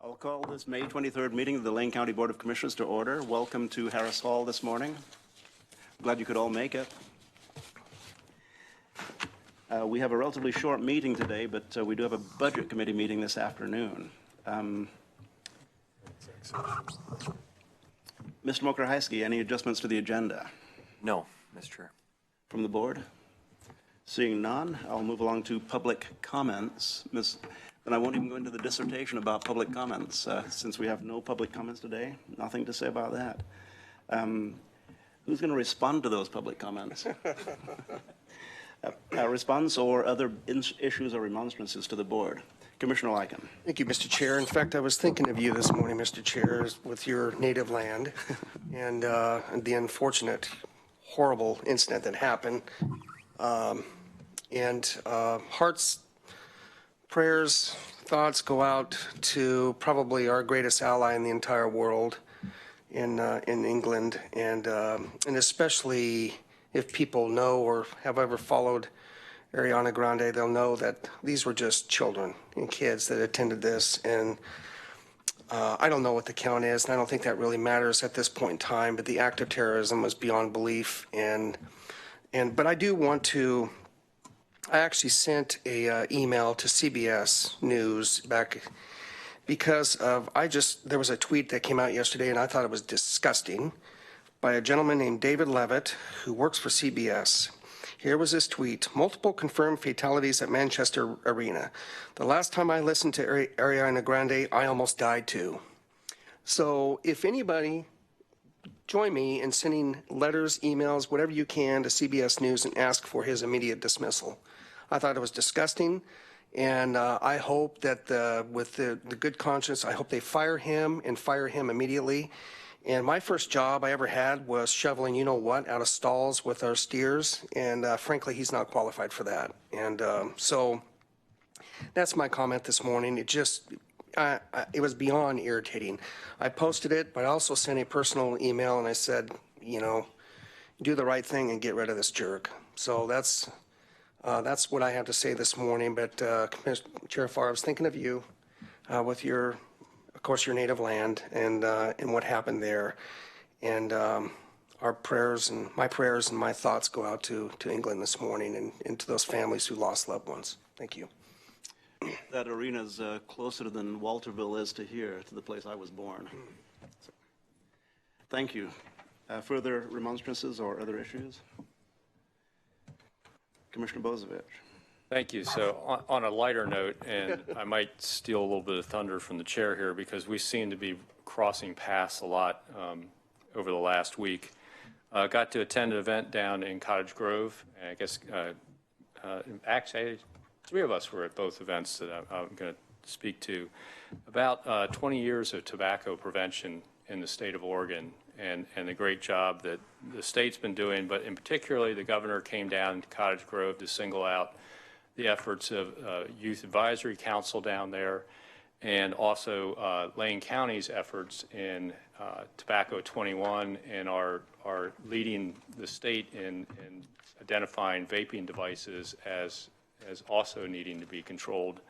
I'll call this May 23rd meeting of the Lane County Board of Commissioners to order. Welcome to Harris Hall this morning. Glad you could all make it. We have a relatively short meeting today, but we do have a Budget Committee meeting this afternoon. Mr. Mokrahajski, any adjustments to the agenda? No, Mr. Chair. From the board? Seeing none, I'll move along to public comments. And I won't even go into the dissertation about public comments, since we have no public comments today. Nothing to say about that. Who's going to respond to those public comments? Response or other issues or remonstrances to the board? Commissioner Lycan. Thank you, Mr. Chair. In fact, I was thinking of you this morning, Mr. Chair, with your native land and the unfortunate, horrible incident that happened. Hearts, prayers, thoughts go out to probably our greatest ally in the entire world in England, and especially if people know or have ever followed Ariana Grande, they'll know that these were just children and kids that attended this. And I don't know what the count is, and I don't think that really matters at this point in time, but the act of terrorism was beyond belief. But I do want to, I actually sent a email to CBS News back because of, there was a tweet that came out yesterday, and I thought it was disgusting, by a gentleman named David Levitt, who works for CBS. Here was his tweet: multiple confirmed fatalities at Manchester Arena. The last time I listened to Ariana Grande, I almost died too. So if anybody, join me in sending letters, emails, whatever you can to CBS News and ask for his immediate dismissal. I thought it was disgusting, and I hope that with the good conscience, I hope they fire him and fire him immediately. And my first job I ever had was shoveling, you know what, out of stalls with our steers, and frankly, he's not qualified for that. And so that's my comment this morning. It just, it was beyond irritating. I posted it, but I also sent a personal email, and I said, you know, do the right thing and get rid of this jerk. So that's what I have to say this morning. But Chair Farr, I was thinking of you with your, of course, your native land and what happened there. And our prayers and my thoughts go out to England this morning and to those families who lost loved ones. Thank you. That arena's closer than Walterville is to here, to the place I was born. So, thank you. Further remonstrances or other issues? Commissioner Bozievich. Thank you. So on a lighter note, and I might steal a little bit of thunder from the chair here because we seem to be crossing paths a lot over the last week. Got to attend an event down in Cottage Grove. And I guess actually 3 of us were at both events that I'm going to speak to. About 20 years of tobacco prevention in the state of Oregon, and the great job that the state's been doing, but in particularly the governor came down to Cottage Grove to single out the efforts of Youth Advisory Council down there, and also Lane County's efforts in Tobacco 21, and are leading the state in identifying vaping devices as also needing to be controlled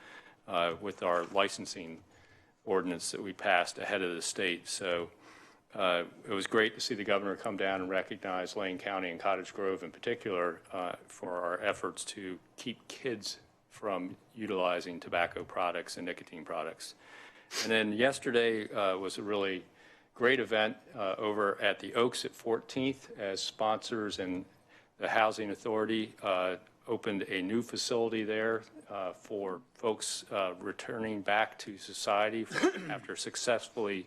with our licensing ordinance that we passed ahead of the state. So it was great to see the governor come down and recognize Lane County and Cottage Grove in particular for our efforts to keep kids from utilizing tobacco products and nicotine products. And then yesterday was a really great event over at the Oaks at 14th as sponsors and the Housing Authority opened a new facility there for folks returning back to society after successfully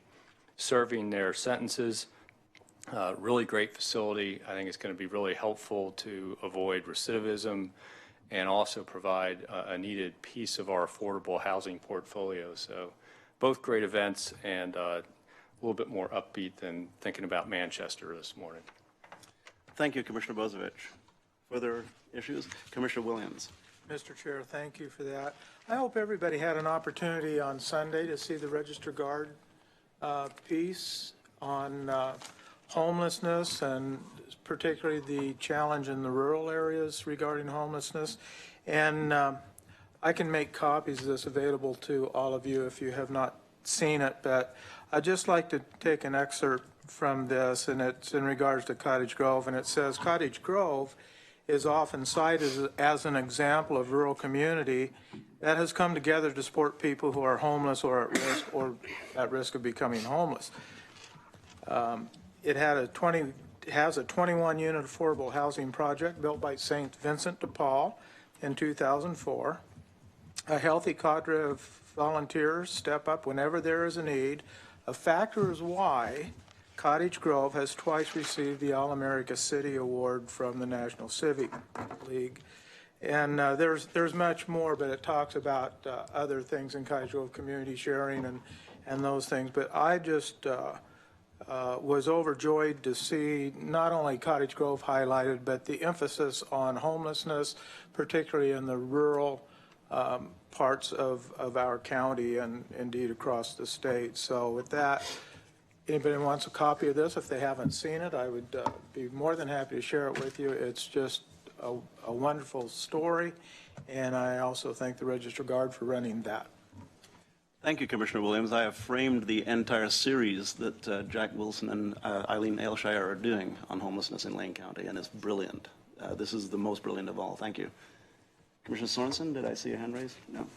serving their sentences. Really great facility. I think it's going to be really helpful to avoid recidivism and also provide a needed piece of our affordable housing portfolio. So both great events, and a little bit more upbeat than thinking about Manchester this morning. Thank you, Commissioner Bozievich. Further issues? Commissioner Williams. Mr. Chair, thank you for that. I hope everybody had an opportunity on Sunday to see the Register Guard piece on homelessness, and particularly the challenge in the rural areas regarding homelessness. And I can make copies of this available to all of you if you have not seen it, but I'd just like to take an excerpt from this, and it's in regards to Cottage Grove, and it says, "Cottage Grove is often cited as an example of rural community that has come together to support people who are homeless or at risk of becoming homeless. It has a 21-unit affordable housing project built by St. Vincent de Paul in 2004. A healthy cadre of volunteers step up whenever there is a need. A factor is why Cottage Grove has twice received the All-America City Award from the National Civic League." And there's much more, but it talks about other things in Cottage Grove, community sharing and those things. But I just was overjoyed to see not only Cottage Grove highlighted, but the emphasis on homelessness, particularly in the rural parts of our county and indeed across the state. So with that, anybody wants a copy of this, if they haven't seen it, I would be more than happy to share it with you. It's just a wonderful story, and I also thank the Register Guard for running that. Thank you, Commissioner Williams. I have framed the entire series that Jack Wilson and Eileen Ailshire are doing on homelessness in Lane County, and it's brilliant. This is the most brilliant of all. Thank you. Commissioner Sorensen, did I see a hand raised? No.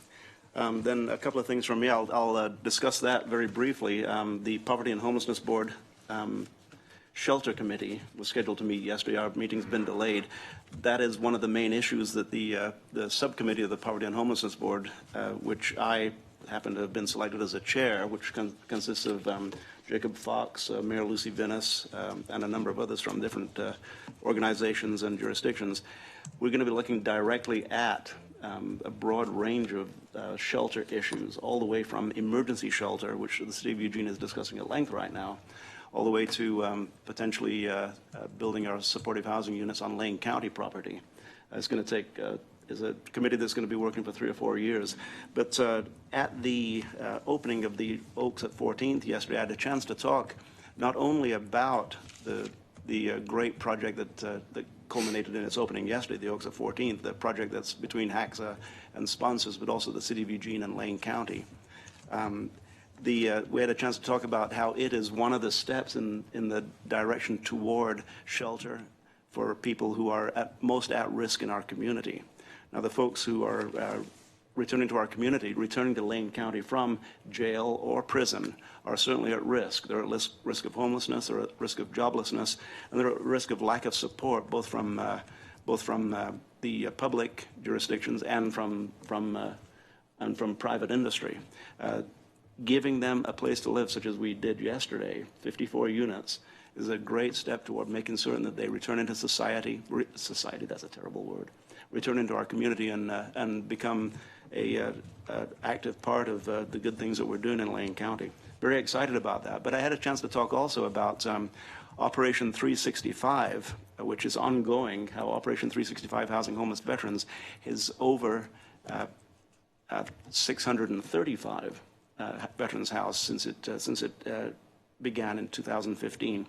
Then a couple of things from me. I'll discuss that very briefly. The Poverty and Homelessness Board Shelter Committee was scheduled to meet yesterday. Our meeting's been delayed. That is one of the main issues that the subcommittee of the Poverty and Homelessness Board, which I happen to have been selected as a chair, which consists of Jacob Fox, Mayor Lucy Vinnis, and a number of others from different organizations and jurisdictions. We're going to be looking directly at a broad range of shelter issues, all the way from emergency shelter, which the City of Eugene is discussing at length right now, all the way to potentially building our supportive housing units on Lane County property. It's going to take is a committee that's going to be working for 3 or 4 years. But at the opening of the Oaks at 14th yesterday, I had a chance to talk not only about the great project that culminated in its opening yesterday, the Oaks at 14th, the project that's between HACSA and sponsors, but also the City of Eugene and Lane County. We had a chance to talk about how it is one of the steps in the direction toward shelter for people who are most at risk in our community. Now, the folks who are returning to our community, returning to Lane County from jail or prison, are certainly at risk. They're at risk of homelessness, they're at risk of joblessness, and they're at risk of lack of support, both from the public jurisdictions and from private industry. Giving them a place to live, such as we did yesterday, 54 units, is a great step toward making certain that they return into society. Society, that's a terrible word. Return into our community and become a active part of the good things that we're doing in Lane County. Very excited about that. But I had a chance to talk also about Operation 365, which is ongoing, how Operation 365 Housing Homeless Veterans is over 635 veterans housed since it began in 2015.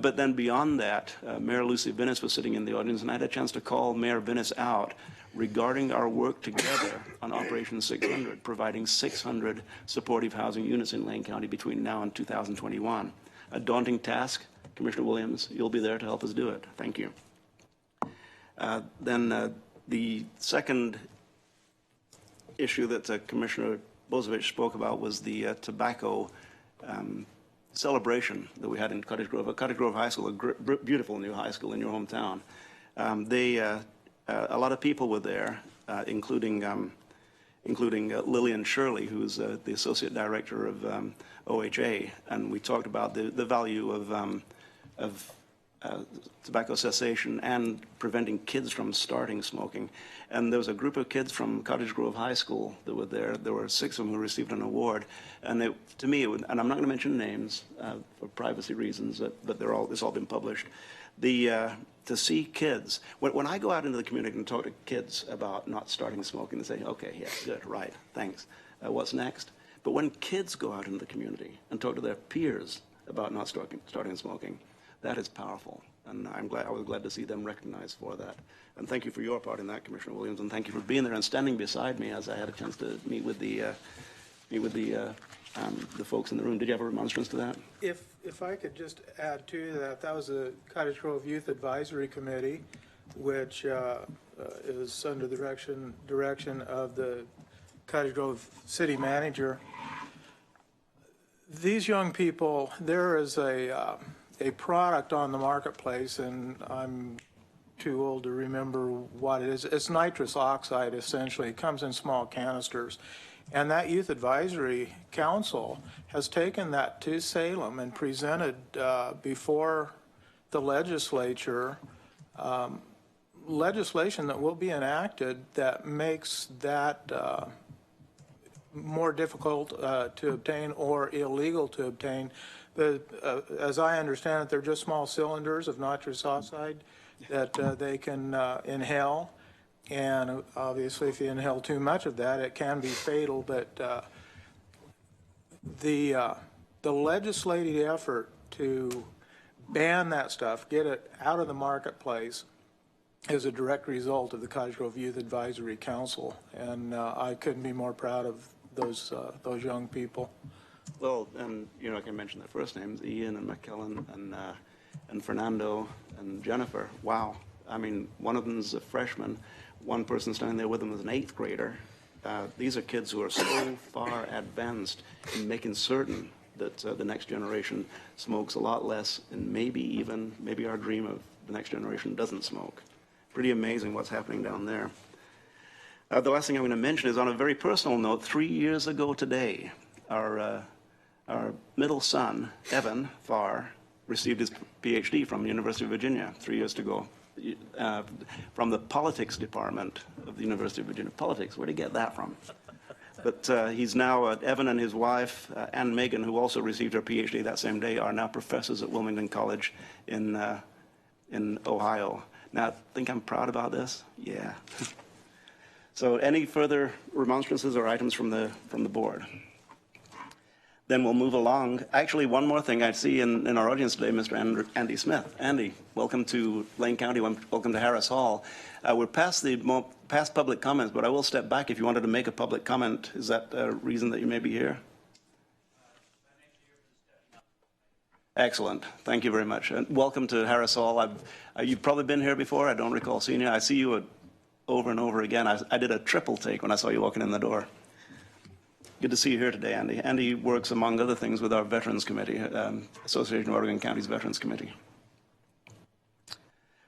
But then beyond that, Mayor Lucy Vinnis was sitting in the audience, and I had a chance to call Mayor Vinnis out regarding our work together on Operation 600, providing 600 supportive housing units in Lane County between now and 2021. A daunting task. Commissioner Williams, you'll be there to help us do it. Thank you. Then the second issue that Commissioner Bozovich spoke about was the tobacco celebration that we had in Cottage Grove. Cottage Grove High School, a beautiful new high school in your hometown. A lot of people were there, including Lillian Shirley, who's the associate director of OHA, and we talked about the value of tobacco cessation and preventing kids from starting smoking. And there was a group of kids from Cottage Grove High School that were there. There were 6 of them who received an award. And to me, and I'm not going to mention names for privacy reasons, but it's all been published. To see kids, when I go out into the community and talk to kids about not starting smoking, they say, okay, yeah, good, right, thanks. What's next? But when kids go out into the community and talk to their peers about not starting smoking, that is powerful, and I was glad to see them recognized for that. And thank you for your part in that, Commissioner Williams, and thank you for being there and standing beside me as I had a chance to meet with the meet with the folks in the room. Did you have a remonstrance to that? If I could just add to that, that was the Cottage Grove Youth Advisory Committee, which is under the direction of the Cottage Grove City Manager. These young people, there is a product on the marketplace, and I'm too old to remember what it is. It's nitrous oxide, essentially. It comes in small canisters. And that Youth Advisory Council has taken that to Salem and presented before the legislature legislation that will be enacted that makes that more difficult to obtain or illegal to obtain. As I understand it, they're just small cylinders of nitrous oxide that they can inhale. And obviously, if you inhale too much of that, it can be fatal. But the legislative effort to ban that stuff, get it out of the marketplace, is a direct result of the Cottage Grove Youth Advisory Council. And I couldn't be more proud of those young people. Well, and I can mention their first names: Ian and McKellen and Fernando and Jennifer. Wow. I mean, one of them's a freshman. One person standing there with them is an 8th grader. These are kids who are so far advanced in making certain that the next generation smokes a lot less, and maybe our dream of the next generation doesn't smoke. Pretty amazing what's happening down there. The last thing I'm going to mention is on a very personal note. 3 years ago today, our middle son, Evan Farr, received his PhD from the University of Virginia 3 years ago. From the politics department of the University of Virginia. Politics, where'd he get that from? But he's now, Evan and his wife, Ann Megan, who also received her PhD that same day, are now professors at Wilmington College in Ohio. Now, think I'm proud about this? Yeah. So any further remonstrances or items from the board? Then we'll move along. Actually, one more thing I see in our audience today, Mr. Andy Smith. Andy, welcome to Lane County. Welcome to Harris Hall. We're past public comments, but I will step back if you wanted to make a public comment. Is that a reason that you may be here? Excellent. Thank you very much. And welcome to Harris Hall. You've probably been here before. I don't recall seeing you. I see you over and over again. I did a triple take when I saw you walking in the door. Good to see you here today, Andy. Andy works, among other things, with our Veterans Committee, Association of Oregon Counties Veterans Committee.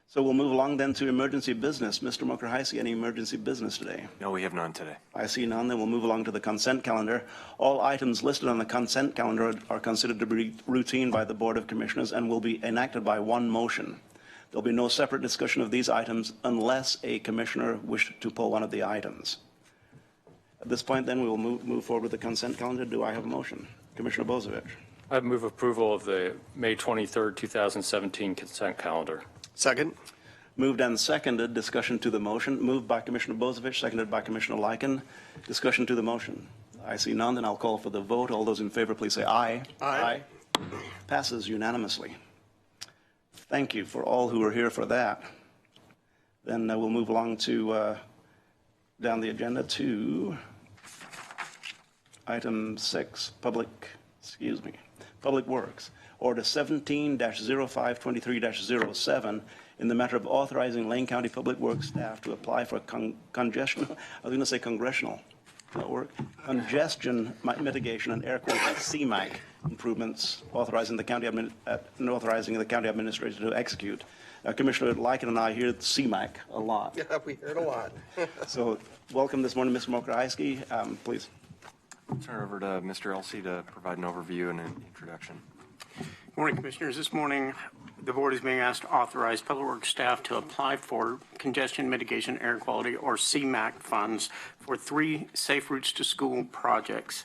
So we'll move along then to emergency business. Mr. Mokrahisi, any emergency business today? No, we have none today. I see none. Then we'll move along to the consent calendar. All items listed on the consent calendar are considered to be routine by the Board of Commissioners and will be enacted by one motion. There'll be no separate discussion of these items unless a commissioner wishes to pull one of the items. At this point, then, we will move forward with the consent calendar. Do I have a motion? Commissioner Bozievich. I move approval of the May 23rd, 2017 consent calendar. Second. Moved and seconded. Discussion to the motion. Moved by Commissioner Bozievich, seconded by Commissioner Lycan. Discussion to the motion. I see none, then I'll call for the vote. All those in favor, please say aye. Aye. Passes unanimously. Thank you for all who are here for that. Then we'll move along to down the agenda to item 6, Public Works. Order 17-0523-07 in the matter of authorizing Lane County Public Works staff to apply for congestion mitigation and air quality CMAQ improvements, authorizing the county administrator to execute. Commissioner Lycan and I hear CMAQ a lot. Yeah, we heard a lot. So welcome this morning, Mr. Mokrahisi. Please. I'll turn it over to Mr. Elsey to provide an overview and an introduction. Good morning, Commissioners. This morning, the board is being asked to authorize Public Works staff to apply for congestion mitigation air quality, or CMAQ funds, for 3 Safe Routes to School projects.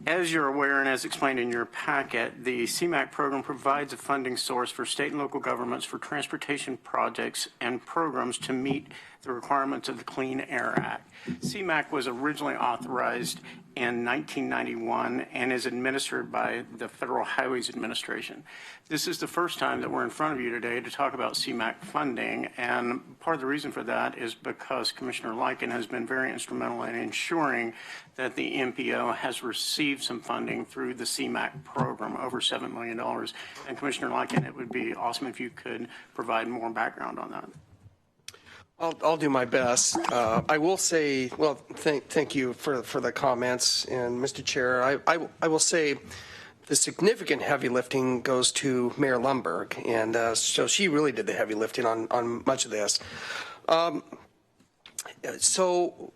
As you're aware, and as explained in your packet, the CMAQ program provides a funding source for state and local governments for transportation projects and programs to meet the requirements of the Clean Air Act. CMAQ was originally authorized in 1991 and is administered by the Federal Highways Administration. This is the first time that we're in front of you today to talk about CMAQ funding, and part of the reason for that is because Commissioner Lyken has been very instrumental in ensuring that the MPO has received some funding through the CMAQ program, over $7 million. And Commissioner Lyken, it would be awesome if you could provide more background on that. I'll do my best. I will say, well, thank you for the comments, and Mr. Chair, I will say the significant heavy lifting goes to Mayor Lundberg, and so she really did the heavy lifting on much of this. So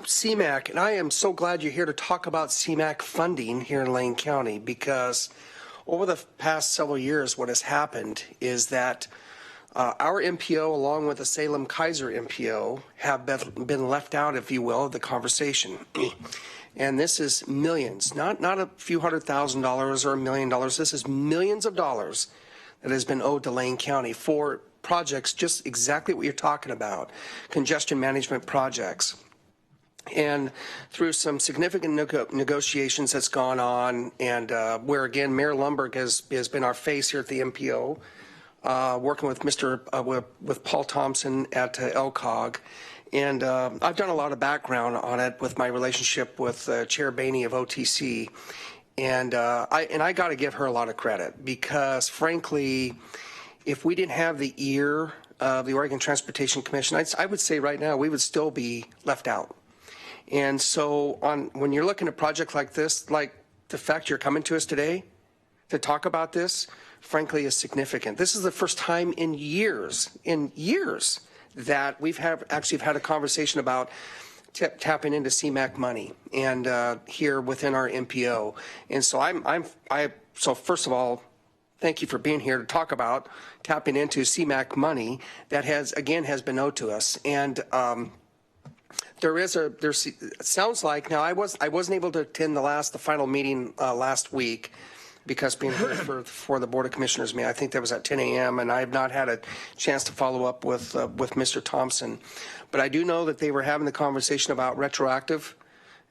CMAQ, and I am so glad you're here to talk about CMAQ funding here in Lane County, because over the past several years, what has happened is that our MPO, along with the Salem Kaiser MPO, have been left out, if you will, of the conversation. And this is millions, not a few $100,000 or $1 million. This is millions of dollars that has been owed to Lane County for projects just exactly what you're talking about, congestion management projects. And through some significant negotiations that's gone on, and where again Mayor Lundberg has been our face here at the MPO, working with with Paul Thompson at LCOG, and I've done a lot of background on it with my relationship with Chair Boehne of OTC, and I got to give her a lot of credit, because frankly, if we didn't have the ear of the Oregon Transportation Commission, I would say right now we would still be left out. And so when you're looking at a project like this, like the fact you're coming to us today to talk about this, frankly, is significant. This is the first time in years that we've actually had a conversation about tapping into CMAQ money, and here within our MPO. And so so first of all, thank you for being here to talk about tapping into CMAQ money that has been owed to us. And it sounds like, now I wasn't able to attend the final meeting last week, because being here for the Board of Commissioners meeting, I think that was at 10 a.m., and I have not had a chance to follow up with Mr. Thompson. But I do know that they were having the conversation about retroactive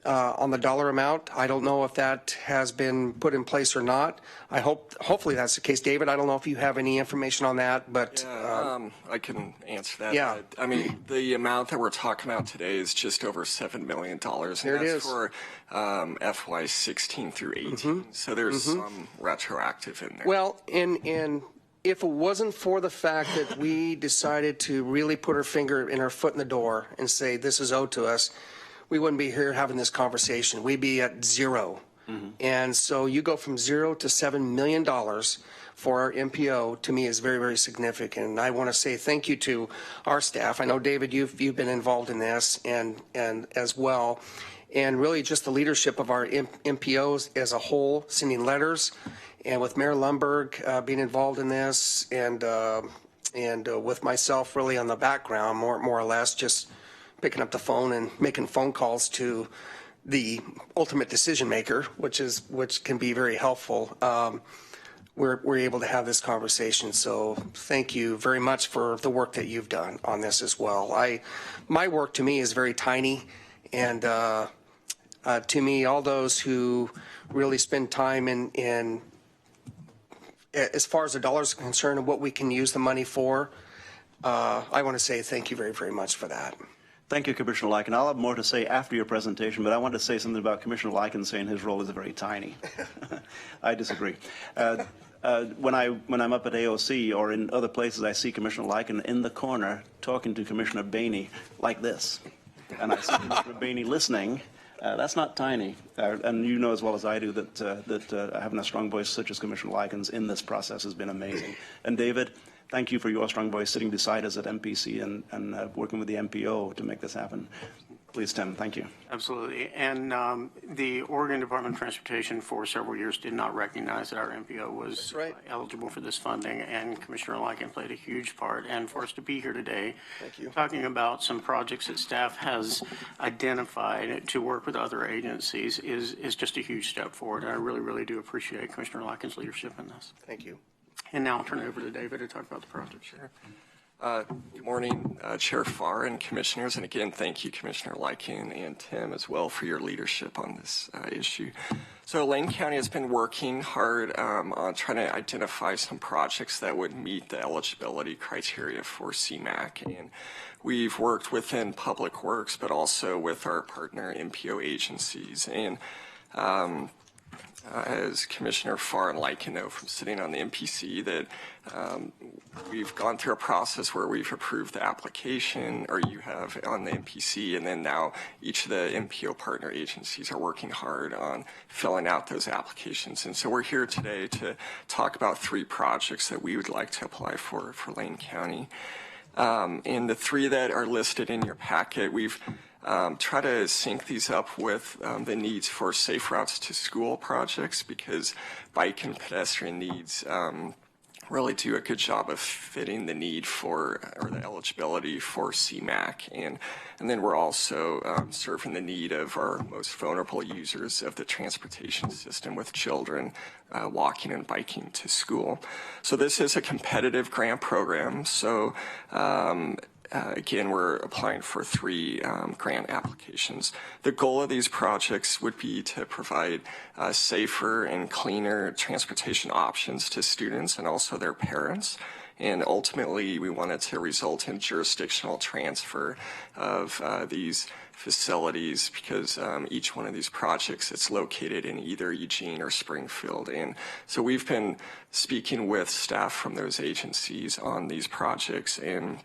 on the dollar amount. I don't know if that has been put in place or not. Hopefully that's the case. David, I don't know if you have any information on that, but I can answer that. Yeah. I mean, the amount that we're talking about today is just over $7 million. And there it is. For FY 16 through 18. So there's some retroactive in there. Well, and if it wasn't for the fact that we decided to really put our finger in our foot in the door and say this is owed to us, we wouldn't be here having this conversation. We'd be at zero. And so you go from $0 to $7 million for our MPO, to me, is very, very significant. And I want to say thank you to our staff. I know, David, you've been involved in this, and as well. And really just the leadership of our MPOs as a whole, sending letters, and with Mayor Lundberg being involved in this, and with myself really on the background, more or less, just picking up the phone and making phone calls to the ultimate decision maker, which can be very helpful. We're able to have this conversation. So thank you very much for the work that you've done on this as well. My work to me is very tiny, and to me, all those who really spend time in as far as the dollars are concerned and what we can use the money for, I want to say thank you very, very much for that. Thank you, Commissioner Lyken. I'll have more to say after your presentation, but I want to say something about Commissioner Lyken saying his role is very tiny. I disagree. When I'm up at AOC or in other places, I see Commissioner Lyken in the corner talking to Commissioner Boehne like this, and I see Commissioner Boehne listening. That's not tiny, and you know as well as I do that having a strong voice such as Commissioner Lyken's in this process has been amazing. And David, thank you for your strong voice sitting beside us at MPC and working with the MPO to make this happen. Please, Tim, thank you. Absolutely. And the Oregon Department of Transportation for several years did not recognize that our MPO was eligible for this funding, and Commissioner Lyken played a huge part. And for us to be here today talking about some projects that staff has identified to work with other agencies is just a huge step forward. And I really, really do appreciate Commissioner Lyken's leadership in this. Thank you. And now I'll turn it over to David to talk about the project. Sure. Good morning, Chair Farr and Commissioners. And again, thank you, Commissioner Lycan and Tim as well for your leadership on this issue. So Lane County has been working hard on trying to identify some projects that would meet the eligibility criteria for CMAQ. And we've worked within Public Works, but also with our partner MPO agencies. And as Commissioner Farr and Lycan know from sitting on the MPC, that we've gone through a process where we've approved the application, or you have on the MPC, and then now each of the MPO partner agencies are working hard on filling out those applications. And so we're here today to talk about 3 projects that we would like to apply for Lane County. And the 3 that are listed in your packet, we've try to sync these up with the needs for safe routes to school projects, because bike and pedestrian needs really do a good job of fitting the need for, or the eligibility for CMAQ. And then we're also serving the need of our most vulnerable users of the transportation system, with children walking and biking to school. So this is a competitive grant program. So again, we're applying for 3 grant applications. The goal of these projects would be to provide safer and cleaner transportation options to students and also their parents. And ultimately, we want it to result in jurisdictional transfer of these facilities, because each one of these projects, it's located in either Eugene or Springfield. And so we've been speaking with staff from those agencies on these projects, and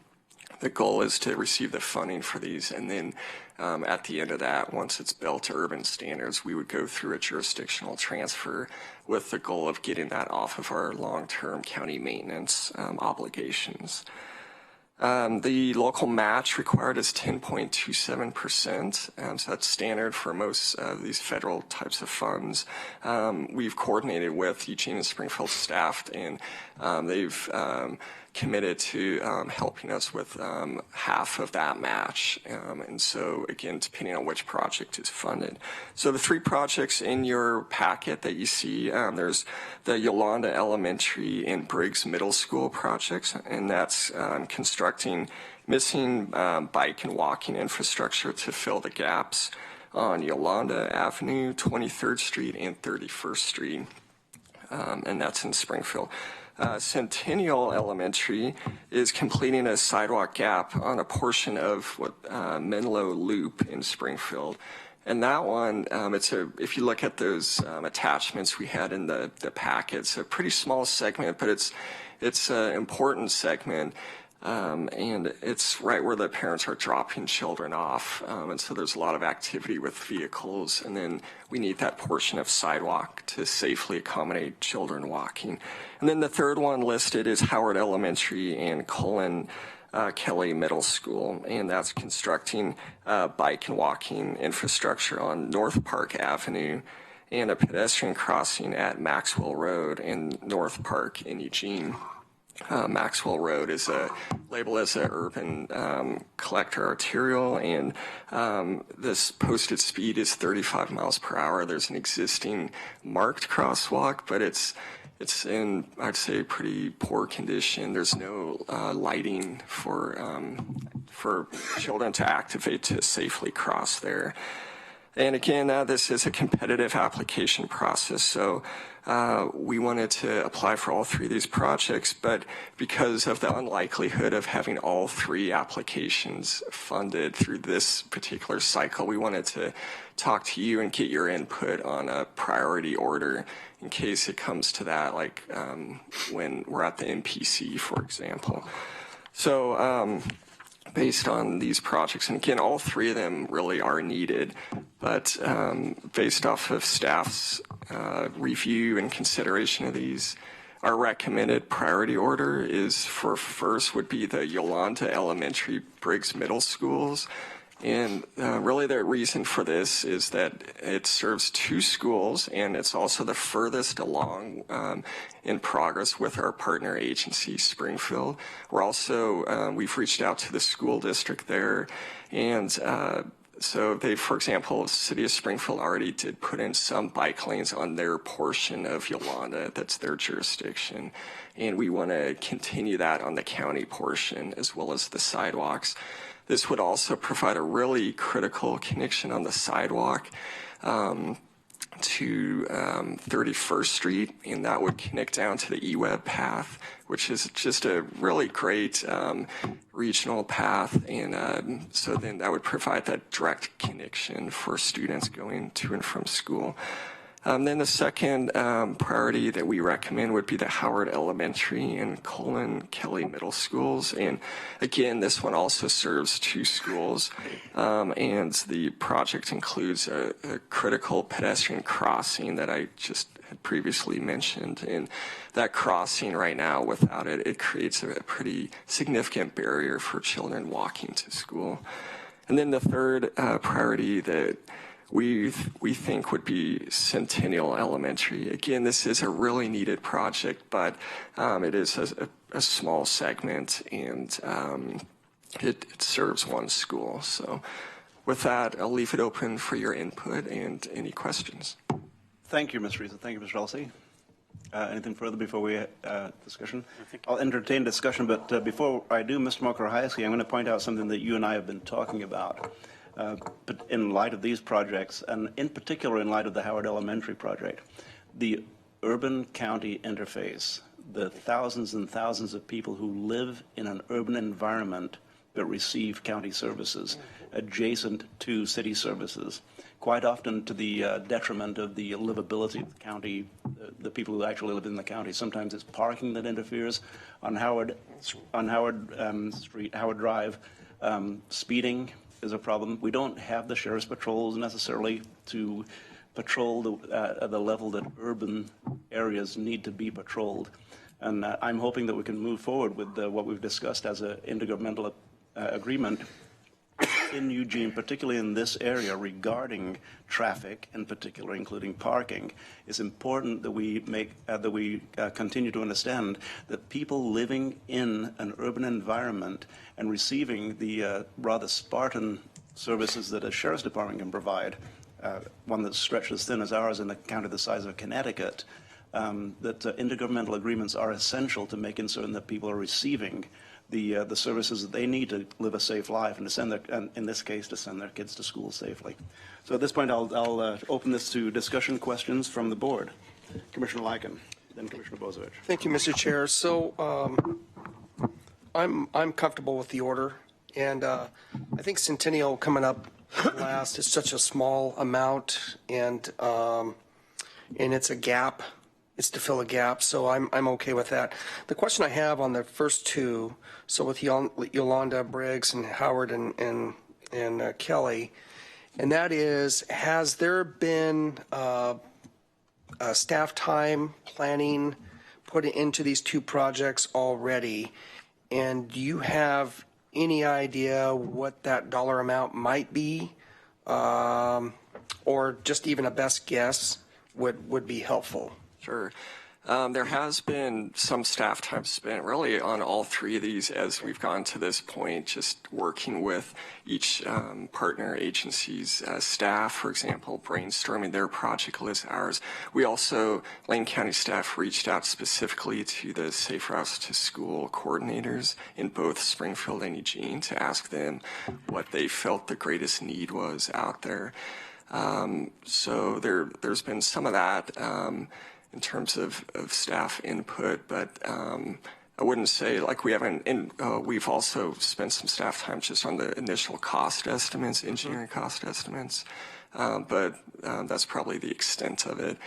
the goal is to receive the funding for these, and then at the end of that, once it's built to urban standards, we would go through a jurisdictional transfer with the goal of getting that off of our long-term county maintenance obligations. The local match required is 10.27%, so that's standard for most of these federal types of funds. We've coordinated with Eugene and Springfield staff, and they've committed to helping us with half of that match. And so, again, depending on which project is funded. So the 3 projects in your packet that you see, there's the Yolanda Elementary and Briggs Middle School projects, and that's constructing missing bike and walking infrastructure to fill the gaps on Yolanda Avenue, 23rd Street, and 31st Street, and that's in Springfield. Centennial Elementary is completing a sidewalk gap on a portion of what Menlo Loop in Springfield. And that one, if you look at those attachments we had in the packet, it's a pretty small segment, but it's an important segment. And it's right where the parents are dropping children off. And so there's a lot of activity with vehicles. And then we need that portion of sidewalk to safely accommodate children walking. And then the 3rd one listed is Howard Elementary and Cullen Kelly Middle School. And that's constructing bike and walking infrastructure on North Park Avenue and a pedestrian crossing at Maxwell Road in North Park in Eugene. Maxwell Road is labeled as an urban collector arterial, and this posted speed is 35 miles per hour. There's an existing marked crosswalk, but it's in, I'd say, pretty poor condition. There's no lighting for children to activate to safely cross there. And again, this is a competitive application process, so we wanted to apply for all 3 of these projects, but because of the unlikelihood of having all 3 applications funded through this particular cycle, we wanted to talk to you and get your input on a priority order in case it comes to that, like when we're at the MPC, for example. So based on these projects, and again, all 3 of them really are needed, but based off of staff's review and consideration of these, our recommended priority order is for first would be the Yolanda Elementary Briggs Middle Schools. And really the reason for this is that it serves 2 schools, and it's also the furthest along in progress with our partner agency, Springfield. We're also, we've reached out to the school district there, and So they, for example, City of Springfield already did put in some bike lanes on their portion of Yolanda. That's their jurisdiction. And we want to continue that on the county portion as well as the sidewalks. This would also provide a really critical connection on the sidewalk to 31st Street, and that would connect down to the eWeb path, which is just a really great regional path. And so then that would provide that direct connection for students going to and from school. Then the second priority that we recommend would be the Howard Elementary and Colin Kelly Middle Schools. And again, this one also serves 2 schools. And the project includes a critical pedestrian crossing that I just had previously mentioned. And that crossing right now, without it, it creates a pretty significant barrier for children walking to school. And then the third priority that we think would be Centennial Elementary. Again, this is a really needed project, but it is a small segment, and it serves 1 school. So with that, I'll leave it open for your input and any questions. Thank you, Ms. Riza. Thank you, Mr. Elsey. Anything further before we discussion? I'll entertain discussion, but before I do, Mr. Mokrahayski, I'm going to point out something that you and I have been talking about. But in light of these projects, and in particular in light of the Howard Elementary project, the urban-county interface, the thousands and thousands of people who live in an urban environment but receive county services adjacent to city services, quite often to the detriment of the livability of the county, the people who actually live in the county. Sometimes it's parking that interferes on Howard Street, Howard Drive. Speeding is a problem. We don't have the sheriff's patrols necessarily to patrol at the level that urban areas need to be patrolled. And I'm hoping that we can move forward with what we've discussed as an intergovernmental agreement in Eugene, particularly in this area regarding traffic, in particular, including parking. It's important that we continue to understand that people living in an urban environment and receiving the rather Spartan services that a sheriff's department can provide, one that's stretched as thin as ours in a county the size of Connecticut, that intergovernmental agreements are essential to making certain that people are receiving the services that they need to live a safe life and to send their, and in this case, to send their kids to school safely. So at this point, I'll open this to discussion questions from the board. Commissioner Lycan, then Commissioner Bozievich. Thank you, Mr. Chair. So I'm comfortable with the order, and I think Centennial coming up last is such a small amount, and it's a gap. It's to fill a gap, so I'm okay with that. The question I have on the first 2, so with Yolanda Briggs and Howard and Kelly, and that is, has there been staff time planning put into these 2 projects already? And do you have any idea what that dollar amount might be, or just even a best guess would be helpful? Sure. There has been some staff time spent really on all 3 of these as we've gone to this point, just working with each partner agency's staff, for example, brainstorming their project list, ours. We also, Lane County staff reached out specifically to the Safe Routes to School coordinators in both Springfield and Eugene to ask them what they felt the greatest need was out there. So there's been some of that in terms of staff input, but I wouldn't say like we haven't, we've also spent some staff time just on the initial cost estimates, engineering cost estimates, but that's probably the extent of it.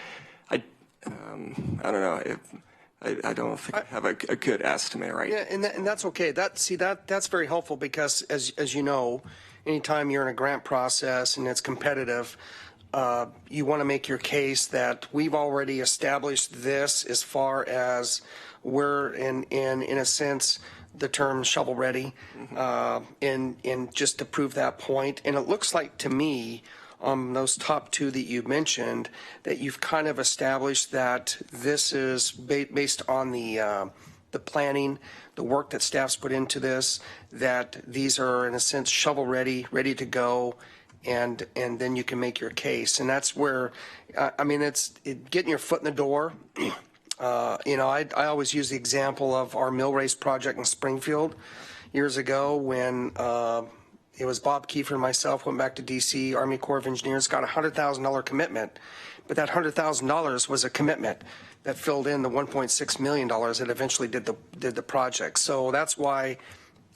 I don't know. I don't think I have a good estimate right now. Yeah, and that's okay. That's very helpful because, as you know, anytime you're in a grant process and it's competitive, you want to make your case that we've already established this as far as we're in a sense the term shovel ready, in just to prove that point. And it looks like to me on those top 2 that you mentioned that you've kind of established that this is based on the planning, the work that staff's put into this, that these are in a sense shovel ready to go. and then you can make your case. And that's where, I mean, getting your foot in the door. I always use the example of our mill race project in Springfield years ago when it was Bob Kiefer and myself went back to D.C. Army Corps of Engineers, got a $100,000 commitment, but that $100,000 was a commitment that filled in the $1.6 million that eventually did the project. So that's why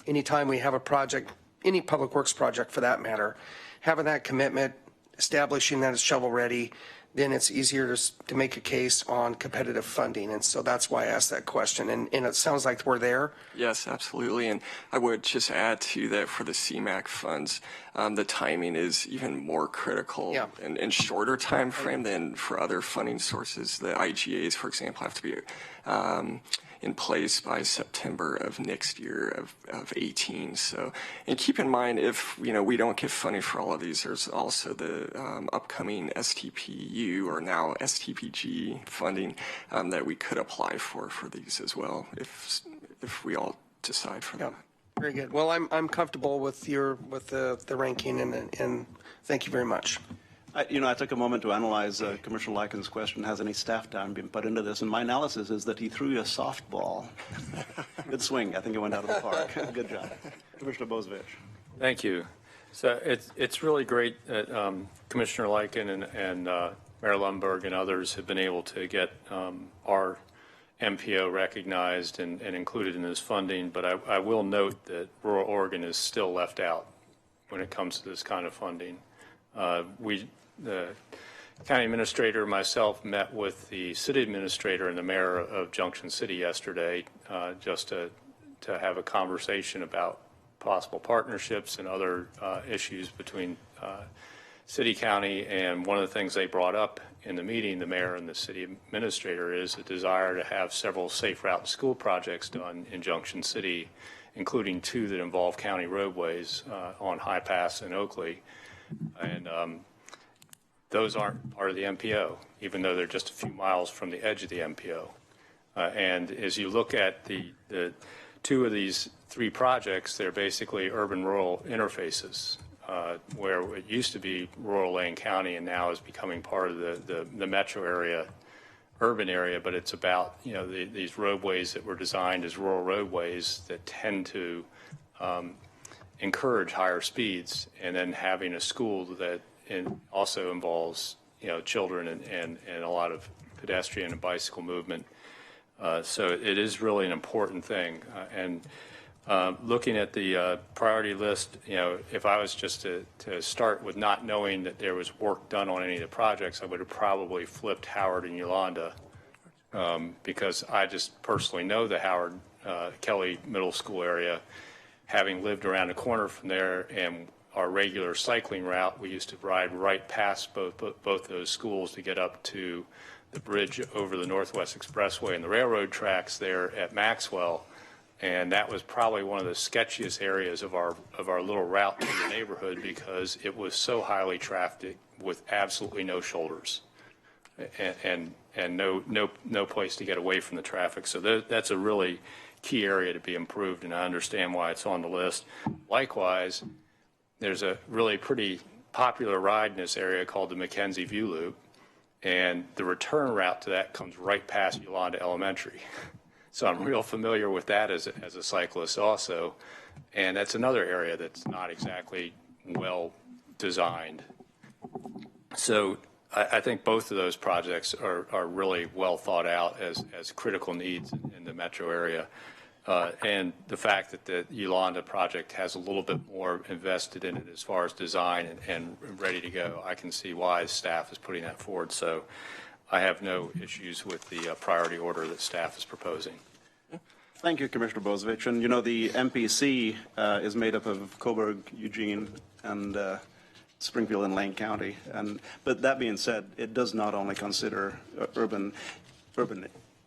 anytime we have a project, any public works project for that matter, having that commitment, establishing that it's shovel ready, then it's easier to make a case on competitive funding. And so that's why I asked that question. And it sounds like we're there. Yes, absolutely. And I would just add to that for the CMAQ funds, the timing is even more critical and shorter time frame than for other funding sources. The IGAs, for example, have to be in place by September of next year of 18. So, and keep in mind, if we don't get funding for all of these, there's also the upcoming STPU or now STPG funding that we could apply for these as well if we all decide for that. Very good. Well, I'm comfortable with the ranking and thank you very much. I took a moment to analyze Commissioner Lyken's question, has any staff time been put into this? And my analysis is that he threw you a softball. Good swing. I think it went out of the park. Good job. Commissioner Bozievich. Thank you. So it's really great that Commissioner Lyken and Mayor Lundberg and others have been able to get our MPO recognized and included in this funding. But I will note that rural Oregon is still left out when it comes to this kind of funding. The county administrator and myself met with the city administrator and the mayor of Junction City yesterday just to have a conversation about possible partnerships and other issues between city, county, and one of the things they brought up in the meeting, the mayor and the city administrator, is a desire to have several safe route to school projects done in Junction City, including 2 that involve county roadways on High Pass and Oakley. And those aren't part of the MPO, even though they're just a few miles from the edge of the MPO. And as you look at the 2 of these 3 projects, they're basically urban-rural interfaces, where it used to be rural Lane County and now is becoming part of the metro area, urban area. But it's about these roadways that were designed as rural roadways that tend to encourage higher speeds, and then having a school that also involves children and a lot of pedestrian and bicycle movement. So it is really an important thing. And looking at the priority list, if I was just to start with not knowing that there was work done on any of the projects, I would have probably flipped Howard and Yolanda because I just personally know the Howard Kelly Middle School area, having lived around the corner from there, and our regular cycling route, we used to ride right past both those schools to get up to the bridge over the Northwest Expressway and the railroad tracks there at Maxwell. And that was probably one of the sketchiest areas of our little route to the neighborhood because it was so highly trafficked with absolutely no shoulders and no place to get away from the traffic. So that's a really key area to be improved, and I understand why it's on the list. Likewise, there's a really pretty popular ride in this area called the Mackenzie View Loop, and the return route to that comes right past Yolanda Elementary. So I'm real familiar with that as a cyclist also, and that's another area that's not exactly well designed. So I think both of those projects are really well thought out as critical needs in the metro area. And the fact that the Yolanda project has a little bit more invested in it as far as design and ready to go, I can see why staff is putting that forward. So I have no issues with the priority order that staff is proposing. Thank you, Commissioner Bozievich. And the MPC is made up of Coburg, Eugene, and Springfield and Lane County. But that being said, it does not only consider urban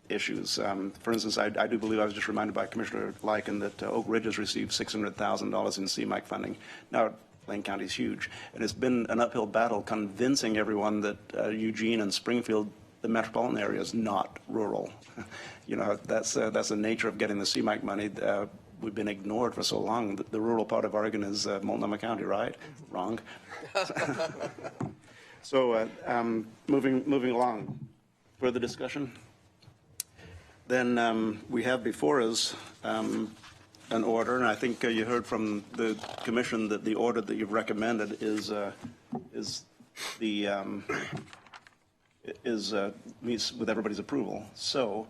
issues. For instance, I do believe I was just reminded by Commissioner Lyken that Oak Ridge has received $600,000 in CMAQ funding. Now, Lane County is huge, and it's been an uphill battle convincing everyone that Eugene and Springfield, the metropolitan area, is not rural. That's the nature of getting the CMAQ money. we've been ignored for so long. The rural part of Oregon is Multnomah County, right? Wrong. So moving along, further discussion? Then we have before us an order, and I think you heard from the commission that the order that you've recommended is meets with everybody's approval. So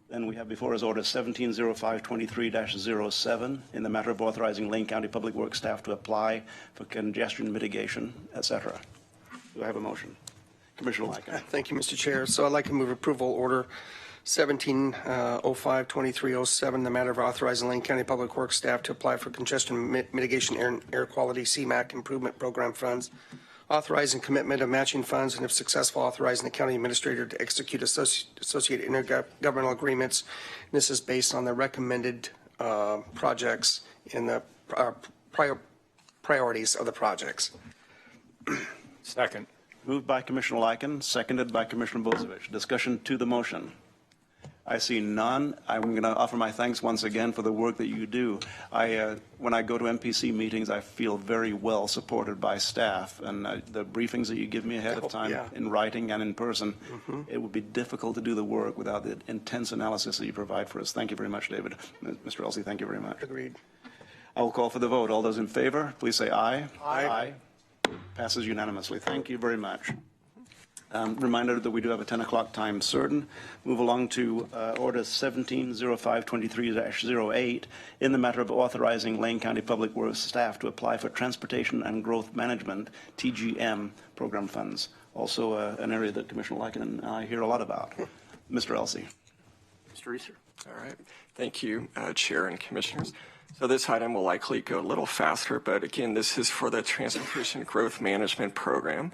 then we have before us order 170523-07 in the matter of authorizing Lane County Public Works staff to apply for congestion mitigation, etc. Do I have a motion? Commissioner Lycan. Thank you, Mr. Chair. So I'd like to move approval order 17052307, the matter of authorizing Lane County Public Works staff to apply for congestion mitigation air quality CMAQ improvement program funds, authorizing commitment of matching funds, and if successful, authorizing the county administrator to execute associated intergovernmental agreements. And this is based on the recommended projects in the priorities of the projects. Second. Moved by Commissioner Lycan, seconded by Commissioner Bozievich. Discussion to the motion. I see none. I'm going to offer my thanks once again for the work that you do. When I go to MPC meetings, I feel very well supported by staff, and the briefings that you give me ahead of time in writing and in person, it would be difficult to do the work without the intense analysis that you provide for us. Thank you very much, David. Mr. Elsey, thank you very much. Agreed. I will call for the vote. All those in favor, please say aye. Aye. Passes unanimously. Thank you very much. Reminder that we do have a 10 o'clock time certain. Move along to order 170523-08 in the matter of authorizing Lane County Public Works staff to apply for Transportation and Growth Management, TGM, program funds. Also an area that Commissioner Lycan and I hear a lot about. Mr. Elsey. Mr. Reeser. All right. Thank you, Chair and Commissioners. So this item will likely go a little faster, but again, this is for the Transportation Growth Management Program.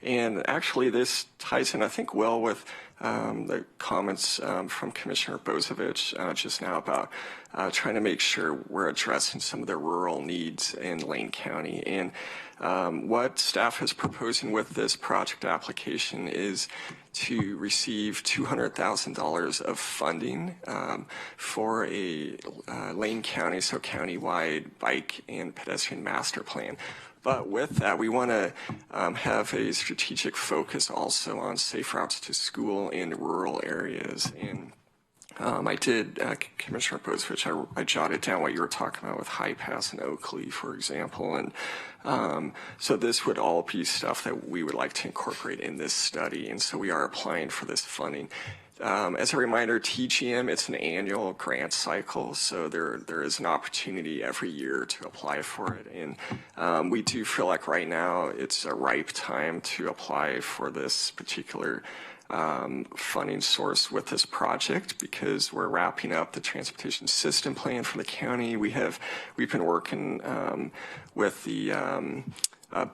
And actually, this ties in, I think, well with the comments from Commissioner Bozievich just now about trying to make sure we're addressing some of the rural needs in Lane County. And what staff is proposing with this project application is to receive $200,000 of funding for a Lane County, so countywide bike and pedestrian master plan. But with that, we want to have a strategic focus also on safe routes to school in rural areas. And I did, Commissioner Bozievich, I jotted down what you were talking about with High Pass and Oakley, for example. And so this would all be stuff that we would like to incorporate in this study. And so we are applying for this funding. As a reminder, TGM, it's an annual grant cycle, so there is an opportunity every year to apply for it. And we do feel like right now it's a ripe time to apply for this particular funding source with this project, because we're wrapping up the transportation system plan for the county. We've been working with the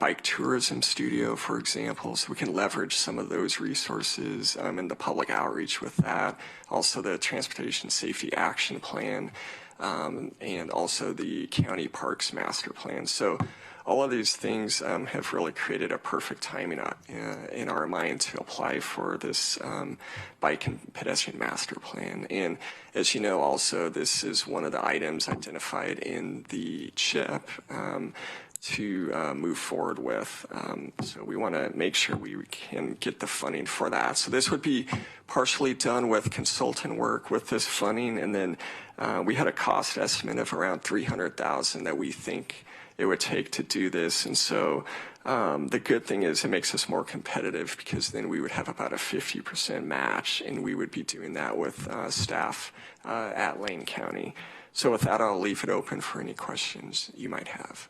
bike tourism studio, for example, so we can leverage some of those resources in the public outreach with that. Also the Transportation Safety Action Plan, and also the County Parks Master Plan. So all of these things have really created a perfect timing in our mind to apply for this bike and pedestrian master plan. And as you know, also, this is one of the items identified in the CHIP to move forward with. So we want to make sure we can get the funding for that. So this would be partially done with consultant work with this funding. And then we had a cost estimate of around $300,000 that we think it would take to do this. And so the good thing is it makes us more competitive, because then we would have about a 50% match, and we would be doing that with staff at Lane County. So with that, I'll leave it open for any questions you might have.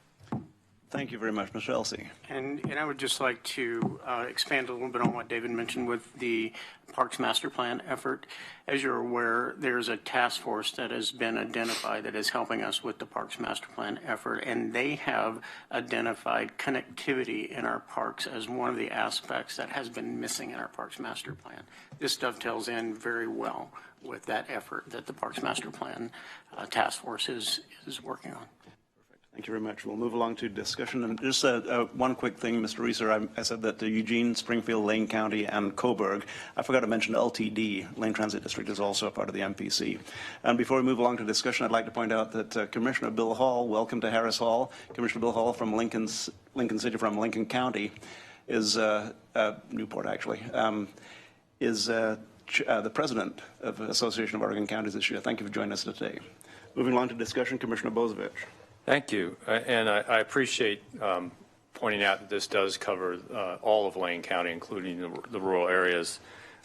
Thank you very much, Mr. Elsey. And I would just like to expand a little bit on what David mentioned with the Parks Master Plan effort. As you're aware, there's a task force that has been identified that is helping us with the Parks Master Plan effort, and they have identified connectivity in our parks as one of the aspects that has been missing in our Parks Master Plan. This dovetails in very well with that effort that the Parks Master Plan task force is working on. Thank you very much. We'll move along to discussion. And just one quick thing, Mr. Reeser, I said that Eugene, Springfield, Lane County, and Coburg. I forgot to mention LTD, Lane Transit District, is also a part of the MPC. And before we move along to discussion, I'd like to point out that Commissioner Bill Hall, welcome to Harris Hall. Commissioner Bill Hall from Lincoln City, from Lincoln County, is Newport actually, is the president of the Association of Oregon Counties this year. Thank you for joining us today. Moving along to discussion, Commissioner Bozovich. Thank you. And I appreciate pointing out that this does cover all of Lane County, including the rural areas.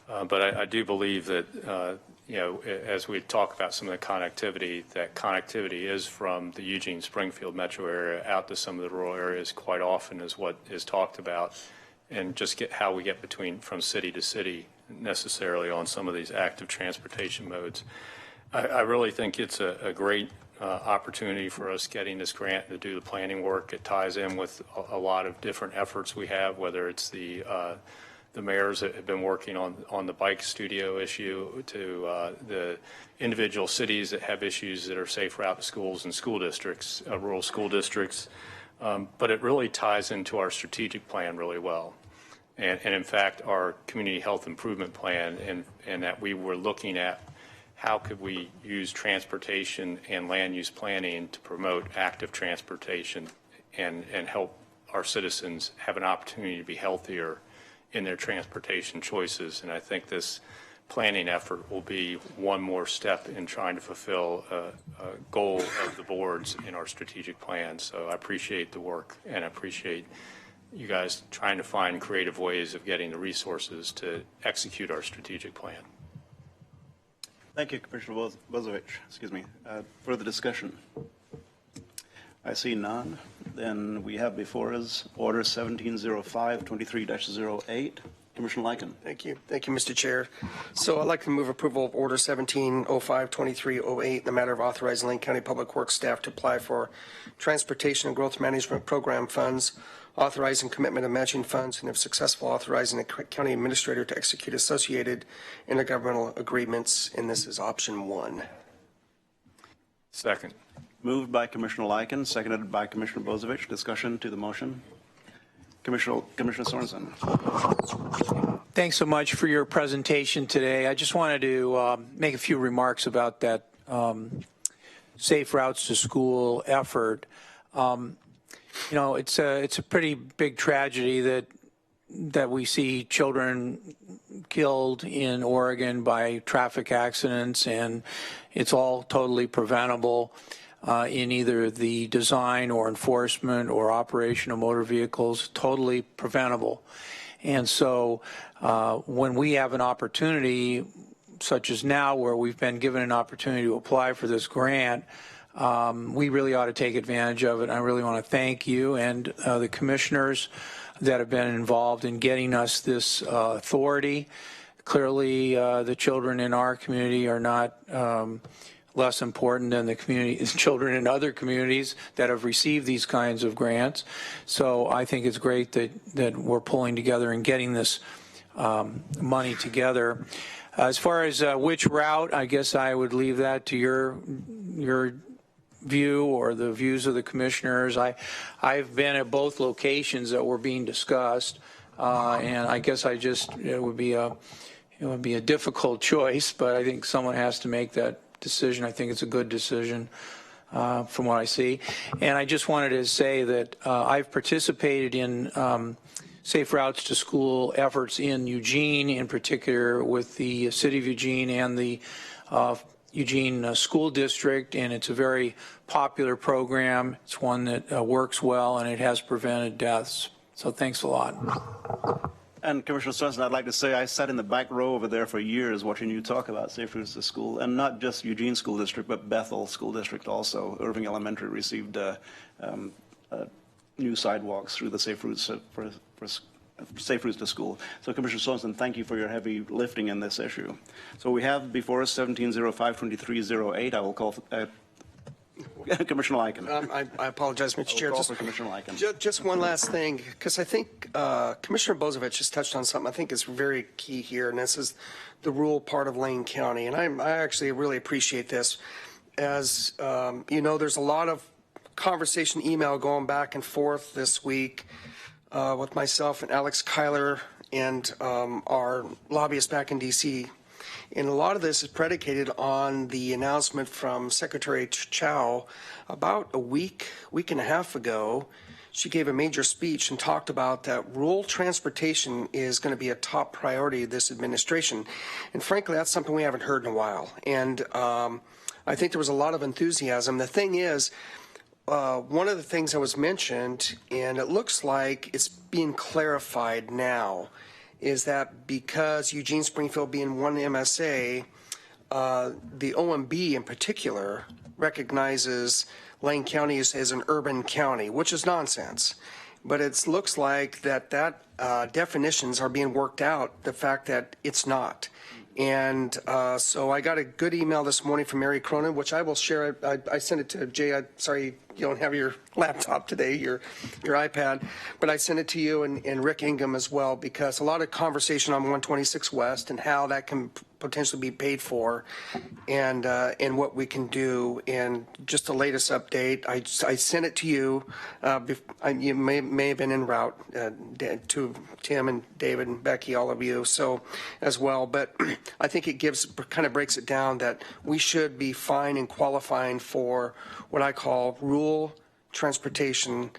But I do believe that, you know, as we talk about some of the connectivity, that connectivity is from the Eugene Springfield metro area out to some of the rural areas quite often is what is talked about, and just how we get from city to city necessarily on some of these active transportation modes. I really think it's a great opportunity for us getting this grant to do the planning work. It ties in with a lot of different efforts we have, whether it's the mayors that have been working on the bike studio issue to the individual cities that have issues that are safe route to schools and school districts, rural school districts. But it really ties into our strategic plan really well. And in fact, our community health improvement plan, and that we were looking at how could we use transportation and land use planning to promote active transportation and help our citizens have an opportunity to be healthier in their transportation choices. And I think this planning effort will be one more step in trying to fulfill a goal of the boards in our strategic plan. So I appreciate the work, and I appreciate you guys trying to find creative ways of getting the resources to execute our strategic plan. Thank you, Commissioner Bozovich. Excuse me. Further discussion? I see none. Then we have before us Order 1705-23-08. Commissioner Lycan. Thank you. Thank you, Mr. Chair. So I'd like to move approval of Order 1705-23-08 in the matter of authorizing Lane County Public Works staff to apply for Transportation and Growth Management Program funds, authorizing commitment of matching funds, and if successful, authorizing the county administrator to execute associated intergovernmental agreements, and this is option 1. Second. Moved by Commissioner Lycan, seconded by Commissioner Bozovich. Discussion to the motion. Commissioner Sorensen. Thanks so much for your presentation today. I just wanted to make a few remarks about that Safe Routes to School effort. You know, it's a pretty big tragedy that we see children killed in Oregon by traffic accidents, and it's all totally preventable in either the design or enforcement or operation of motor vehicles, totally preventable. And so when we have an opportunity, such as now where we've been given an opportunity to apply for this grant, we really ought to take advantage of it. I really want to thank you and the commissioners that have been involved in getting us this authority. Clearly, the children in our community are not less important than the children in other communities that have received these kinds of grants. So I think it's great that we're pulling together and getting this money together. As far as which route, I guess I would leave that to your view or the views of the commissioners. I've been at both locations that were being discussed, and I guess it would be a difficult choice, but I think someone has to make that decision. I think it's a good decision from what I see. And I just wanted to say that I've participated in Safe Routes to School efforts in Eugene, in particular with the City of Eugene and the Eugene School District, and it's a very popular program. It's one that works well, and it has prevented deaths. So thanks a lot. And Commissioner Sorensen, I'd like to say I sat in the back row over there for years watching you talk about Safe Routes to School, and not just Eugene School District, but Bethel School District also. Irving Elementary received new sidewalks through the Safe Routes Safe Routes to School. So Commissioner Sorensen, thank you for your heavy lifting in this issue. So we have before us 1705-2308. I will call Commissioner Lycan. I apologize, Mr. Chair. Call for Commissioner Lycan. Just one last thing, because I think Commissioner Bozovich has touched on something I think is very key here, and this is the rural part of Lane County. And I actually really appreciate this. As you know, there's a lot of conversation email going back and forth this week with myself and Alex Kyler and our lobbyist back in D.C. And a lot of this is predicated on the announcement from Secretary Chow about a week and a half ago. She gave a major speech and talked about that rural transportation is going to be a top priority of this administration. And frankly, that's something we haven't heard in a while. And I think there was a lot of enthusiasm. The thing is, one of the things that was mentioned, and it looks like it's being clarified now, is that because Eugene Springfield being one MSA, the OMB in particular recognizes Lane County as an urban county, which is nonsense. But it looks like that definitions are being worked out, the fact that it's not. And so I got a good email this morning from Mary Cronin, which I will share. I sent it to Jay. I'm sorry you don't have your laptop today, your iPad, but I sent it to you and Rick Ingham as well, because a lot of conversation on 126 West and how that can potentially be paid for, and what we can do. And just the latest update, I sent it to you. You may have been en route to Tim and David and Becky, all of you, so as well. But I think it kind of breaks it down that we should be fine and qualifying for what I call rural transportation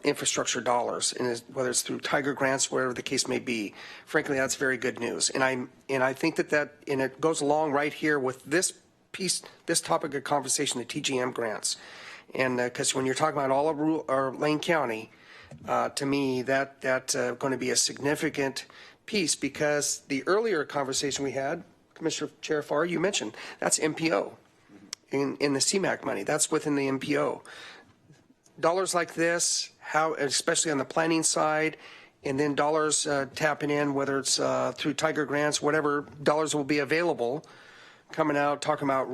infrastructure dollars, and whether it's through Tiger grants, whatever the case may be. Frankly, that's very good news, and I think that and it goes along right here with this topic of conversation, the TGM grants, and because when you're talking about all of Lane County, to me that's going to be a significant piece, because the earlier conversation we had, Commissioner Chair Farr, you mentioned that's MPO in the CMAQ money. That's within the MPO. Dollars like this, especially on the planning side, and then dollars tapping in, whether it's through Tiger grants, whatever dollars will be available, coming out, talking about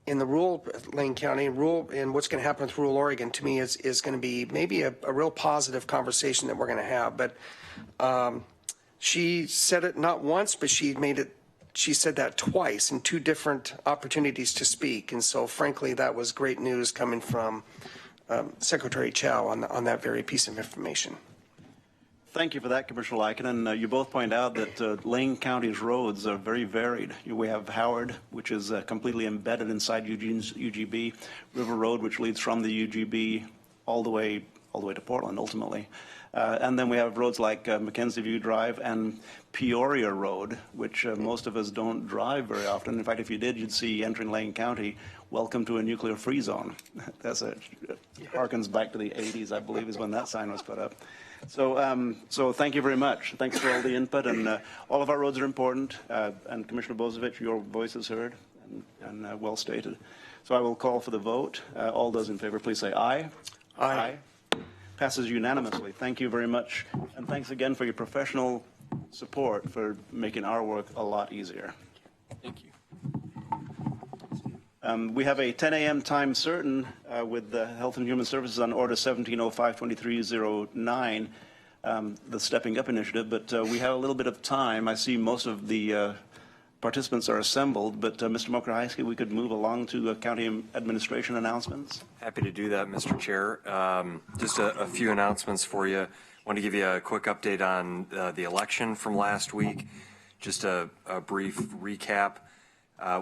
in the rural Lane County, and what's going to happen with rural Oregon, to me is going to be maybe a real positive conversation that we're going to have. But she said it not once, but she said that twice in two different opportunities to speak. And so frankly, that was great news coming from Secretary Chow on that very piece of information. Thank you for that, Commissioner Lackinen. You both point out that Lane County's roads are very varied. We have Howard, which is completely embedded inside Eugene's UGB, River Road, which leads from the UGB all the way to Portland, ultimately. And then we have roads like Mackenzie View Drive and Peoria Road, which most of us don't drive very often. In fact, if you did, you'd see entering Lane County, welcome to a nuclear-free zone. Harkens back to the 80s, I believe, is when that sign was put up. So thank you very much. Thanks for all the input, and all of our roads are important. And Commissioner Bozievich, your voice is heard and well stated. So I will call for the vote. All those in favor, please say aye. Aye. Passes unanimously. Thank you very much, and thanks again for your professional support for making our work a lot easier. Thank you. We have a 10 a.m. time certain with the Health and Human Services on Order 1705-2309, the Stepping Up Initiative, but we have a little bit of time. I see most of the participants are assembled, but Mr. Mokrahajski, we could move along to county administration announcements. Happy to do that, Mr. Chair. Just a few announcements for you. I want to give you a quick update on the election from last week. Just a brief recap.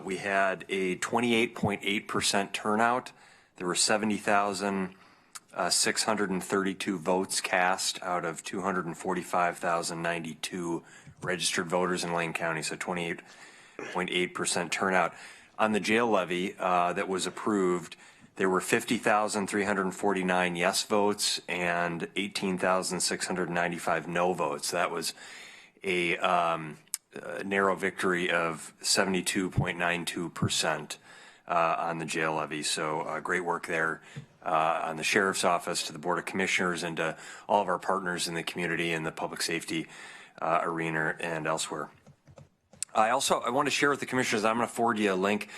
We had a 28.8% turnout. There were 70,632 votes cast out of 245,092 registered voters in Lane County, so 28.8% turnout. On the jail levy that was approved, there were 50,349 yes votes and 18,695 no votes. That was a narrow victory of 72.92% on the jail levy. So great work there on the Sheriff's Office, to the Board of Commissioners, and to all of our partners in the community and the public safety arena and elsewhere. I want to share with the commissioners, I'm going to forward you a link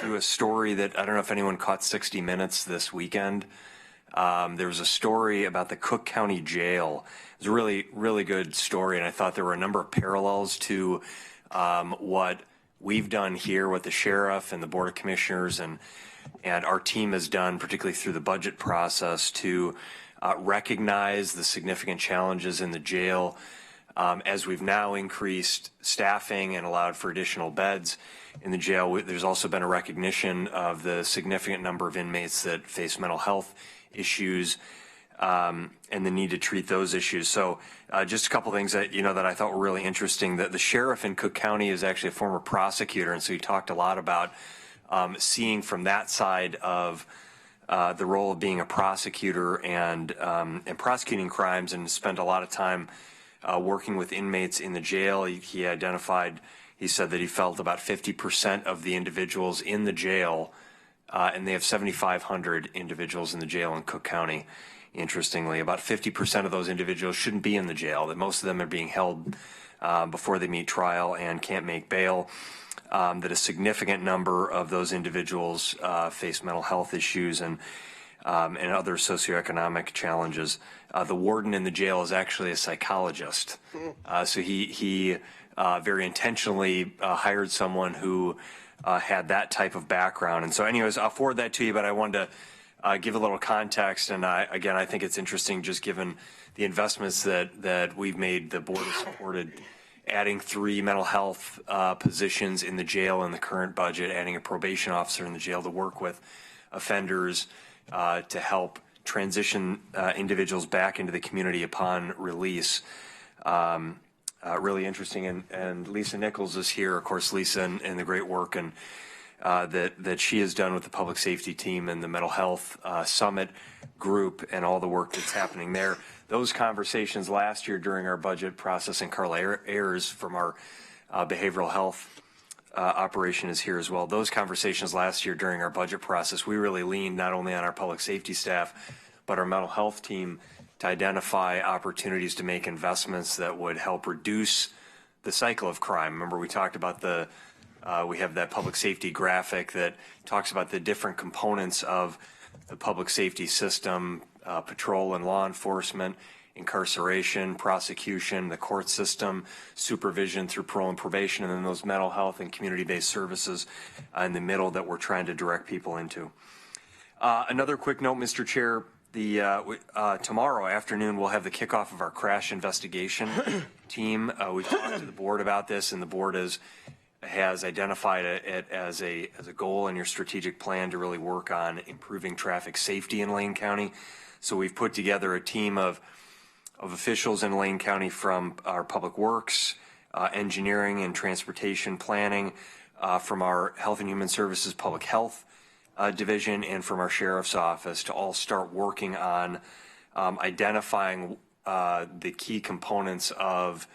to a story that I don't know if anyone caught 60 Minutes this weekend. There was a story about the Cook County Jail. It was a really, really good story, and I thought there were a number of parallels to what we've done here with the sheriff and the Board of Commissioners. And and our team has done, particularly through the budget process, to recognize the significant challenges in the jail as we've now increased staffing and allowed for additional beds in the jail. There's also been a recognition of the significant number of inmates that face mental health issues and the need to treat those issues. So just a couple things that, that I thought were really interesting. That the sheriff in Cook County is actually a former prosecutor, and so he talked a lot about seeing from that side of the role of being a prosecutor and prosecuting crimes, and spent a lot of time working with inmates in the jail. He identified, he said that he felt about 50% of the individuals in the jail, and they have 7,500 individuals in the jail in Cook County. Interestingly, about 50% of those individuals shouldn't be in the jail, that most of them are being held before they meet trial and can't make bail, that a significant number of those individuals face mental health issues and other socioeconomic challenges. The warden in the jail is actually a psychologist. So he very intentionally hired someone who had that type of background. And so anyways, I'll forward that to you, but I wanted to give a little context. And again, I think it's interesting, just given the investments that we've made. The board has supported adding 3 mental health positions in the jail in the current budget, adding a probation officer in the jail to work with offenders to help transition individuals back into the community upon release. Really interesting. And Lisa Nichols is here, of course, Lisa, and the great work and that she has done with the public safety team and the mental health summit group and all the work that's happening there. Those conversations last year during our budget process, and Carla Ayers from our behavioral health operation is here as well. Those conversations last year during our budget process, we really leaned not only on our public safety staff, but our mental health team to identify opportunities to make investments that would help reduce the cycle of crime. Remember, we talked about we have that public safety graphic that talks about the different components of the public safety system, patrol and law enforcement, incarceration, prosecution, the court system, supervision through parole and probation, and then those mental health and community-based services in the middle that we're trying to direct people into. Another quick note, Mr. Chair, tomorrow afternoon we'll have the kickoff of our crash investigation team. We've talked to the board about this, and the board has identified it as a goal in your strategic plan to really work on improving traffic safety in Lane County. So we've put together a team of officials in Lane County from our public works, engineering and transportation planning, from our health and human services public health division, and from our sheriff's office to all start working on identifying the key components of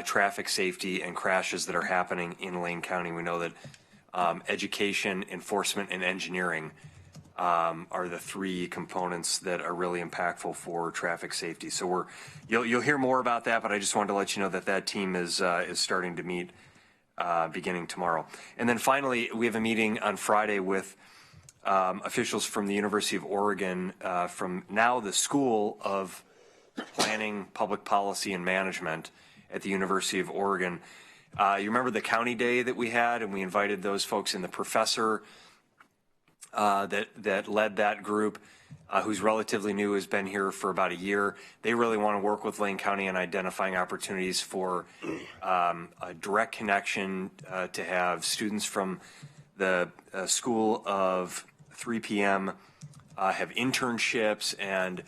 traffic safety and crashes that are happening in Lane County. We know that education, enforcement, and engineering are the 3 components that are really impactful for traffic safety. So you'll hear more about that, but I just wanted to let you know that team is starting to meet beginning tomorrow. And then finally, we have a meeting on Friday with officials from the University of Oregon, from now the School of Planning, Public Policy, and Management at the University of Oregon. You remember the county day that we had, and we invited those folks, and the professor that led that group, who's relatively new, has been here for about a year. They really want to work with Lane County on identifying opportunities for a direct connection to have students from the School of 3 p.m. Have internships and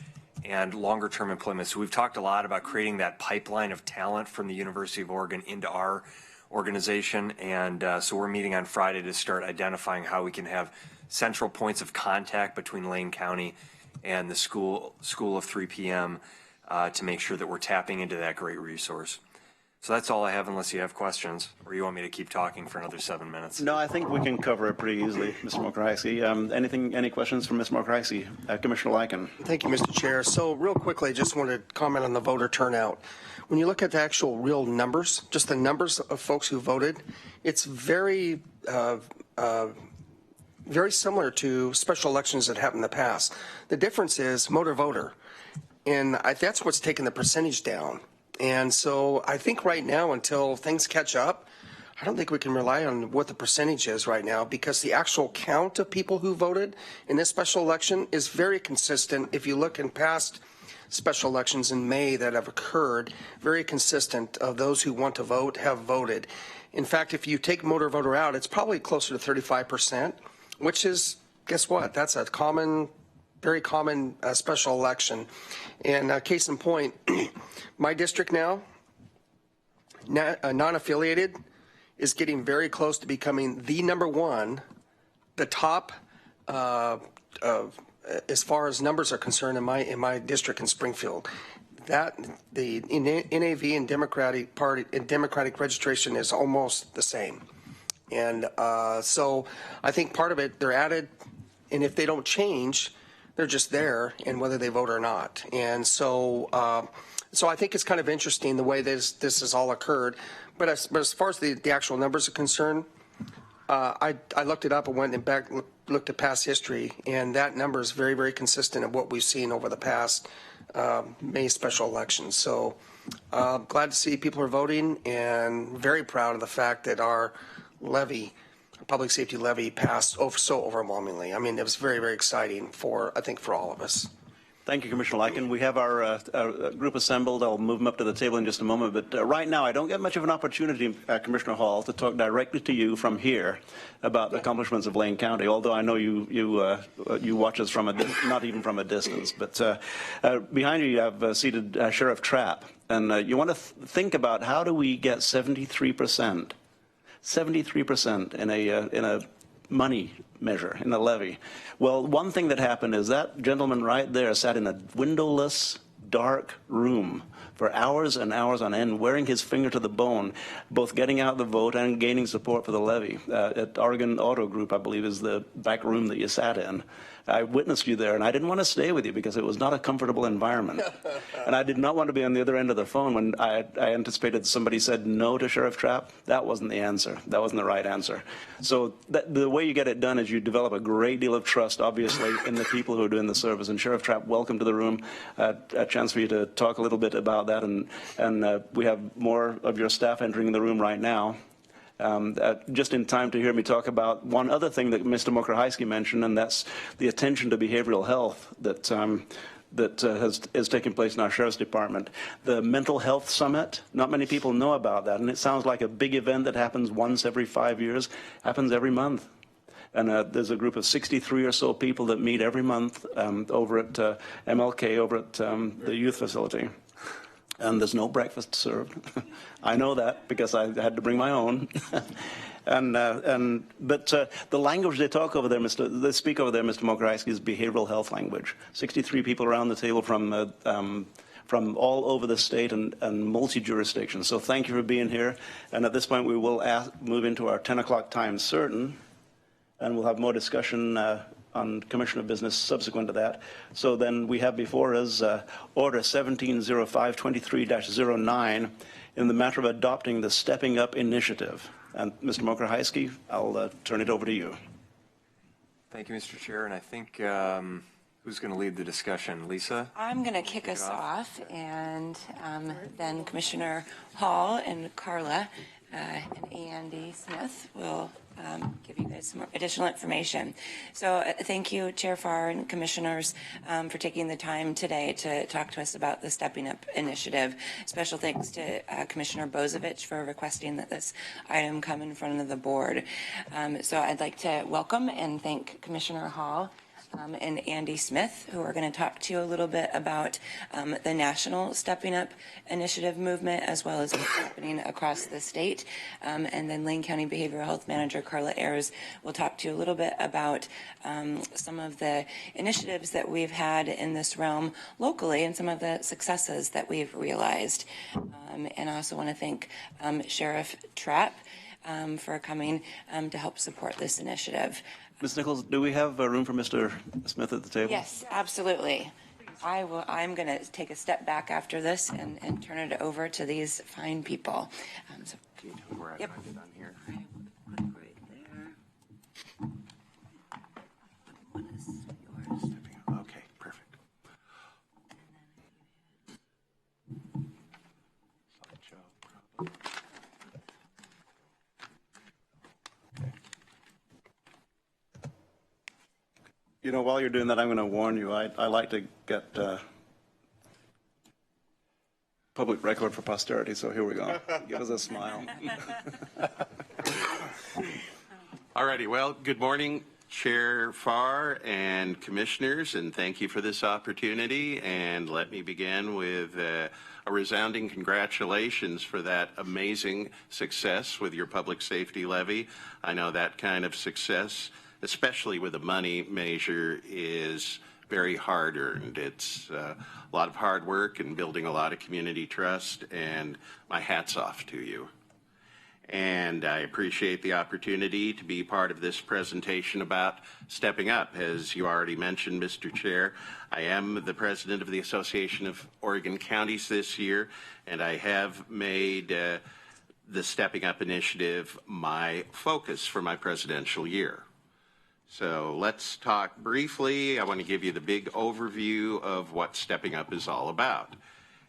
longer term employment. So we've talked a lot about creating that pipeline of talent from the University of Oregon into our organization. And so we're meeting on Friday to start identifying how we can have central points of contact between Lane County and the School of 3 p.m. To make sure that we're tapping into that great resource. So that's all I have, unless you have questions, or you want me to keep talking for another 7 minutes. No, I think we can cover it pretty easily, Mr. Mokraisi. Any questions from Ms. Mokraisi? Commissioner Lycan. Thank you, Mr. Chair. So real quickly, I just wanted to comment on the voter turnout. When you look at the actual real numbers, just the numbers of folks who voted, it's very similar to special elections that happened in the past. The difference is motor voter, and that's what's taken the percentage down. And so I think right now, until things catch up, I don't think we can rely on what the percentage is right now, because the actual count of people who voted in this special election is very consistent. If you look in past special elections in May that have occurred, very consistent of those who want to vote have voted. In fact, if you take motor voter out, it's probably closer to 35%, which is, guess what? That's a common, very common special election. And case in point, my district now, non-affiliated, is getting very close to becoming the number one, the top, as far as numbers are concerned in my district in Springfield. That the NAV and Democratic Party and Democratic registration is almost the same. And so I think part of it, they're added, and if they don't change, they're just there, and whether they vote or not. And so so I think it's kind of interesting the way this has all occurred. But as far as the actual numbers are concerned, I looked it up and went and back looked at past history, and that number is very, very consistent of what we've seen over the past May special elections. So glad to see people are voting, and very proud of the fact that our levy, public safety levy, passed so overwhelmingly. I mean, it was very, very exciting I think for all of us. Thank you, Commissioner Lycan. We have our group assembled. I'll move them up to the table in just a moment. But right now, I don't get much of an opportunity, Commissioner Hall, to talk directly to you from here about the accomplishments of Lane County, although I know you watch us from not even from a distance. But behind you have seated Sheriff Trapp. And you want to think about how do we get 73% in a money measure, in a levy. Well, one thing that happened is that gentleman right there sat in a windowless, dark room for hours and hours on end, wearing his finger to the bone, both getting out the vote and gaining support for the levy. At Oregon Auto Group, I believe, is the back room that you sat in. I witnessed you there, and I didn't want to stay with you because it was not a comfortable environment. And I did not want to be on the other end of the phone when I anticipated somebody said no to Sheriff Trapp. That wasn't the answer. That wasn't the right answer. So the way you get it done is you develop a great deal of trust, obviously, in the people who are doing the service. And Sheriff Trapp, welcome to the room. A chance for you to talk a little bit about that. And we have more of your staff entering the room right now. Just in time to hear me talk about one other thing that Mr. Mokrahajski mentioned, and that's the attention to behavioral health that is taking place in our Sheriff's Department. The Mental Health Summit, not many people know about that, and it sounds like a big event that happens once every 5 years, happens every month. And there's a group of 63 or so people that meet every month over at MLK, over at the youth facility. And there's no breakfast served. I know that because I had to bring my own. But the language they talk over there, they speak over there, Mr. Mokrahajski, is behavioral health language. 63 people around the table from all over the state and multi-jurisdictions. So thank you for being here. And at this point, we will move into our 10 o'clock time certain, and we'll have more discussion on Commissioner business subsequent to that. So then we have before us Order 170523-09 in the matter of adopting the Stepping Up Initiative. And Mr. Mokrahajski, I'll turn it over to you. Thank you, Mr. Chair. And I think who's going to lead the discussion? Lisa? I'm going to kick us off, and then Commissioner Hall and Carla and Andy Smith will give you guys some more additional information. So thank you, Chair Farr and Commissioners, for taking the time today to talk to us about the Stepping Up Initiative. Special thanks to Commissioner Bozovich for requesting that this item come in front of the board. So I'd like to welcome and thank Commissioner Hall and Andy Smith, who are going to talk to you a little bit about the national Stepping Up Initiative movement, as well as what's happening across the state. And then Lane County Behavioral Health Manager Carla Ayers will talk to you a little bit about some of the initiatives that we've had in this realm locally and some of the successes that we've realized. And I also want to thank Sheriff Trapp for coming to help support this initiative. Ms. Nichols, do we have room for Mr. Smith at the table? Yes, absolutely. I'm going to take a step back after this and turn it over to these fine people. So, yep. Here. Put it right there. One is yours. Okay, perfect. You know, while you're doing that, I'm going to warn you, I like to get public record for posterity, so here we go. Give us a smile. All righty. Well, good morning, Chair Farr and commissioners, and thank you for this opportunity. And let me begin with a resounding congratulations for that amazing success with your public safety levy. I know that kind of success, especially with a money measure, is very hard earned. It's a lot of hard work and building a lot of community trust, and my hat's off to you. And I appreciate the opportunity to be part of this presentation about stepping up. As you already mentioned, Mr. Chair, I am the president of the Association of Oregon Counties this year, and I have made the Stepping Up initiative my focus for my presidential year. So let's talk briefly. I want to give you the big overview of what Stepping Up is all about.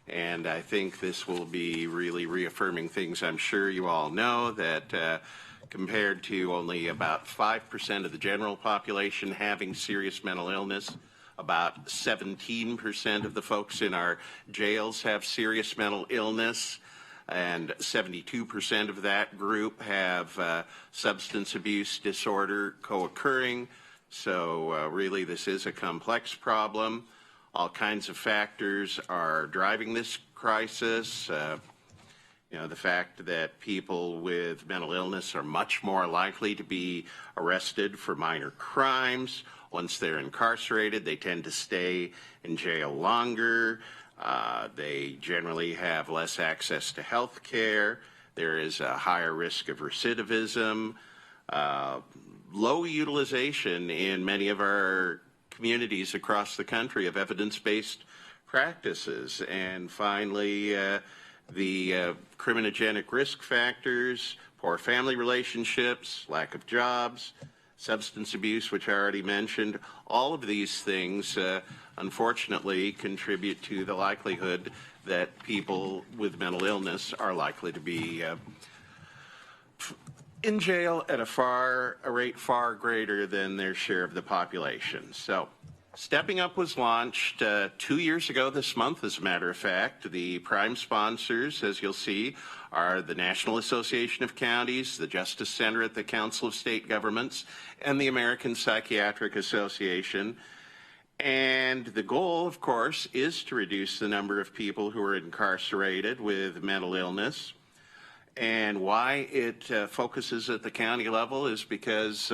And I think this will be really reaffirming things I'm sure you all know, that compared to only about 5% of the general population having serious mental illness, about 17% of the folks in our jails have serious mental illness, and 72% of that group have substance abuse disorder co-occurring. So really this is a complex problem. All kinds of factors are driving this crisis. You know, the fact that people with mental illness are much more likely to be arrested for minor crimes. Once they're incarcerated, they tend to stay in jail longer. They generally have less access to health care. There is a higher risk of recidivism. Low utilization in many of our communities across the country of evidence-based practices. And finally, the criminogenic risk factors, poor family relationships, lack of jobs, substance abuse, which I already mentioned. All of these things, unfortunately, contribute to the likelihood that people with mental illness are likely to be in jail at a rate far greater than their share of the population. So Stepping Up was launched 2 years ago this month, as a matter of fact. The prime sponsors, as you'll see, are the National Association of Counties, the Justice Center at the Council of State Governments, and the American Psychiatric Association. And the goal, of course, is to reduce the number of people who are incarcerated with mental illness. And why it focuses at the county level is because,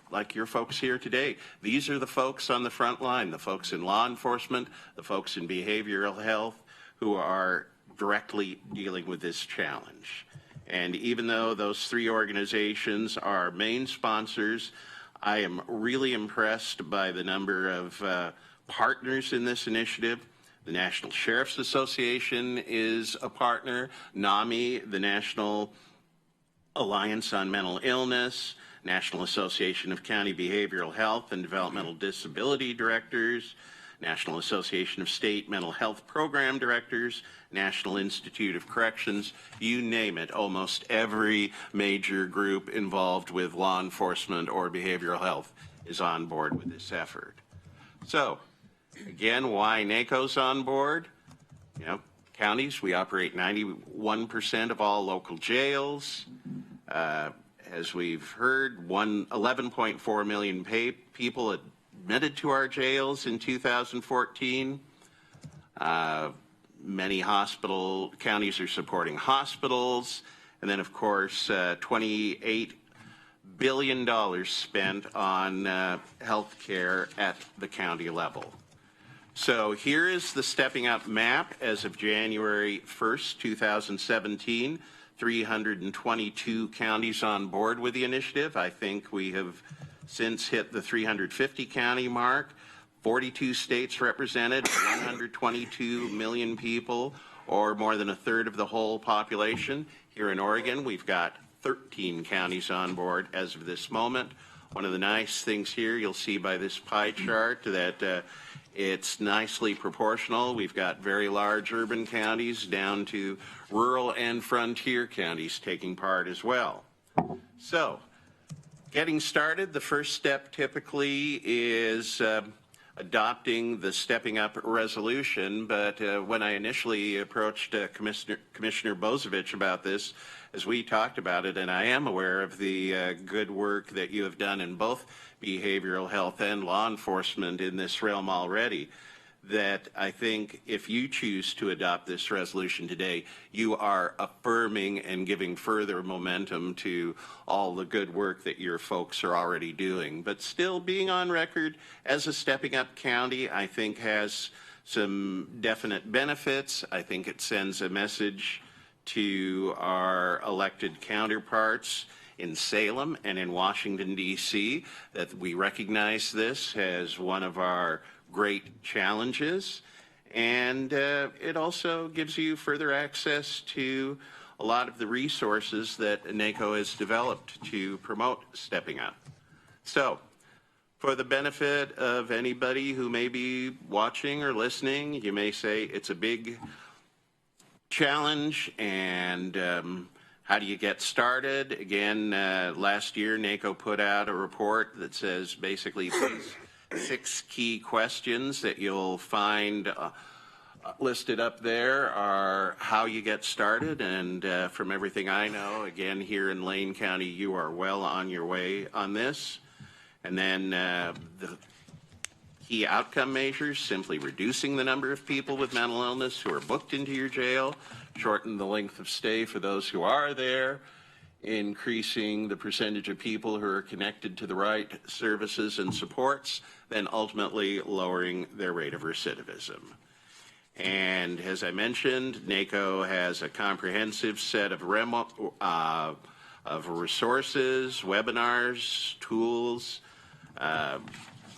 like your folks here today, these are the folks on the front line, the folks in law enforcement, the folks in behavioral health, who are directly dealing with this challenge. And even though those three organizations are main sponsors, I am really impressed by the number of partners in this initiative. The National Sheriff's Association is a partner. NAMI, the National Alliance on Mental Illness, National Association of County Behavioral Health and Developmental Disability Directors, National Association of State Mental Health Program Directors, National Institute of Corrections, you name it. Almost every major group involved with law enforcement or behavioral health is on board with this effort. So, again, why NACO's on board? You know, counties, we operate 91% of all local jails. As we've heard, 11.4 million people admitted to our jails in 2014. Many counties are supporting hospitals. And then, of course, $28 billion spent on health care at the county level. So here is the Stepping Up map as of January 1st, 2017. 322 counties on board with the initiative. I think we have since hit the 350 county mark. 42 states represented, 122 million people, or more than a third of the whole population. Here in Oregon, we've got 13 counties on board as of this moment. One of the nice things here, you'll see by this pie chart that it's nicely proportional. We've got very large urban counties down to rural and frontier counties taking part as well. So, Getting started, the first step typically is adopting the Stepping Up resolution, but when I initially approached Commissioner Bozovich about this, as we talked about it, and I am aware of the good work that you have done in both behavioral health and law enforcement in this realm already, that I think if you choose to adopt this resolution today, you are affirming and giving further momentum to all the good work that your folks are already doing. But still being on record as a Stepping Up county, I think has some definite benefits. I think it sends a message to our elected counterparts in Salem and in Washington, D.C., that we recognize this as one of our great challenges, and it also gives you further access to a lot of the resources that NACO has developed to promote Stepping Up. So, for the benefit of anybody who may be watching or listening, you may say it's a big challenge, and how do you get started? Again, last year NACO put out a report that says basically 6 key questions that you'll find listed up there are how you get started, and from everything I know, again, here in Lane County, you are well on your way on this. And then the key outcome measures, simply reducing the number of people with mental illness who are booked into your jail, shorten the length of stay for those who are there, increasing the percentage of people who are connected to the right services and supports, then ultimately lowering their rate of recidivism. And as I mentioned, NACO has a comprehensive set of resources, webinars, tools,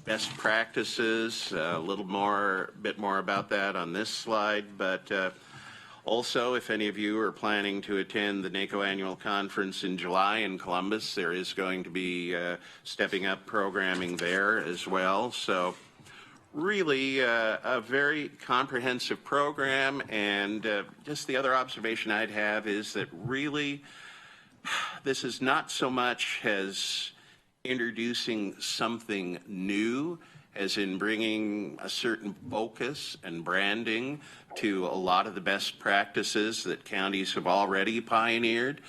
best practices, a bit more about that on this slide, but also, if any of you are planning to attend the NACO annual conference in July in Columbus, there is going to be Stepping Up programming there as well. So really a very comprehensive program, and just the other observation I'd have is that really this is not so much as introducing something new as in bringing a certain focus and branding to a lot of the best practices that counties have already pioneered.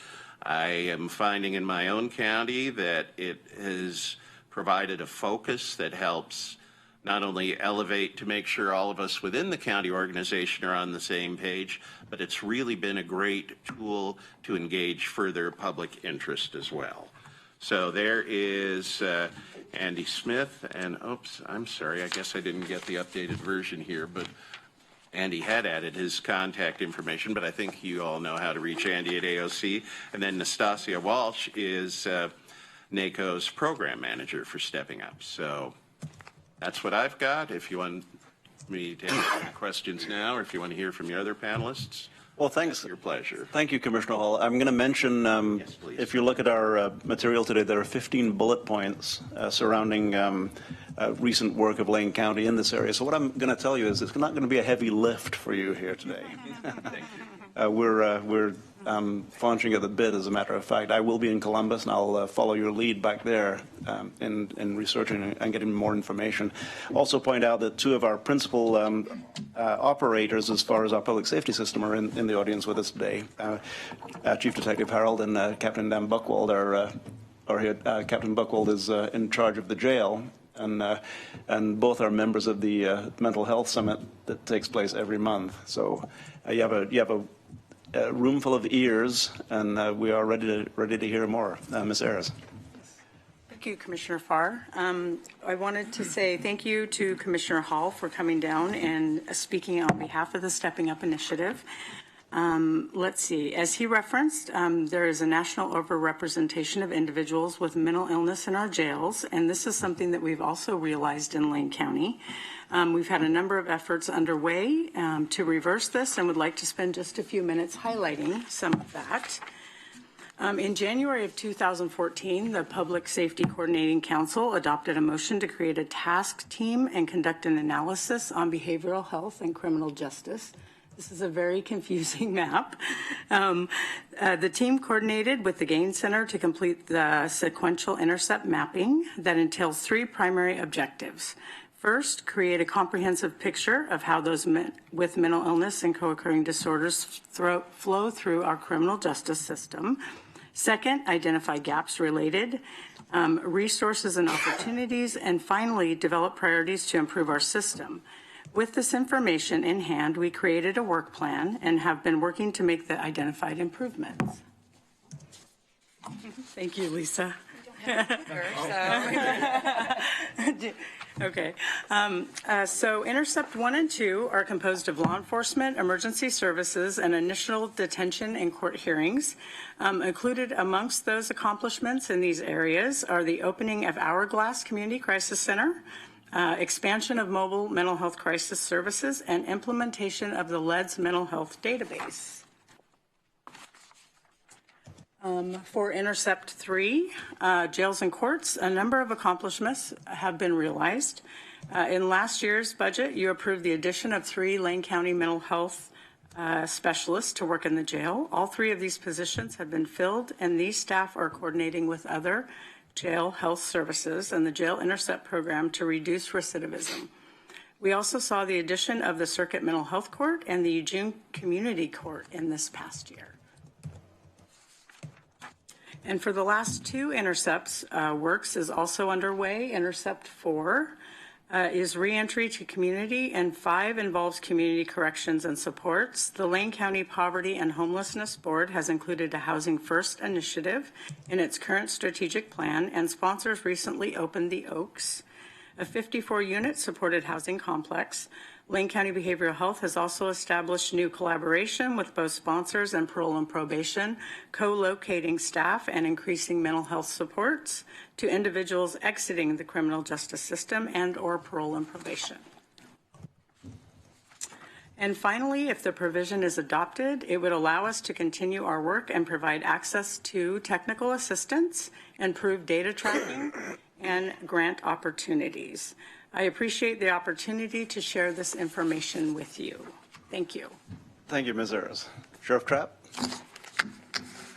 I am finding in my own county that it has provided a focus that helps not only elevate to make sure all of us within the county organization are on the same page, but it's really been a great tool to engage further public interest as well. So there is Andy Smith, and oops, I'm sorry, I guess I didn't get the updated version here, but Andy had added his contact information, but I think you all know how to reach Andy at AOC. And then Nastasia Walsh is NACO's program manager for Stepping Up. So that's what I've got. If you want me to answer questions now, or if you want to hear from your other panelists. Well, thanks. Your pleasure. Thank you, Commissioner Hall. I'm going to mention, Yes, please. if you look at our material today, there are 15 bullet points surrounding recent work of Lane County in this area. So what I'm going to tell you is it's not going to be a heavy lift for you here today. We're launching at the bit, as a matter of fact. I will be in Columbus, and I'll follow your lead back there in researching and getting more information. Also point out that 2 of our principal operators as far as our public safety system are in the audience with us today. Chief Detective Harold and Captain Dan Buchwald are here. Captain Buchwald is in charge of the jail, and both are members of the Mental Health Summit that takes place every month. So you have a room full of ears, and we are ready to hear more. Ms. Ayers. Thank you, Commissioner Farr. I wanted to say thank you to Commissioner Hall for coming down and speaking on behalf of the Stepping Up initiative. Let's see, as he referenced, there is a national overrepresentation of individuals with mental illness in our jails, and this is something that we've also realized in Lane County. We've had a number of efforts underway to reverse this, and would like to spend just a few minutes highlighting some of that. In January of 2014, the Public Safety Coordinating Council adopted a motion to create a task team and conduct an analysis on behavioral health and criminal justice. This is a very confusing map. The team coordinated with the Gain Center to complete the sequential intercept mapping that entails 3 primary objectives. First, create a comprehensive picture of how those with mental illness and co-occurring disorders flow through our criminal justice system. Second, identify gaps related, resources and opportunities, and finally, develop priorities to improve our system. With this information in hand, we created a work plan and have been working to make the identified improvements. Thank you, Lisa. Okay. So Intercept 1 and 2 are composed of law enforcement, emergency services, and initial detention and court hearings. Included amongst those accomplishments in these areas are the opening of Hourglass Community Crisis Center, expansion of mobile mental health crisis services, and implementation of the LEDS mental health database. For Intercept 3, jails and courts, a number of accomplishments have been realized. In last year's budget, you approved the addition of 3 Lane County mental health specialists to work in the jail. All 3 of these positions have been filled, and these staff are coordinating with other jail health services and the Jail Intercept program to reduce recidivism. We also saw the addition of the Circuit Mental Health Court and the Eugene Community Court in this past year. And for the last 2 intercepts, works is also underway. Intercept 4 is reentry to community, and 5 involves community corrections and supports. The Lane County Poverty and Homelessness Board has included a Housing First initiative in its current strategic plan, and sponsors recently opened the Oaks, a 54-unit supported housing complex. Lane County Behavioral Health has also established new collaboration with both sponsors and parole and probation, co-locating staff and increasing mental health supports to individuals exiting the criminal justice system and or parole and probation. And finally, if the provision is adopted, it would allow us to continue our work and provide access to technical assistance, improve data tracking, and grant opportunities. I appreciate the opportunity to share this information with you. Thank you. Thank you, Ms. Ayers. Sheriff Trapp?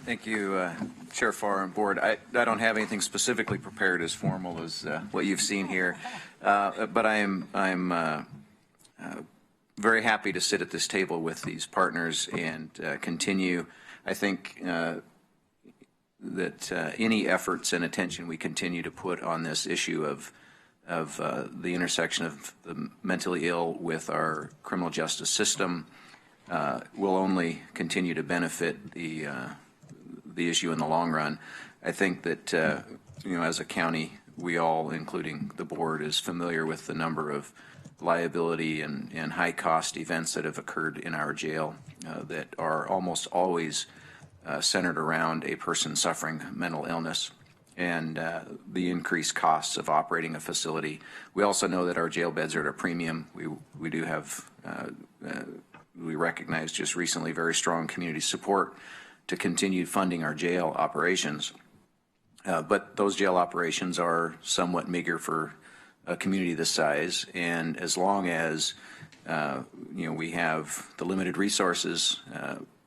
Thank you, Sheriff Farr and Board. I don't have anything specifically prepared as formal as what you've seen here, but I'm very happy to sit at this table with these partners and continue. I think that any efforts and attention we continue to put on this issue of the intersection of the mentally ill with our criminal justice system will only continue to benefit the issue in the long run. I think that as a county, we all, including the board, is familiar with the number of liability and high cost events that have occurred in our jail that are almost always centered around a person suffering mental illness and the increased costs of operating a facility. We also know that our jail beds are at a premium. We do have, we recognize just recently very strong community support to continue funding our jail operations. But those jail operations are somewhat meager for a community this size, and as long as we have the limited resources,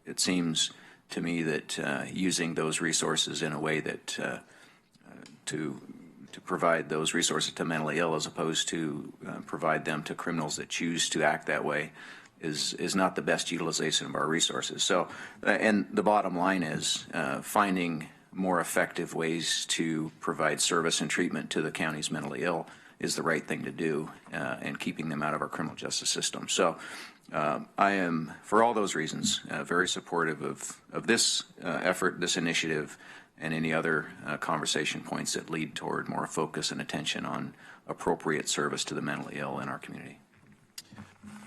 it seems to me that using those resources in a way that to provide those resources to mentally ill as opposed to provide them to criminals that choose to act that way is not the best utilization of our resources. So, and the bottom line is finding more effective ways to provide service and treatment to the county's mentally ill is the right thing to do, and keeping them out of our criminal justice system. So I am, for all those reasons, very supportive of this effort, this initiative, and any other conversation points that lead toward more focus and attention on appropriate service to the mentally ill in our community.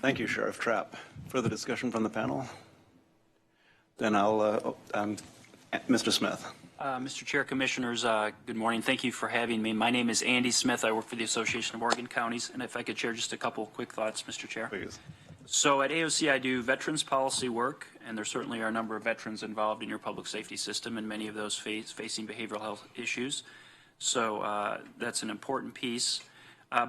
Thank you, Sheriff Trapp. Further discussion from the panel? Then I'll, Mr. Smith. Mr. Chair, Commissioners, good morning. Thank you for having me. My name is Andy Smith. I work for the Association of Oregon Counties, and if I could share just a couple quick thoughts, Mr. Chair. Please. So at AOC, I do veterans policy work, and there certainly are a number of veterans involved in your public safety system, and many of those facing behavioral health issues. So that's an important piece.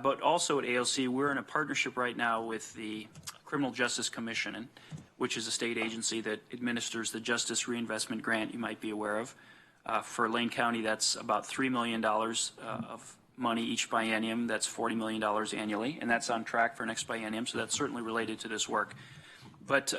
But also at AOC, we're in a partnership right now with the Criminal Justice Commission, which is a state agency that administers the Justice Reinvestment Grant you might be aware of. For Lane County, that's about $3 million of money each biennium. That's $40 million annually, and that's on track for next biennium, so that's certainly related to this work. But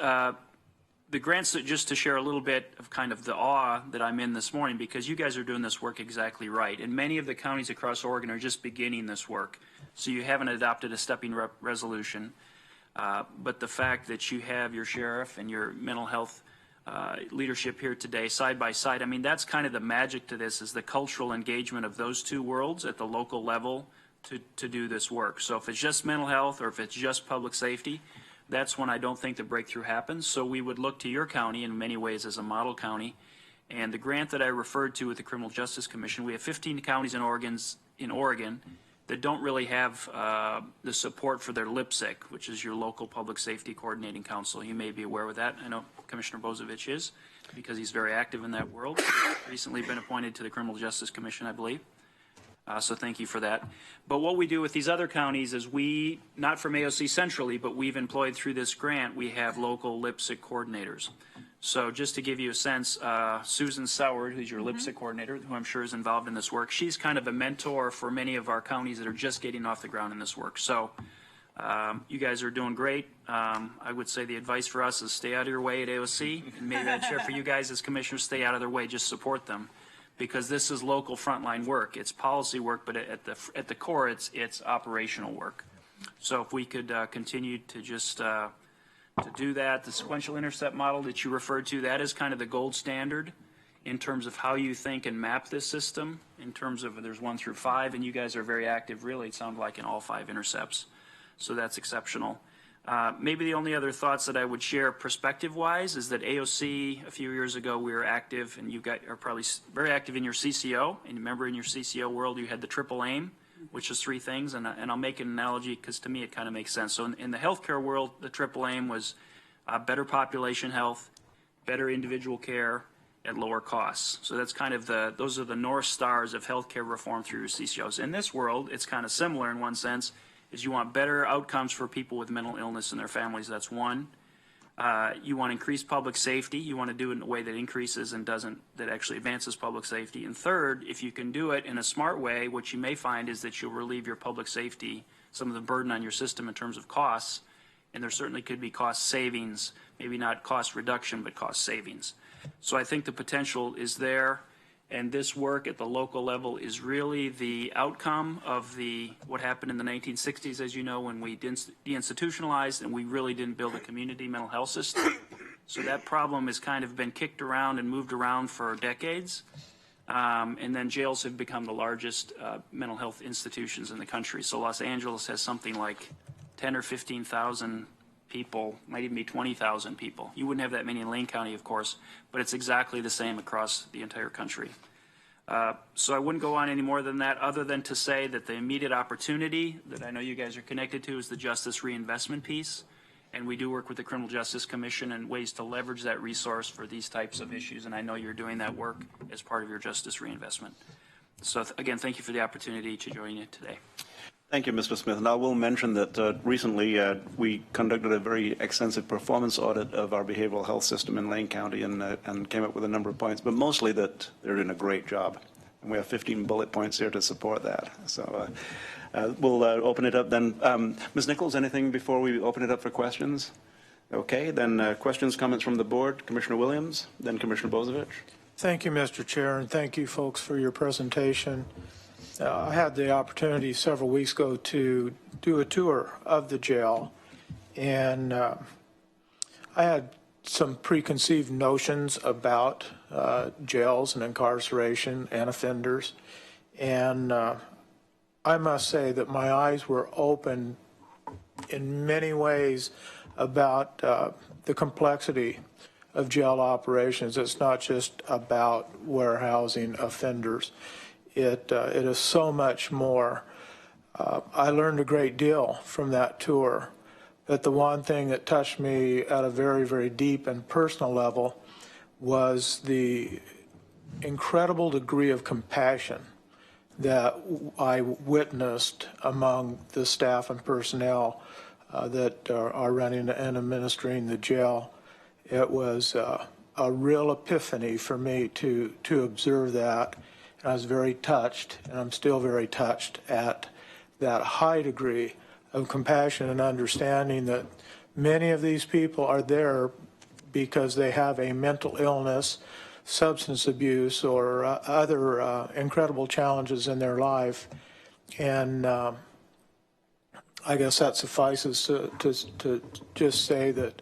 the grants, just to share a little bit of kind of the awe that I'm in this morning, because you guys are doing this work exactly right, and many of the counties across Oregon are just beginning this work. So you haven't adopted a stepping resolution, but the fact that you have your sheriff and your mental health leadership here today side by side, I mean, that's kind of the magic to this, is the cultural engagement of those two worlds at the local level to do this work. So if it's just mental health or if it's just public safety, that's when I don't think the breakthrough happens. So we would look to your county in many ways as a model county. And the grant that I referred to with the Criminal Justice Commission, we have 15 counties in Oregon that don't really have the support for their LIPSIC, which is your local public safety coordinating council. You may be aware of that. I know Commissioner Bozovich is, because he's very active in that world. Recently been appointed to the Criminal Justice Commission, I believe. So thank you for that. But what we do with these other counties is we, not from AOC centrally, but we've employed through this grant, we have local LIPSIC coordinators. So just to give you a sense, Susan Soward, who's your LIPSIC coordinator, who I'm sure is involved in this work, she's kind of a mentor for many of our counties that are just getting off the ground in this work. So you guys are doing great. I would say the advice for us is stay out of your way at AOC, and maybe I'd share for you guys as commissioners, stay out of their way, just support them. Because this is local frontline work. It's policy work, but at the core, it's operational work. So if we could continue to just to do that, the sequential intercept model that you referred to, that is kind of the gold standard in terms of how you think and map this system. In terms of there's 1 through 5, and you guys are very active. Really, it sounded like in all 5 intercepts. So that's exceptional. Maybe the only other thoughts that I would share perspective-wise is that AOC, a few years ago, we were active, and you guys are probably very active in your CCO. And remember, in your CCO world, you had the triple aim, which is 3 things. And I'll make an analogy because to me it kind of makes sense. So in the healthcare world, the triple aim was better population health, better individual care at lower costs. So that's kind of those are the North Stars of healthcare reform through your CCOs. In this world, it's kind of similar in one sense. Is you want better outcomes for people with mental illness and their families. That's 1. You want increased public safety. You want to do it in a way that increases and that actually advances public safety. And 3rd, if you can do it in a smart way, what you may find is that you'll relieve your public safety, some of the burden on your system in terms of costs. And there certainly could be cost savings, maybe not cost reduction, but cost savings. So I think the potential is there. And this work at the local level is really the outcome of what happened in the 1960s, as you know, when we deinstitutionalized and we really didn't build a community mental health system. So that problem has kind of been kicked around and moved around for decades. And then jails have become the largest mental health institutions in the country. So Los Angeles has something like 10 or 15,000 people, might even be 20,000 people. You wouldn't have that many in Lane County, of course, but it's exactly the same across the entire country. So I wouldn't go on any more than that, other than to say that the immediate opportunity that I know you guys are connected to is the justice reinvestment piece. And we do work with the Criminal Justice Commission and ways to leverage that resource for these types of issues. And I know you're doing that work as part of your justice reinvestment. So again, thank you for the opportunity to join you today. Thank you, Mr. Smith. And I will mention that recently we conducted a very extensive performance audit of our behavioral health system in Lane County and came up with a number of points, but mostly that they're doing a great job. And we have 15 bullet points here to support that. So we'll open it up then. Ms. Nichols, anything before we open it up for questions? Okay, then questions, comments from the board. Commissioner Williams, then Commissioner Bozovich. Thank you, Mr. Chair, and thank you, folks, for your presentation. I had the opportunity several weeks ago to do a tour of the jail, and I had some preconceived notions about jails and incarceration and offenders, and I must say that my eyes were opened in many ways about the complexity of jail operations. It's not just about warehousing offenders. It is so much more. I learned a great deal from that tour, but the one thing that touched me at a very, very deep and personal level was the incredible degree of compassion that I witnessed among the staff and personnel that are running and administering the jail. It was a real epiphany for me to observe that. And I was very touched, and I'm still very touched at that high degree of compassion and understanding that many of these people are there because they have a mental illness, substance abuse, or other incredible challenges in their life. And I guess that suffices to just say that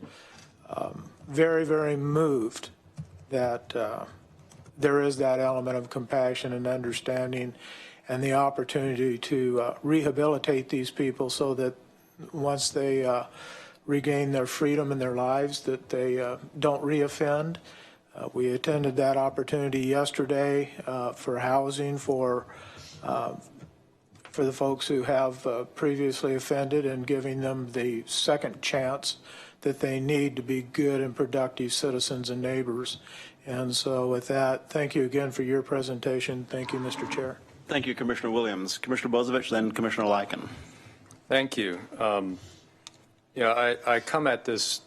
very, very moved that there is that element of compassion and understanding and the opportunity to rehabilitate these people so that once they regain their freedom in their lives, that they don't reoffend. We attended that opportunity yesterday for housing for the folks who have previously offended and giving them the second chance that they need to be good and productive citizens and neighbors. And so with that, thank you again for your presentation. Thank you, Mr. Chair. Thank you, Commissioner Williams. Commissioner Bozovich, then Commissioner Lyken. Thank you. I come at this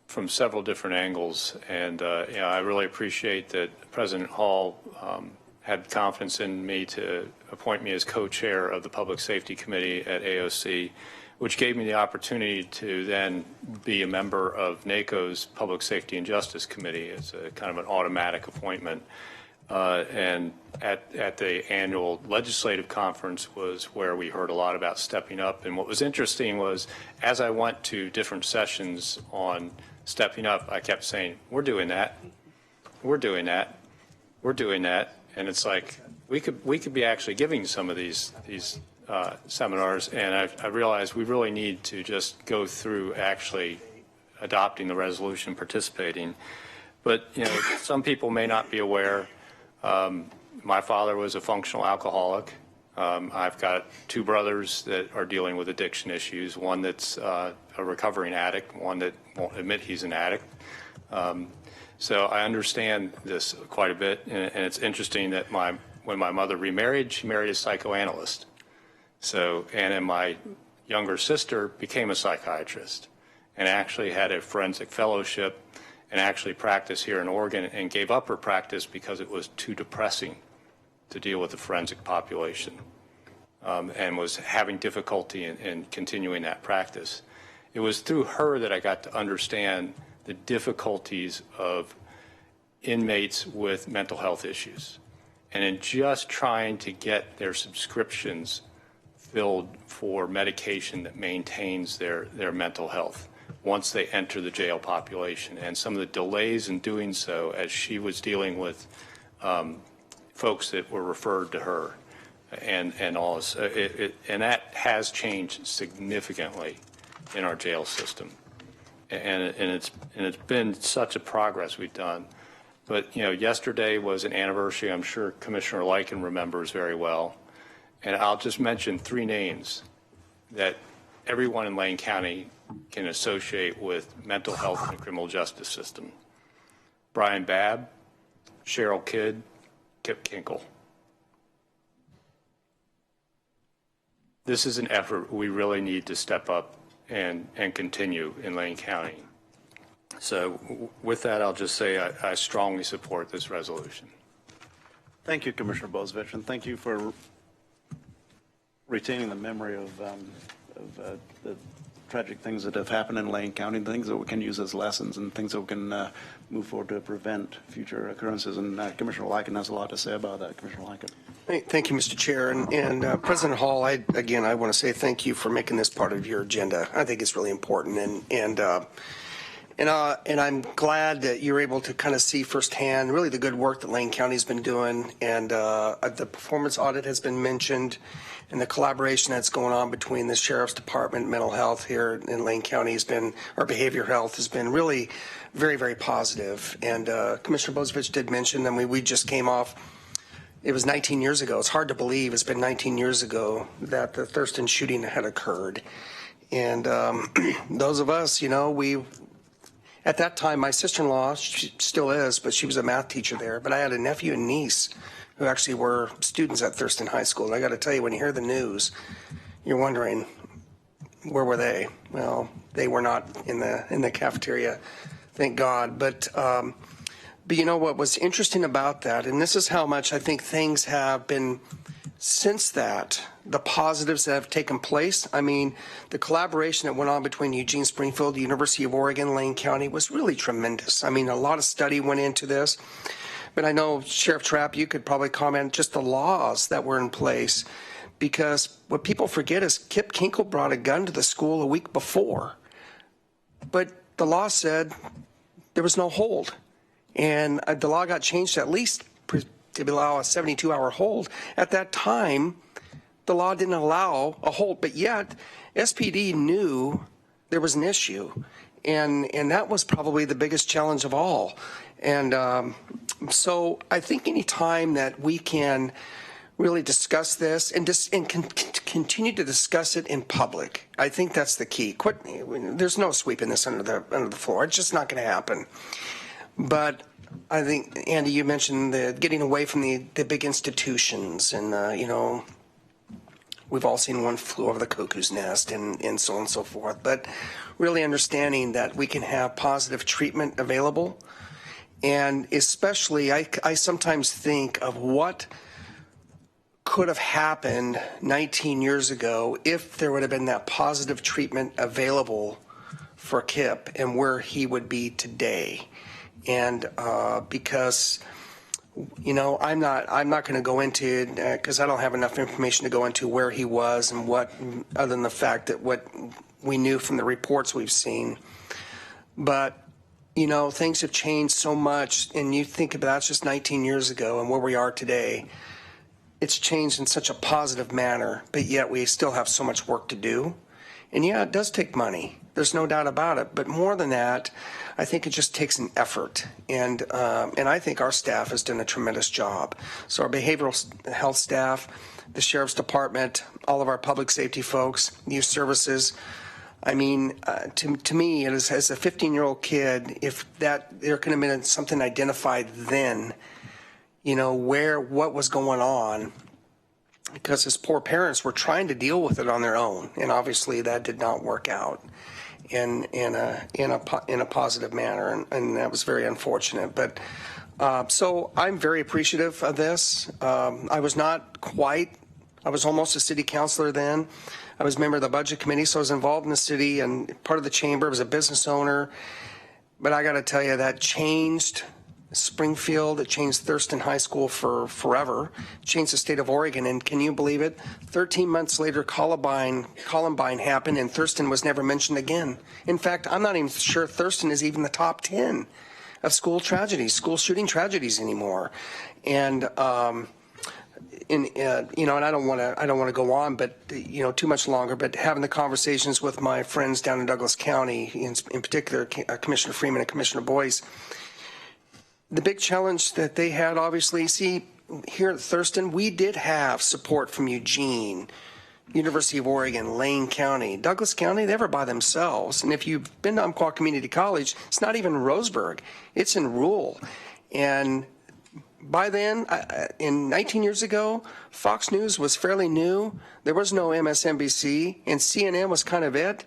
from several different angles, and I really appreciate that President Hall had confidence in me to appoint me as co-chair of the Public Safety Committee at AOC, which gave me the opportunity to then be a member of NACO's Public Safety and Justice Committee. It's a kind of an automatic appointment. And at the annual legislative conference was where we heard a lot about stepping up. And what was interesting was, as I went to different sessions on stepping up, I kept saying, we're doing that, we're doing that, we're doing that. And it's like, we could be actually giving some of these seminars, and I realized we really need to just go through actually adopting the resolution, participating. But, some people may not be aware. My father was a functional alcoholic. I've got two brothers that are dealing with addiction issues, one that's a recovering addict, one that won't admit he's an addict. So I understand this quite a bit, and it's interesting that when my mother remarried, she married a psychoanalyst. So, and then my younger sister became a psychiatrist and actually had a forensic fellowship and actually practiced here in Oregon, and gave up her practice because it was too depressing to deal with the forensic population, and was having difficulty in continuing that practice. It was through her that I got to understand the difficulties of inmates with mental health issues, and in just trying to get their subscriptions filled for medication that maintains their mental health once they enter the jail population, and some of the delays in doing so as she was dealing with folks that were referred to her and all this. And that has changed significantly in our jail system. And it's been such a progress we've done. But, yesterday was an anniversary I'm sure Commissioner Lyken remembers very well. And I'll just mention three names that everyone in Lane County can associate with mental health in the criminal justice system. Brian Babb, Cheryl Kidd, Kip Kinkle. This is an effort we really need to step up and continue in Lane County. So with that, I'll just say I strongly support this resolution. Thank you, Commissioner Bozovich, and thank you for retaining the memory of the tragic things that have happened in Lane County, things that we can use as lessons and things that we can move forward to prevent future occurrences. And Commissioner Lyken has a lot to say about that. Commissioner Lyken. Thank you, Mr. Chair. And President Hall, I want to say thank you for making this part of your agenda. I think it's really important. And I'm glad that you're able to kind of see firsthand really the good work that Lane County's been doing. And the performance audit has been mentioned, and the collaboration that's going on between the Sheriff's Department, mental health here in Lane County has been, or behavioral health has been really very, very positive. And Commissioner Bozovich did mention, we just came off, it was 19 years ago. It's hard to believe it's been 19 years ago that the Thurston shooting had occurred. And those of us, at that time, my sister-in-law, she still is, but she was a math teacher there. But I had a nephew and niece who actually were students at Thurston High School. And I got to tell you, when you hear the news, you're wondering, where were they? Well, they were not in the cafeteria, thank God. But you know what was interesting about that, and this is how much I think things have been since that, the positives that have taken place. I mean, the collaboration that went on between Eugene Springfield, the University of Oregon, Lane County was really tremendous. I mean, a lot of study went into this. But I know, Sheriff Trapp, you could probably comment just the laws that were in place, because what people forget is Kip Kinkle brought a gun to the school a week before. But the law said there was no hold. And the law got changed at least to allow a 72-hour hold. At that time, the law didn't allow a hold, but yet SPD knew there was an issue. And that was probably the biggest challenge of all. And so I think any time that we can really discuss this and continue to discuss it in public, I think that's the key. There's no sweeping this under the floor. It's just not going to happen. But I think, Andy, you mentioned the getting away from the big institutions, and you know, we've all seen One Flew Over the Cuckoo's Nest and so on and so forth. But really understanding that we can have positive treatment available, and especially I sometimes think of what could have happened 19 years ago if there would have been that positive treatment available for Kip and where he would be today. And because, you know, I'm not going to go into, because I don't have enough information to go into where he was and what, other than the fact that what we knew from the reports we've seen. But, you know, things have changed so much, and you think about that's just 19 years ago and where we are today. It's changed in such a positive manner, but yet we still have so much work to do. And yeah, it does take money. There's no doubt about it. But more than that, I think it just takes an effort. And I think our staff has done a tremendous job. So our behavioral health staff, the Sheriff's Department, all of our public safety folks, youth services. I mean, to me, as a 15-year-old kid, if that there could have been something identified then, you know, what was going on, because his poor parents were trying to deal with it on their own, and obviously that did not work out in a positive manner, and that was very unfortunate. But so I'm very appreciative of this. I was almost a city councilor then. I was a member of the budget committee, so I was involved in the city and part of the chamber. I was a business owner. But I got to tell you, that changed Springfield. It changed Thurston High School for forever. It changed the state of Oregon. And can you believe it? 13 months later, Columbine happened, and Thurston was never mentioned again. In fact, I'm not even sure Thurston is even the top 10 of school shooting tragedies anymore. And you know, and I don't want to go on, but you know, too much longer. But having the conversations with my friends down in Douglas County, in particular, Commissioner Freeman and Commissioner Boyce. The big challenge that they had, obviously, see, here at Thurston, we did have support from Eugene, University of Oregon, Lane County. Douglas County, they were by themselves. And if you've been to Umpqua Community College, it's not even Roseburg. It's in Rule. And by then, 19 years ago, Fox News was fairly new. There was no MSNBC, and CNN was kind of it.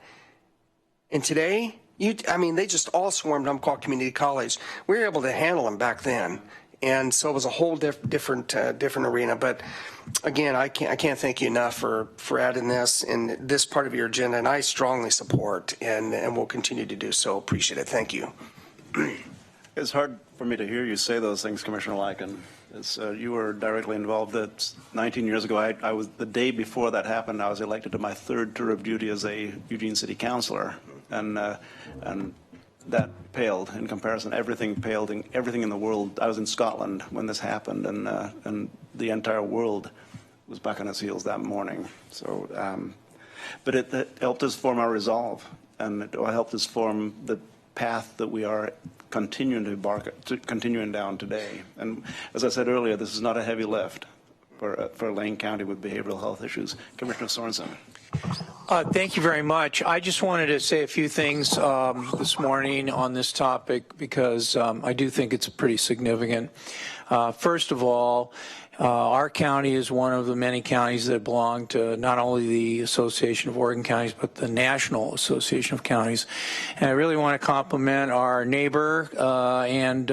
And today, they just all swarmed Umpqua Community College. We were able to handle them back then, and so it was a whole different arena. But again, I can't thank you enough for adding this in this part of your agenda, and I strongly support and will continue to do so. Appreciate it. Thank you. It's hard for me to hear you say those things, Commissioner Lycan. You were directly involved. 19 years ago, I was the day before that happened. I was elected to my third tour of duty as a Eugene City Councilor. And that paled in comparison. Everything paled. Everything in the world. I was in Scotland when this happened, and the entire world was back on its heels that morning. So, but it helped us form our resolve, and it helped us form the path that we are continuing down today. And as I said earlier, this is not a heavy lift for Lane County with behavioral health issues. Commissioner Sorensen. Thank you very much. I just wanted to say a few things this morning on this topic because I do think it's pretty significant. First of all, our county is one of the many counties that belong to not only the Association of Oregon Counties, but the National Association of Counties. And I really want to compliment our neighbor and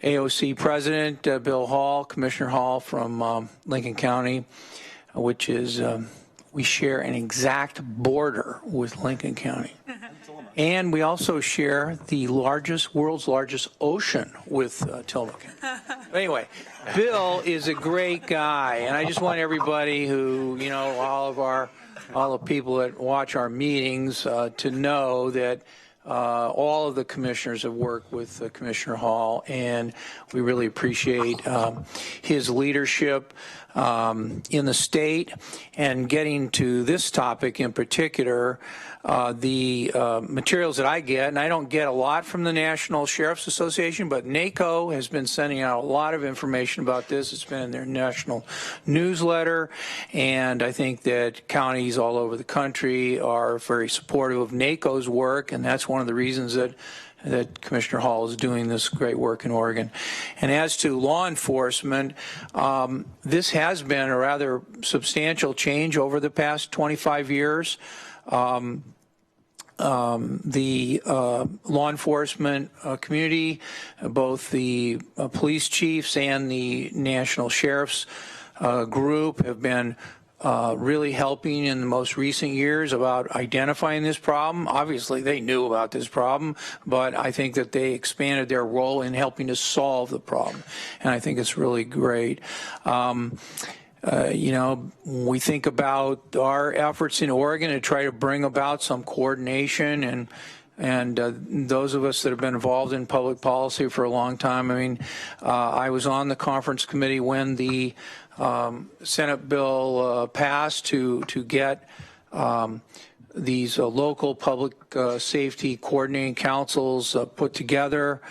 AOC President, Bill Hall, Commissioner Hall from Lincoln County, which is, we share an exact border with Lincoln County. And we also share the world's largest ocean with Tillamook. Anyway, Bill is a great guy, and I just want everybody who, all the people that watch our meetings to know that all of the commissioners have worked with Commissioner Hall, and we really appreciate his leadership in the state. And getting to this topic in particular, the materials that I get, and I don't get a lot from the National Sheriff's Association, but NACO has been sending out a lot of information about this. It's been in their national newsletter, and I think that counties all over the country are very supportive of NACO's work, and that's one of the reasons that Commissioner Hall is doing this great work in Oregon. And as to law enforcement, this has been a rather substantial change over the past 25 years. The law enforcement community, both the police chiefs and the National Sheriff's group have been really helping in the most recent years about identifying this problem. Obviously, they knew about this problem, but I think that they expanded their role in helping to solve the problem, and I think it's really great. We think about our efforts in Oregon to try to bring about some coordination, and those of us that have been involved in public policy for a long time. I mean, I was on the conference committee when the Senate bill passed to get these local public safety coordinating councils put together,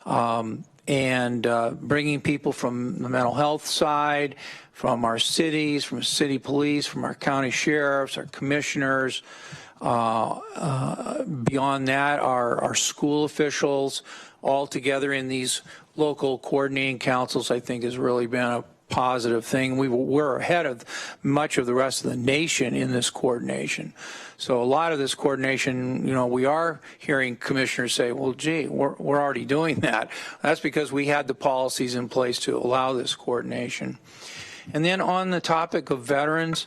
and bringing people from the mental health side, from our cities, from city police, from our county sheriffs, our commissioners. Beyond that, our school officials all together in these local coordinating councils, I think, has really been a positive thing. We're ahead of much of the rest of the nation in this coordination. So a lot of this coordination, we are hearing commissioners say, well, gee, we're already doing that. That's because we had the policies in place to allow this coordination. And then on the topic of veterans,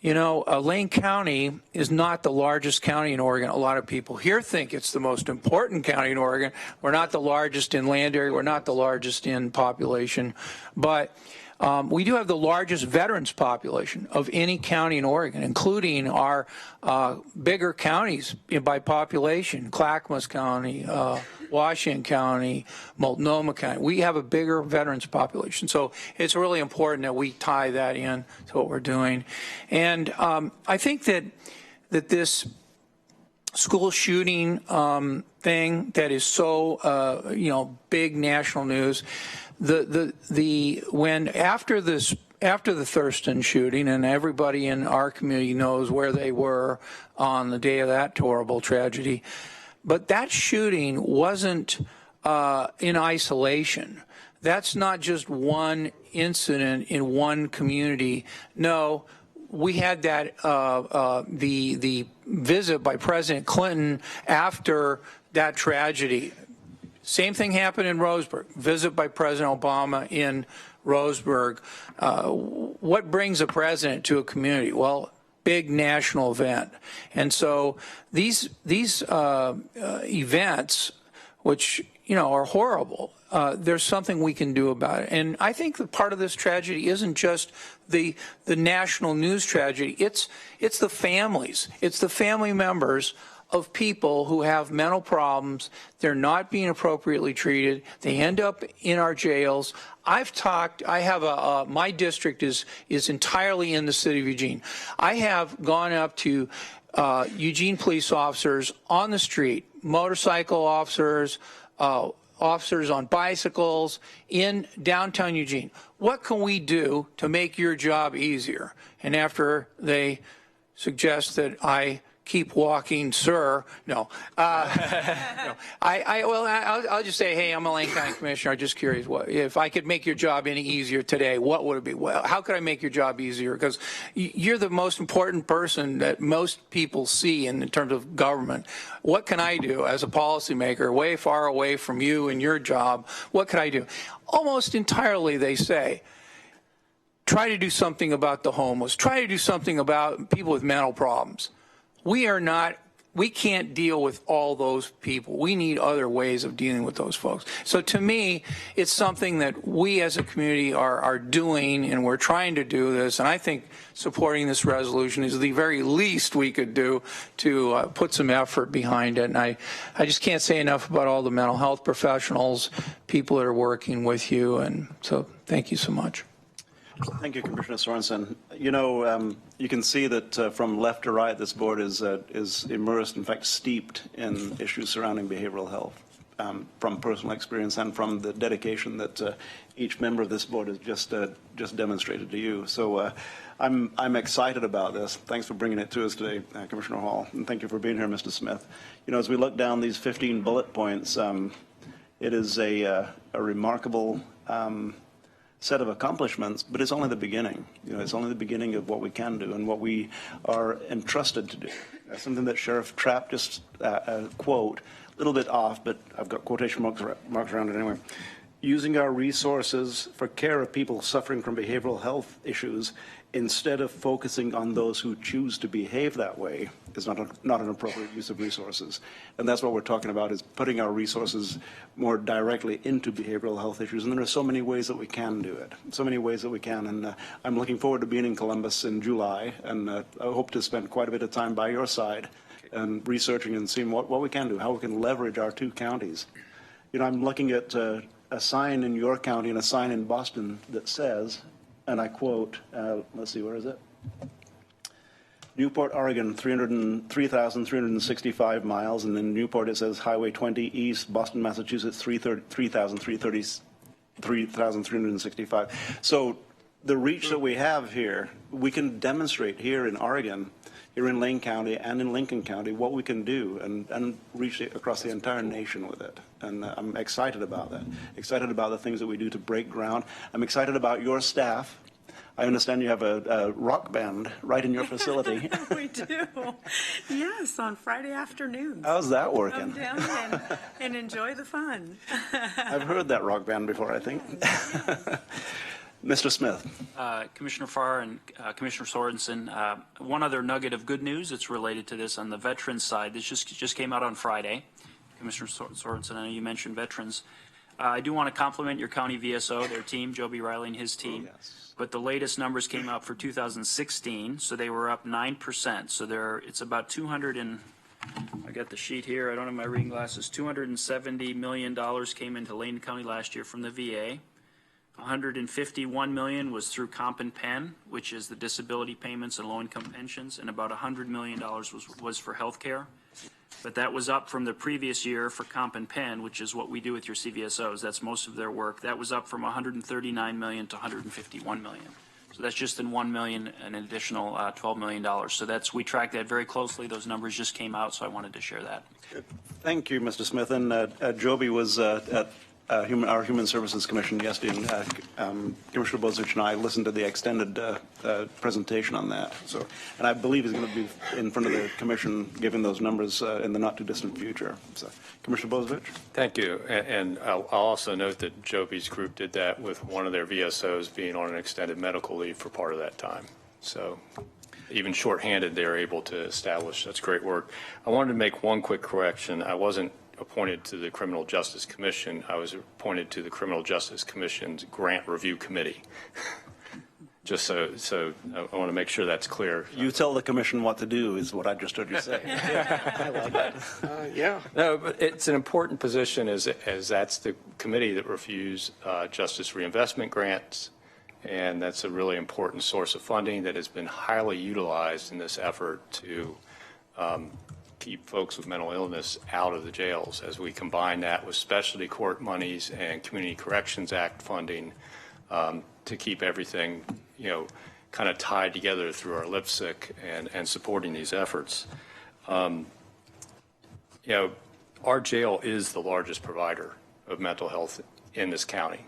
Lane County is not the largest county in Oregon. A lot of people here think it's the most important county in Oregon. We're not the largest in land area. We're not the largest in population. But we do have the largest veterans population of any county in Oregon, including our bigger counties by population, Clackamas County, Washington County, Multnomah County. We have a bigger veterans population. So it's really important that we tie that in to what we're doing. And I think that this school shooting thing that is so, big national news, after the Thurston shooting, and everybody in our community knows where they were on the day of that horrible tragedy, but that shooting wasn't in isolation. That's not just one incident in one community. No, we had that the visit by President Clinton after that tragedy. Same thing happened in Roseburg. Visit by President Obama in Roseburg. What brings a president to a community? Well, big national event. And so these events, which are horrible, there's something we can do about it. And I think that part of this tragedy isn't just the national news tragedy. It's the families. It's the family members of people who have mental problems. They're not being appropriately treated. They end up in our jails. I have my district is entirely in the city of Eugene. I have gone up to Eugene police officers on the street, motorcycle officers, officers on bicycles in downtown Eugene. What can we do to make your job easier? And after they suggest that I keep walking, sir. No. No. I'll just say, hey, I'm a Lane County Commissioner. I'm just curious, if I could make your job any easier today, what would it be? Well, how could I make your job easier? Because you're the most important person that most people see in terms of government. What can I do as a policymaker, way far away from you and your job? What could I do? Almost entirely, they say, try to do something about the homeless. Try to do something about people with mental problems. We can't deal with all those people. We need other ways of dealing with those folks. So to me, it's something that we as a community are doing, and we're trying to do this. And I think supporting this resolution is the very least we could do to put some effort behind it. And I just can't say enough about all the mental health professionals, people that are working with you. And so thank you so much. Thank you, Commissioner Sorensen. You know, you can see that from left to right, this board is immersed, in fact, steeped in issues surrounding behavioral health, from personal experience and from the dedication that each member of this board has just demonstrated to you. So I'm excited about this. Thanks for bringing it to us today, Commissioner Hall, and thank you for being here, Mr. Smith. You know, as we look down these 15 bullet points, it is a remarkable set of accomplishments, but it's only the beginning. You know, it's only the beginning of what we can do and what we are entrusted to do. That's something that Sheriff Trapp just quote, a little bit off, but I've got quotation marks around it anyway. Using our resources for care of people suffering from behavioral health issues instead of focusing on those who choose to behave that way is not an appropriate use of resources. And that's what we're talking about, is putting our resources more directly into behavioral health issues. And there are so many ways that we can do it, so many ways that we can. And I'm looking forward to being in Columbus in July, and I hope to spend quite a bit of time by your side and researching and seeing what we can do, how we can leverage our two counties. You know, I'm looking at a sign in your county and a sign in Boston that says, and I quote, let's see, where is it? Newport, Oregon, 3,365 miles, and in Newport it says Highway 20 East, Boston, Massachusetts, 3,365. So the reach that we have here, we can demonstrate here in Oregon, here in Lane County and in Lincoln County, what we can do and reach it across the entire nation with it. And I'm excited about that, excited about the things that we do to break ground. I'm excited about your staff. I understand you have a rock band right in your facility. We do. Yes, on Friday afternoons. How's that working? Come down and enjoy the fun. I've heard that rock band before, I think. Mr. Smith. Commissioner Farr and Commissioner Sorensen, one other nugget of good news that's related to this on the veterans side. This just came out on Friday. Commissioner Sorensen, I know you mentioned veterans. I do want to compliment your county VSO, their team, Joby Riley and his team. Oh, yes. But the latest numbers came out for 2016, so they were up 9%. So it's about 200 and, I got the sheet here, I don't have my reading glasses, $270 million came into Lane County last year from the VA. $151 million was through Comp and Pen, which is the disability payments and low-income pensions, and about $100 million was for health care. But that was up from the previous year for Comp and Pen, which is what we do with your CVSOs. That's most of their work. That was up from $139 million to $151 million. So that's just in $1 million, an additional $12 million. So we track that very closely. Those numbers just came out, so I wanted to share that. Thank you, Mr. Smith. And Joby was at our Human Services Commission yesterday, and Commissioner Bozich and I listened to the extended presentation on that. So, and I believe he's going to be in front of the commission giving those numbers in the not too distant future. So, Commissioner Bozich. Thank you. And I'll also note that Joby's group did that with one of their VSOs being on an extended medical leave for part of that time. So even shorthanded, they're able to establish. That's great work. I wanted to make one quick correction. I wasn't appointed to the Criminal Justice Commission. I was appointed to the Criminal Justice Commission's Grant Review Committee. Just so I want to make sure that's clear. You tell the commission what to do is what I just heard you say. I like that. Yeah. No, but it's an important position as that's the committee that reviews justice reinvestment grants, and that's a really important source of funding that has been highly utilized in this effort to keep folks with mental illness out of the jails, as we combine that with specialty court monies and Community Corrections Act funding to keep everything, kind of tied together through our LIPSIC and supporting these efforts. Our jail is the largest provider of mental health in this county.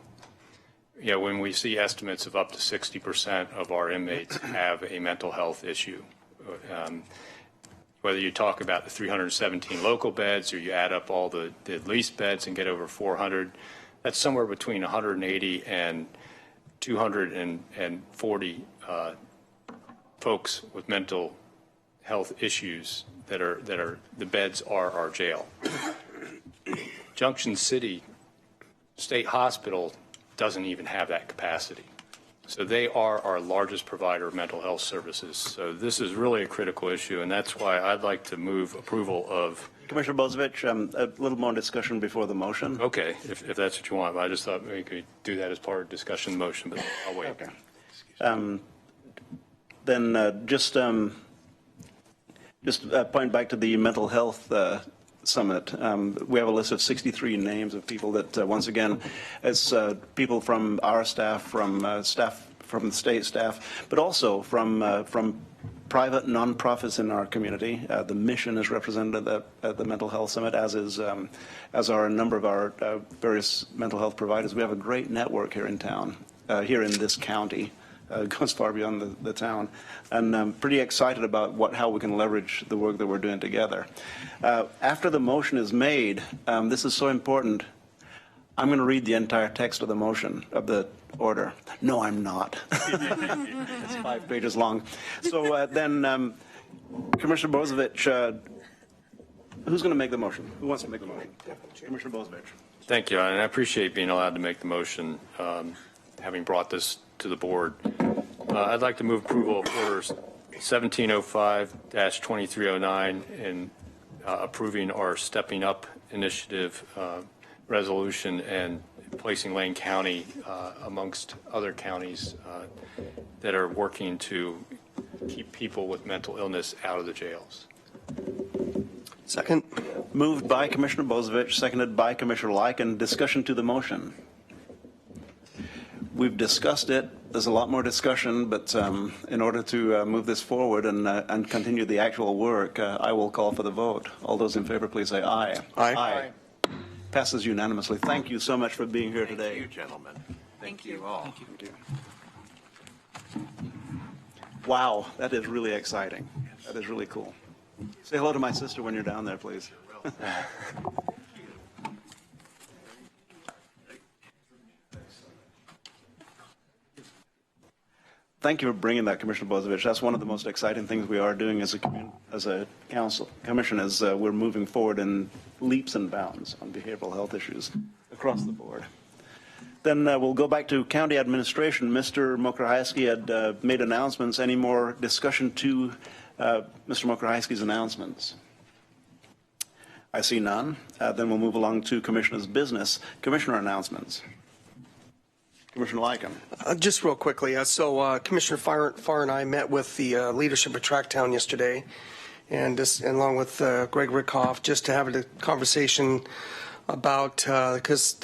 When we see estimates of up to 60% of our inmates have a mental health issue, whether you talk about the 317 local beds or you add up all the leased beds and get over 400, that's somewhere between 180 and 240 folks with mental health issues that are the beds are our jail. Junction City State Hospital doesn't even have that capacity. So they are our largest provider of mental health services. So this is really a critical issue, and that's why I'd like to move approval of. Commissioner Bozievich, a little more discussion before the motion. Okay, if that's what you want. I just thought we could do that as part of discussion motion, but I'll wait. Okay. Then just point back to the mental health summit. We have a list of 63 names of people that, once again, as people from our staff, from the state staff, but also from private nonprofits in our community. The mission is represented at the Mental Health Summit, as are a number of our various mental health providers. We have a great network here in town, here in this county. Goes far beyond the town, and I'm pretty excited about how we can leverage the work that we're doing together. After the motion is made, this is so important. I'm going to read the entire text of the motion, of the order. No, I'm not. It's 5 pages long. So then, Commissioner Bozievich, who's going to make the motion? Who wants to make the motion? Commissioner Bozievich. Thank you, and I appreciate being allowed to make the motion, having brought this to the board. I'd like to move approval of orders 1705-2309 and approving our Stepping Up Initiative resolution and placing Lane County amongst other counties that are working to keep people with mental illness out of the jails. Second. Moved by Commissioner Bozievich, seconded by Commissioner Lyken. Discussion to the motion. We've discussed it. There's a lot more discussion, but in order to move this forward and continue the actual work, I will call for the vote. All those in favor, please say aye. Aye. Aye. Passes unanimously. Thank you so much for being here today. Thank you, gentlemen. Thank you all. Thank you. Wow, that is really exciting. That is really cool. Say hello to my sister when you're down there, please. Thank you for bringing that, Commissioner Bozievich. That's one of the most exciting things we are doing as a council commission, as we're moving forward in leaps and bounds on behavioral health issues across the board. Then we'll go back to county administration. Mr. Mokrahajski had made announcements. Any more discussion to Mr. Mokrahajski's announcements? I see none. Then we'll move along to Commissioner's business. Commissioner announcements. Commissioner Lyken. Just real quickly, so Commissioner Farr and I met with the leadership of Tracktown yesterday, and along with Greg Rickoff, just to have a conversation about, because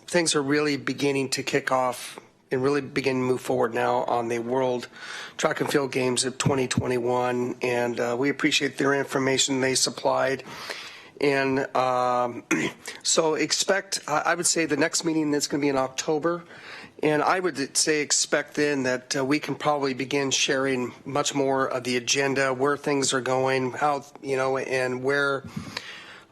things are really beginning to kick off and really begin to move forward now on the World Track and Field Games of 2021, and we appreciate their information they supplied. And so expect, I would say the next meeting is going to be in October. And I would say expect then that we can probably begin sharing much more of the agenda, where things are going, how, and where,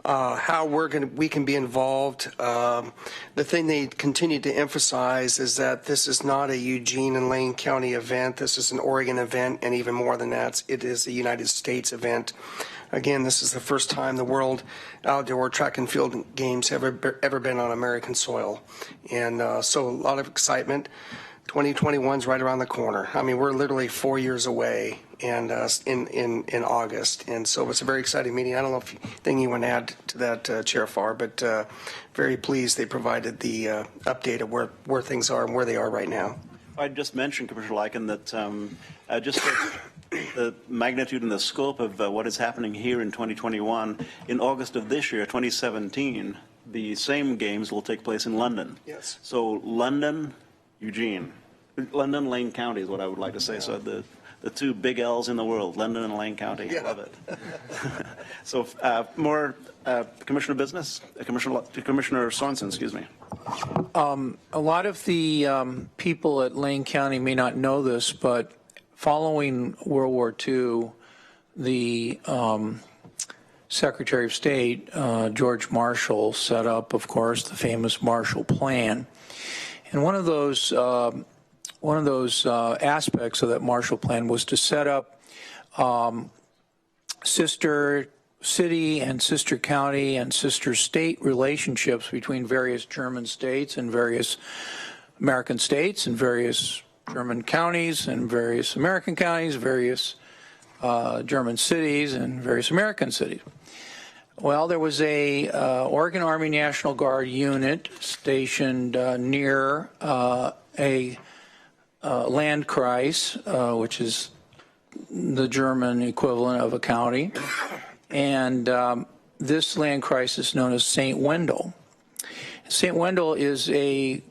how we can be involved. The thing they continue to emphasize is that this is not a Eugene and Lane County event. This is an Oregon event, and even more than that, it is a United States event. Again, this is the first time the World Outdoor Track and Field Games have ever been on American soil. And so a lot of excitement. 2021 is right around the corner. I mean, we're literally 4 years away, and in August. And so it's a very exciting meeting. I don't know if anything you want to add to that, Chair Farr, but very pleased they provided the update of where things are and where they are right now. I just mentioned, Commissioner Lyken, that just the magnitude and the scope of what is happening here in 2021, in August of this year, 2017, the same games will take place in London. Yes. So London, Eugene, London, Lane County is what I would like to say. So the two big L's in the world, London and Lane County. I love it. So more commissioner business? Commissioner Sorensen, excuse me. A lot of the people at Lane County may not know this, but following World War II, the Secretary of State, George Marshall, set up, of course, the famous Marshall Plan. And one of those aspects of that Marshall Plan was to set up sister city and sister county and sister state relationships between various German states and various American states and various German counties and various American counties, various German cities and various American cities. Well, there was a Oregon Army National Guard unit stationed near a Landkreis, which is the German equivalent of a county, and this Landkreis is known as St. Wendel. St. Wendel is a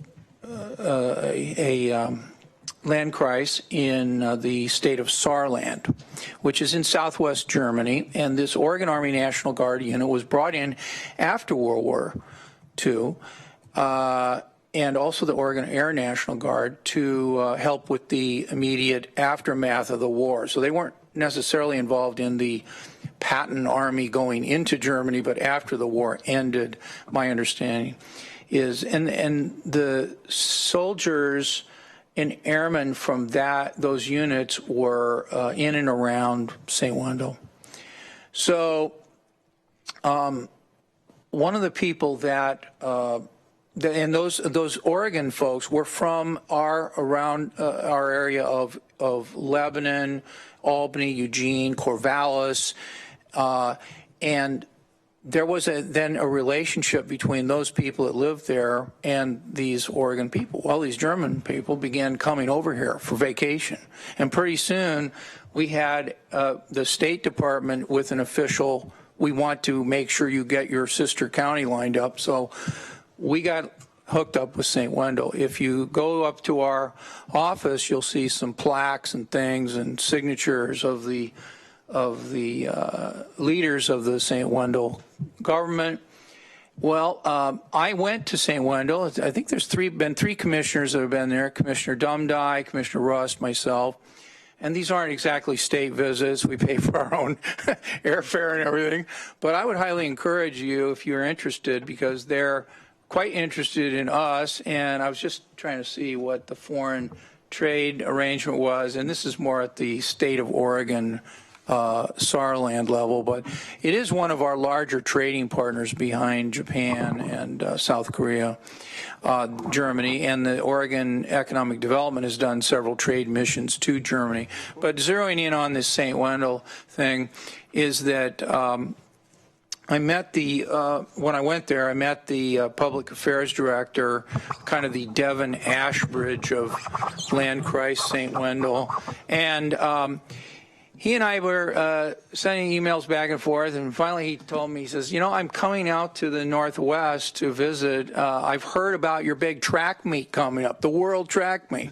Landkreis in the state of Saarland, which is in southwest Germany, and this Oregon Army National Guard unit was brought in after World War II, and also the Oregon Air National Guard to help with the immediate aftermath of the war. So they weren't necessarily involved in the Patton Army going into Germany, but after the war ended, my understanding is, and the soldiers and airmen from those units were in and around St. Wendel. So one of the people that and those Oregon folks were from around our area of Lebanon, Albany, Eugene, Corvallis, and there was then a relationship between those people that lived there and these Oregon people. Well, these German people began coming over here for vacation, and pretty soon we had the State Department with an official, we want to make sure you get your sister county lined up. So we got hooked up with St. Wendel. If you go up to our office, you'll see some plaques and things and signatures of the leaders of the St. Wendel government. Well, I went to St. Wendel. I think there's been three commissioners that have been there, Commissioner Dumdye, Commissioner Rust, myself. And these aren't exactly state visits. We pay for our own airfare and everything. But I would highly encourage you, if you're interested, because they're quite interested in us. And I was just trying to see what the foreign trade arrangement was. And this is more at the state of Oregon Saarland level, but it is one of our larger trading partners behind Japan and South Korea, Germany, and the Oregon Economic Development has done several trade missions to Germany. But zeroing in on this St. Wendel thing is that I met when I went there, I met the public affairs director, kind of the Devon Ashbridge of Landkreis St. Wendel, and he and I were sending emails back and forth, and finally he told me, he says, you know, I'm coming out to the Northwest to visit. I've heard about your big track meet coming up, the World Track Meet.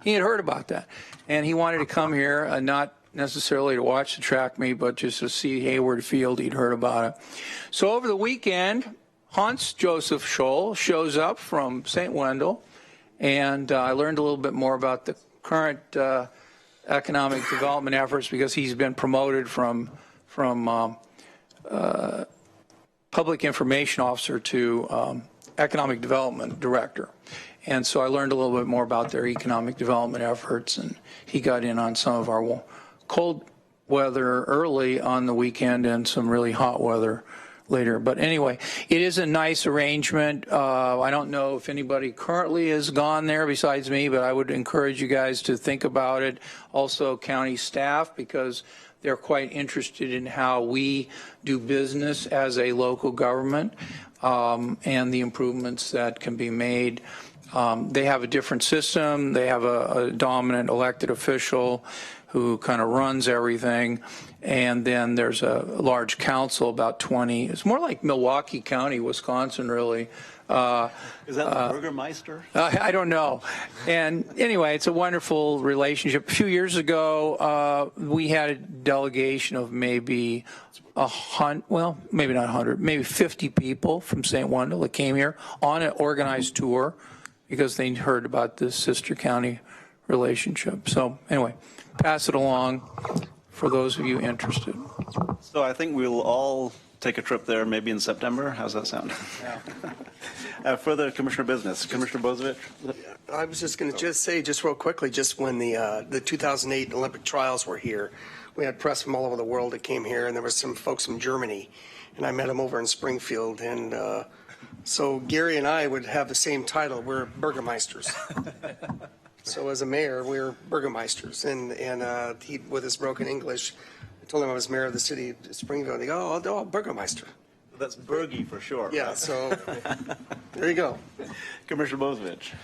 He had heard about that, and he wanted to come here, not necessarily to watch the track meet, but just to see Hayward Field. He'd heard about it. So over the weekend, Hans Joseph Scholl shows up from St. Wendel, and I learned a little bit more about the current economic development efforts because he's been promoted from public information officer to economic development director. And so I learned a little bit more about their economic development efforts, and he got in on some of our cold weather early on the weekend and some really hot weather later. But anyway, it is a nice arrangement. I don't know if anybody currently has gone there besides me, but I would encourage you guys to think about it. Also county staff, because they're quite interested in how we do business as a local government and the improvements that can be made. They have a different system. They have a dominant elected official who kind of runs everything. And then there's a large council, about 20. It's more like Milwaukee County, Wisconsin, really, Is that the Burgermeister? I don't know. And anyway, it's a wonderful relationship. A few years ago, we had a delegation of maybe maybe not 100, maybe 50 people from St. Wendell that came here on an organized tour because they heard about this sister county relationship. So anyway, pass it along for those of you interested. So I think we'll all take a trip there maybe in September. How's that sound? Yeah. Further commissioner business. Commissioner Bozievich? I was just going to say, just real quickly, just when the 2008 Olympic trials were here, we had press from all over the world that came here, and there were some folks from Germany, and I met them over in Springfield. And so Gary and I would have the same title. We're Burgermeisters. So as a mayor, we're Burgermeisters. And he, with his broken English, I told him I was mayor of the city of Springfield. They go, oh, Burgermeister. That's Bergie for sure. Yeah, right? so there you go. Commissioner Bozievich.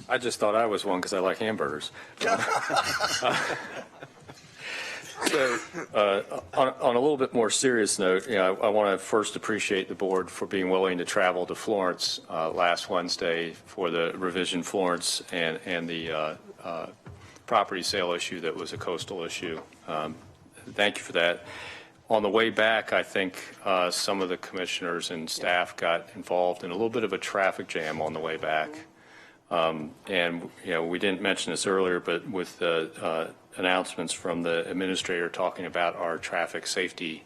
I just thought I was one because I like hamburgers. So on a little bit more serious note, I want to first appreciate the board for being willing to travel to Florence last Wednesday for the Revision Florence and the property sale issue that was a coastal issue. Thank you for that. On the way back, I think some of the commissioners and staff got involved in a little bit of a traffic jam on the way back. And, we didn't mention this earlier, but with the announcements from the administrator talking about our traffic safety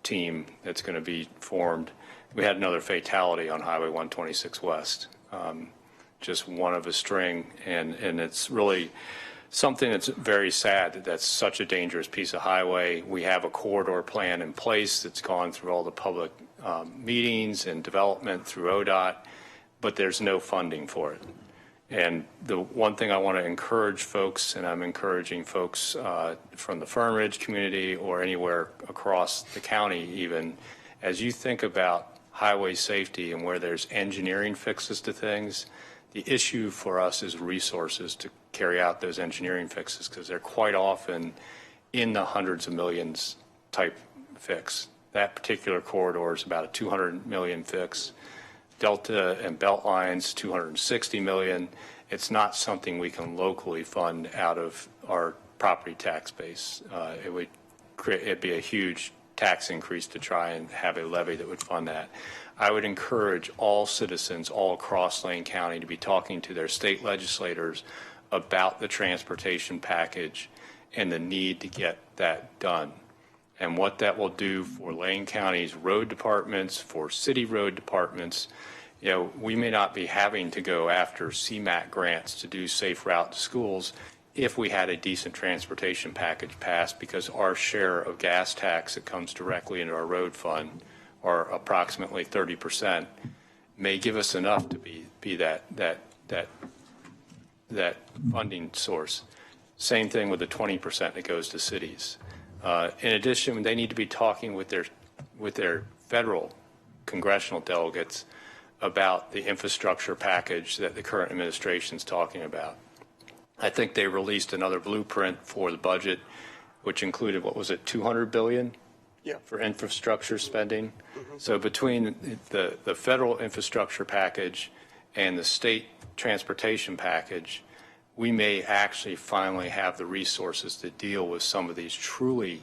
team that's going to be formed, we had another fatality on Highway 126 West, just one of a string. And it's really something that's very sad that that's such a dangerous piece of highway. We have a corridor plan in place that's gone through all the public meetings and development through ODOT, but there's no funding for it. And the one thing I want to encourage folks, and I'm encouraging folks from the Fern Ridge community or anywhere across the county even, as you think about highway safety and where there's engineering fixes to things, the issue for us is resources to carry out those engineering fixes, because they're quite often in the hundreds of millions type fix. That particular corridor is about a 200 million fix. Delta and Beltlines, 260 million. It's not something we can locally fund out of our property tax base. It'd be a huge tax increase to try and have a levy that would fund that. I would encourage all citizens all across Lane County to be talking to their state legislators about the transportation package and the need to get that done, and what that will do for Lane County's road departments, for city road departments. We may not be having to go after CMAQ grants to do safe route to schools if we had a decent transportation package passed, because our share of gas tax that comes directly into our road fund, or approximately 30%, may give us enough to be that funding source. Same thing with the 20% that goes to cities. In addition, they need to be talking with their federal congressional delegates about the infrastructure package that the current administration is talking about. I think they released another blueprint for the budget, which included, what was it, $200 billion for infrastructure spending. Mm-hmm. So between the federal infrastructure package and the state transportation package, we may actually finally have the resources to deal with some of these truly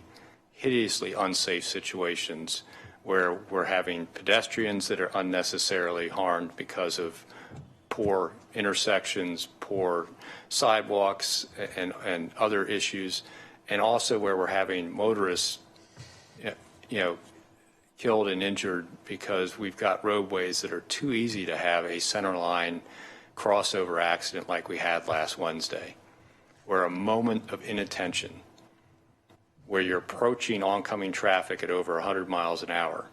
hideously unsafe situations where we're having pedestrians that are unnecessarily harmed because of poor intersections, poor sidewalks, and other issues, and also where we're having motorists, killed and injured because we've got roadways that are too easy to have a center line crossover accident like we had last Wednesday, where a moment of inattention, where you're approaching oncoming traffic at over 100 miles an hour,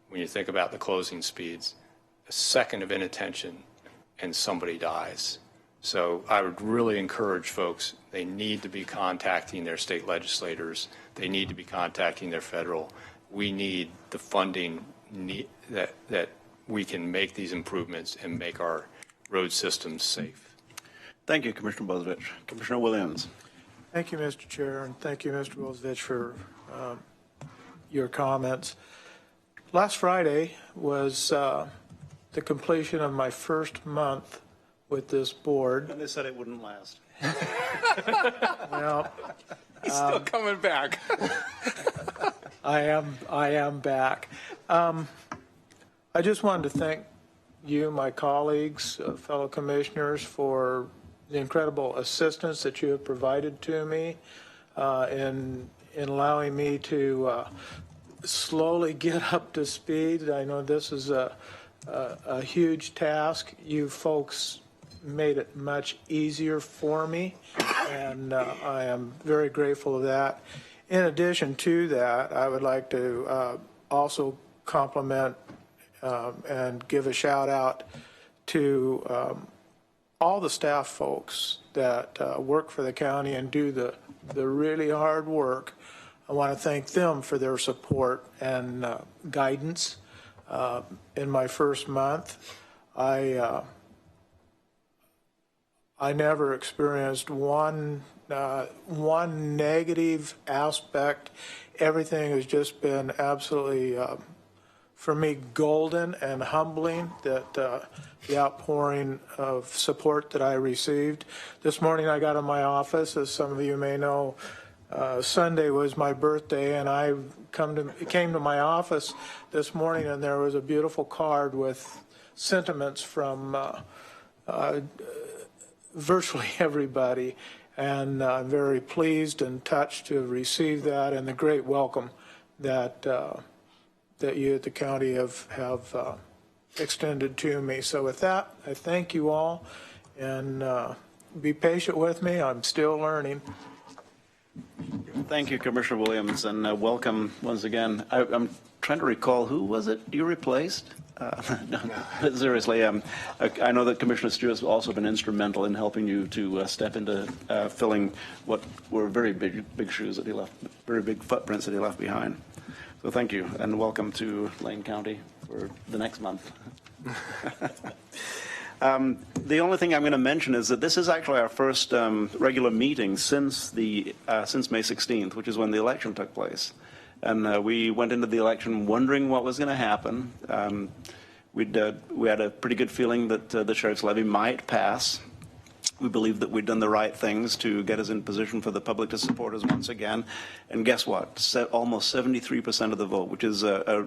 when you think about the closing speeds, a second of inattention and somebody dies. So I would really encourage folks, they need to be contacting their state legislators. They need to be contacting their federal. We need the funding that we can make these improvements and make our road systems safe. Thank you, Commissioner Bozievich. Commissioner Williams. Thank you, Mr. Chair, and thank you, Mr. Bozievich, for your comments. Last Friday was the completion of my first month with this board. And they said it wouldn't last. Well, He's still coming back. I am back. I just wanted to thank you, my colleagues, fellow commissioners, for the incredible assistance that you have provided to me in allowing me to slowly get up to speed. I know this is a huge task. You folks made it much easier for me, and I am very grateful of that. In addition to that, I would like to also compliment and give a shout out to all the staff folks that work for the county and do the really hard work. I want to thank them for their support and guidance in my first month. I never experienced one negative aspect. Everything has just been absolutely, for me, golden and humbling, that the outpouring of support that I received. This morning I got in my office, as some of you may know, Sunday was my birthday, and I came to my office this morning, and there was a beautiful card with sentiments from virtually everybody, and I'm very pleased and touched to have received that, and the great welcome that that you at the county have extended to me. So with that, I thank you all, and be patient with me. I'm still learning. Thank you, Commissioner Williams, and welcome once again. I'm trying to recall, who was it you replaced? No, seriously, I know that Commissioner Stewart's also been instrumental in helping you to step into filling what were very big shoes that he left, very big footprints that he left behind. So thank you, and welcome to Lane County for the next month. The only thing I'm going to mention is that this is actually our first regular meeting since May 16th, which is when the election took place. And we went into the election wondering what was going to happen. We had a pretty good feeling that the sheriff's levy might pass. We believed that we'd done the right things to get us in position for the public to support us once again. And guess what? Almost 73% of the vote, which is a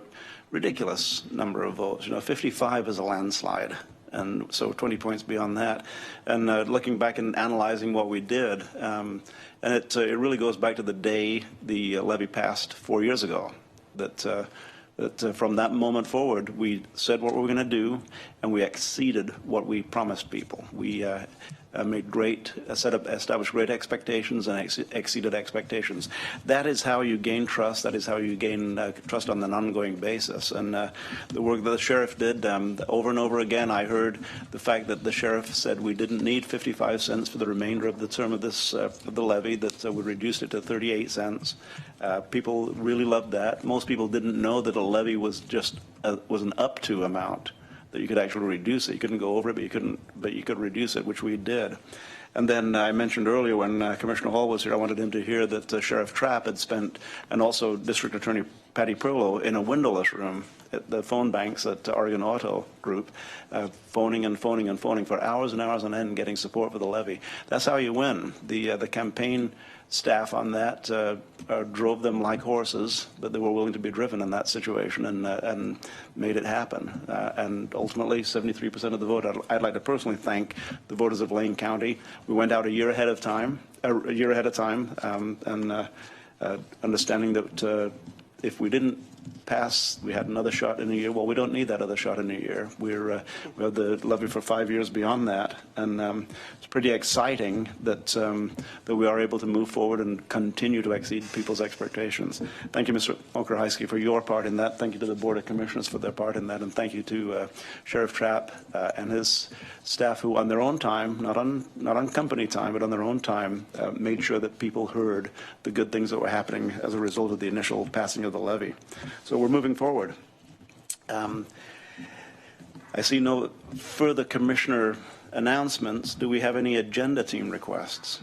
ridiculous number of votes. 55 is a landslide. And so 20 points beyond that. And looking back and analyzing what we did, and it really goes back to the day the levy passed 4 years ago. That from that moment forward, we said what we were going to do, and we exceeded what we promised people. We established great expectations and exceeded expectations. That is how you gain trust. That is how you gain trust on an ongoing basis. And the work that the sheriff did over and over again, I heard the fact that the sheriff said we didn't need 55 cents for the remainder of the term of this of the levy, that we reduced it to 38 cents. People really loved that. Most people didn't know that a levy was just was an up to amount, that you could actually reduce it. You couldn't go over it, but you could reduce it, which we did. And then I mentioned earlier when Commissioner Hall was here, I wanted him to hear that Sheriff Trapp had spent, and also District Attorney Patty Perlow, in a windowless room at the phone banks at Oregon Auto Group, phoning and phoning and phoning for hours and hours on end, getting support for the levy. That's how you win. The campaign staff on that drove them like horses, but they were willing to be driven in that situation, and made it happen. And ultimately, 73% of the vote. I'd like to personally thank the voters of Lane County. We went out a year ahead of time, and understanding that if we didn't pass, we had another shot in a year. Well, we don't need that other shot in a year. We have the levy for 5 years beyond that, and it's pretty exciting that that we are able to move forward and continue to exceed people's expectations. Thank you, Mr. Okerheisky, for your part in that. Thank you to the Board of Commissioners for their part in that, and thank you to Sheriff Trapp and his staff, who on their own time, not on company time, but on their own time, made sure that people heard the good things that were happening as a result of the initial passing of the levy. So we're moving forward. I see no further commissioner announcements. Do we have any agenda team requests?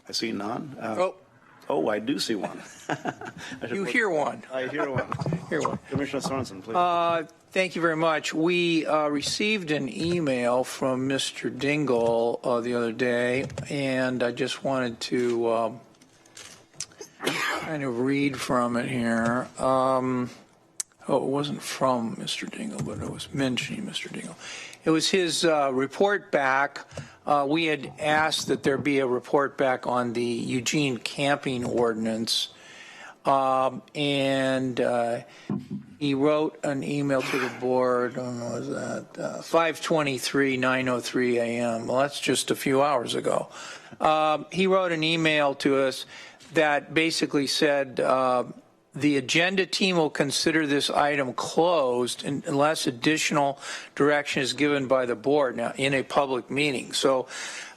I see none. Oh, I do see one. You hear one. I hear one. Hear one. Commissioner Sorensen, please. Thank you very much. We received an email from Mr. Dingle the other day, and I just wanted to kind of read from it here. It wasn't from Mr. Dingle, but it was mentioning Mr. Dingle. It was his report back. We had asked that there be a report back on the Eugene camping ordinance. And he wrote an email to the board, I don't know, was that 5:23, 9:03 a.m. Well, that's just a few hours ago. He wrote an email to us that basically said, the agenda team will consider this item closed unless additional direction is given by the board now in a public meeting. So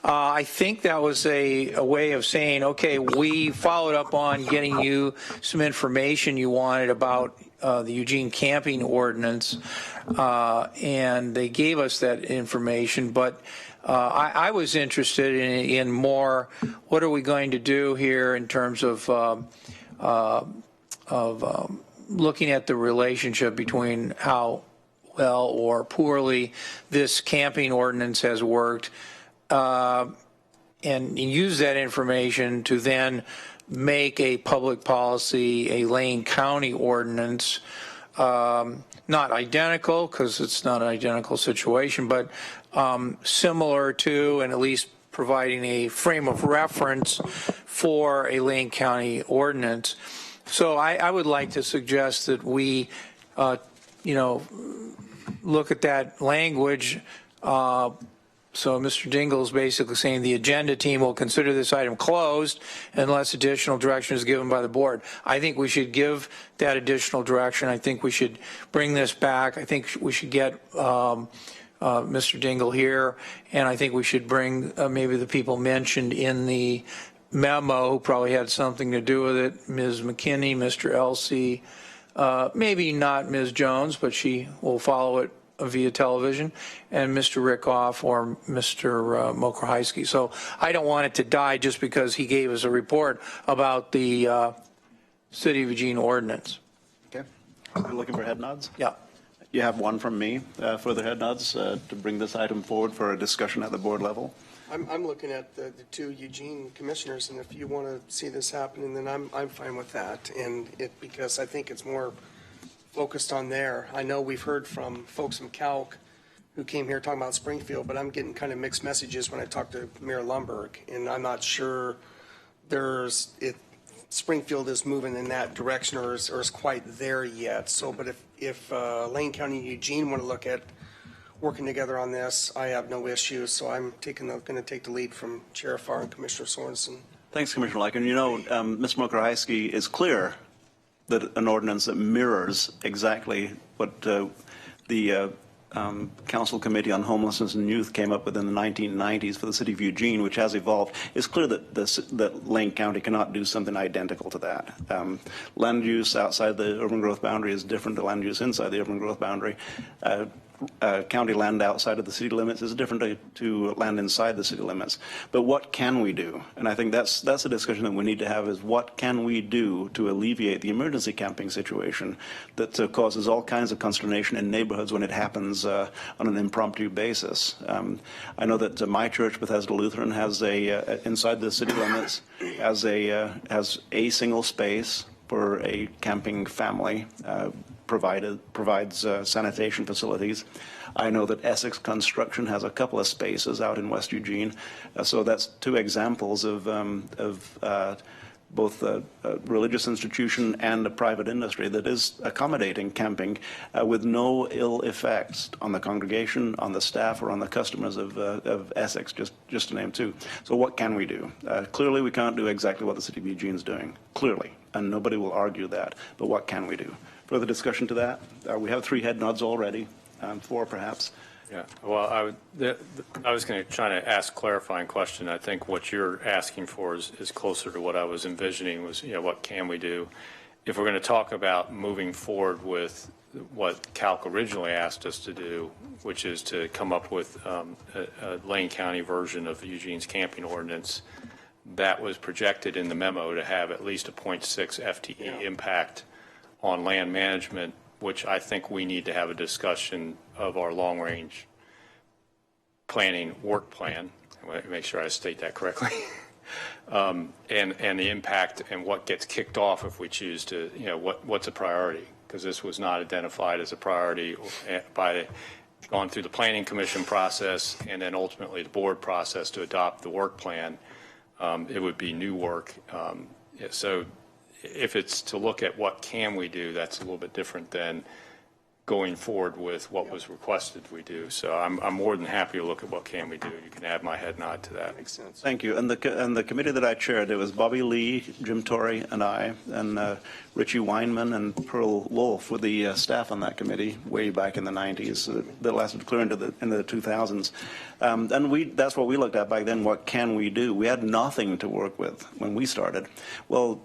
I think that was a way of saying, okay, we followed up on getting you some information you wanted about the Eugene camping ordinance, and they gave us that information, but I was interested in more, what are we going to do here in terms of looking at the relationship between how well or poorly this camping ordinance has worked, and use that information to then make a public policy, a Lane County ordinance, not identical because it's not an identical situation, but similar to, and at least providing a frame of reference for a Lane County ordinance. So I would like to suggest that we, look at that language. So Mr. Dingle is basically saying the agenda team will consider this item closed unless additional direction is given by the board. I think we should give that additional direction. I think we should bring this back. I think we should get Mr. Dingle here, and I think we should bring maybe the people mentioned in the memo who probably had something to do with it, Ms. McKinney, Mr. Elsey, maybe not Ms. Jones, but she will follow it via television, and Mr. Rickoff or Mr. Mokrahysky. So I don't want it to die just because he gave us a report about the City of Eugene ordinance. Okay. You're looking for head nods? Yeah. You have one from me for the head nods to bring this item forward for a discussion at the board level. I'm looking at the two Eugene commissioners, and if you want to see this happening, then I'm fine with that. And because I think it's more focused on there. I know we've heard from folks from Calc who came here talking about Springfield, but I'm getting kind of mixed messages when I talk to Mayor Lumberg, and I'm not sure Springfield is moving in that direction or is quite there yet. So, but if Lane County and Eugene want to look at working together on this, I have no issues. So I'm going to take the lead from Chair Farr and Commissioner Sorensen. Thanks, Commissioner Lycan. Ms. Mokrahysky is clear that an ordinance that mirrors exactly what the Council Committee on Homelessness and Youth came up with in the 1990s for the city of Eugene, which has evolved. It's clear that Lane County cannot do something identical to that. Land use outside the urban growth boundary is different to land use inside the urban growth boundary. County land outside of the city limits is different to land inside the city limits. But what can we do? And I think that's a discussion that we need to have, is what can we do to alleviate the emergency camping situation that causes all kinds of consternation in neighborhoods when it happens on an impromptu basis. I know that my church, Bethesda Lutheran, has inside the city limits has a single space for a camping family, provides sanitation facilities. I know that Essex Construction has a couple of spaces out in West Eugene. So that's two examples of both a religious institution and a private industry that is accommodating camping with no ill effects on the congregation, on the staff, or on the customers of Essex, just to name two. So what can we do? Clearly, we can't do exactly what the city of Eugene is doing, clearly, and nobody will argue that. But what can we do? Further discussion to that? We have 3 head nods already, 4 perhaps. Yeah, well, I was going to try to ask a clarifying question. I think what you're asking for is closer to what I was envisioning was, what can we do? If we're going to talk about moving forward with what Calc originally asked us to do, which is to come up with a Lane County version of Eugene's camping ordinance, that was projected in the memo to have at least a 0.6 FTE impact on land management which I think we need to have a discussion of our long-range planning work plan. I want to make sure I state that correctly. And the impact and what gets kicked off if we choose to, what's a priority? Because this was not identified as a priority by gone through the Planning Commission process and then ultimately the board process to adopt the work plan. It would be new work. So if it's to look at what can we do, that's a little bit different than going forward with what was requested we do. So I'm more than happy to look at what can we do. You can add my head nod to that. Makes sense. Thank you. And the committee that I chaired, it was Bobby Lee, Jim Torrey, and I, and Richie Weinman and Pearl Wolf were the staff on that committee way back in the 90s. That lasted clear into the 2000s. And that's what we looked at back then. What can we do? We had nothing to work with when we started. Well,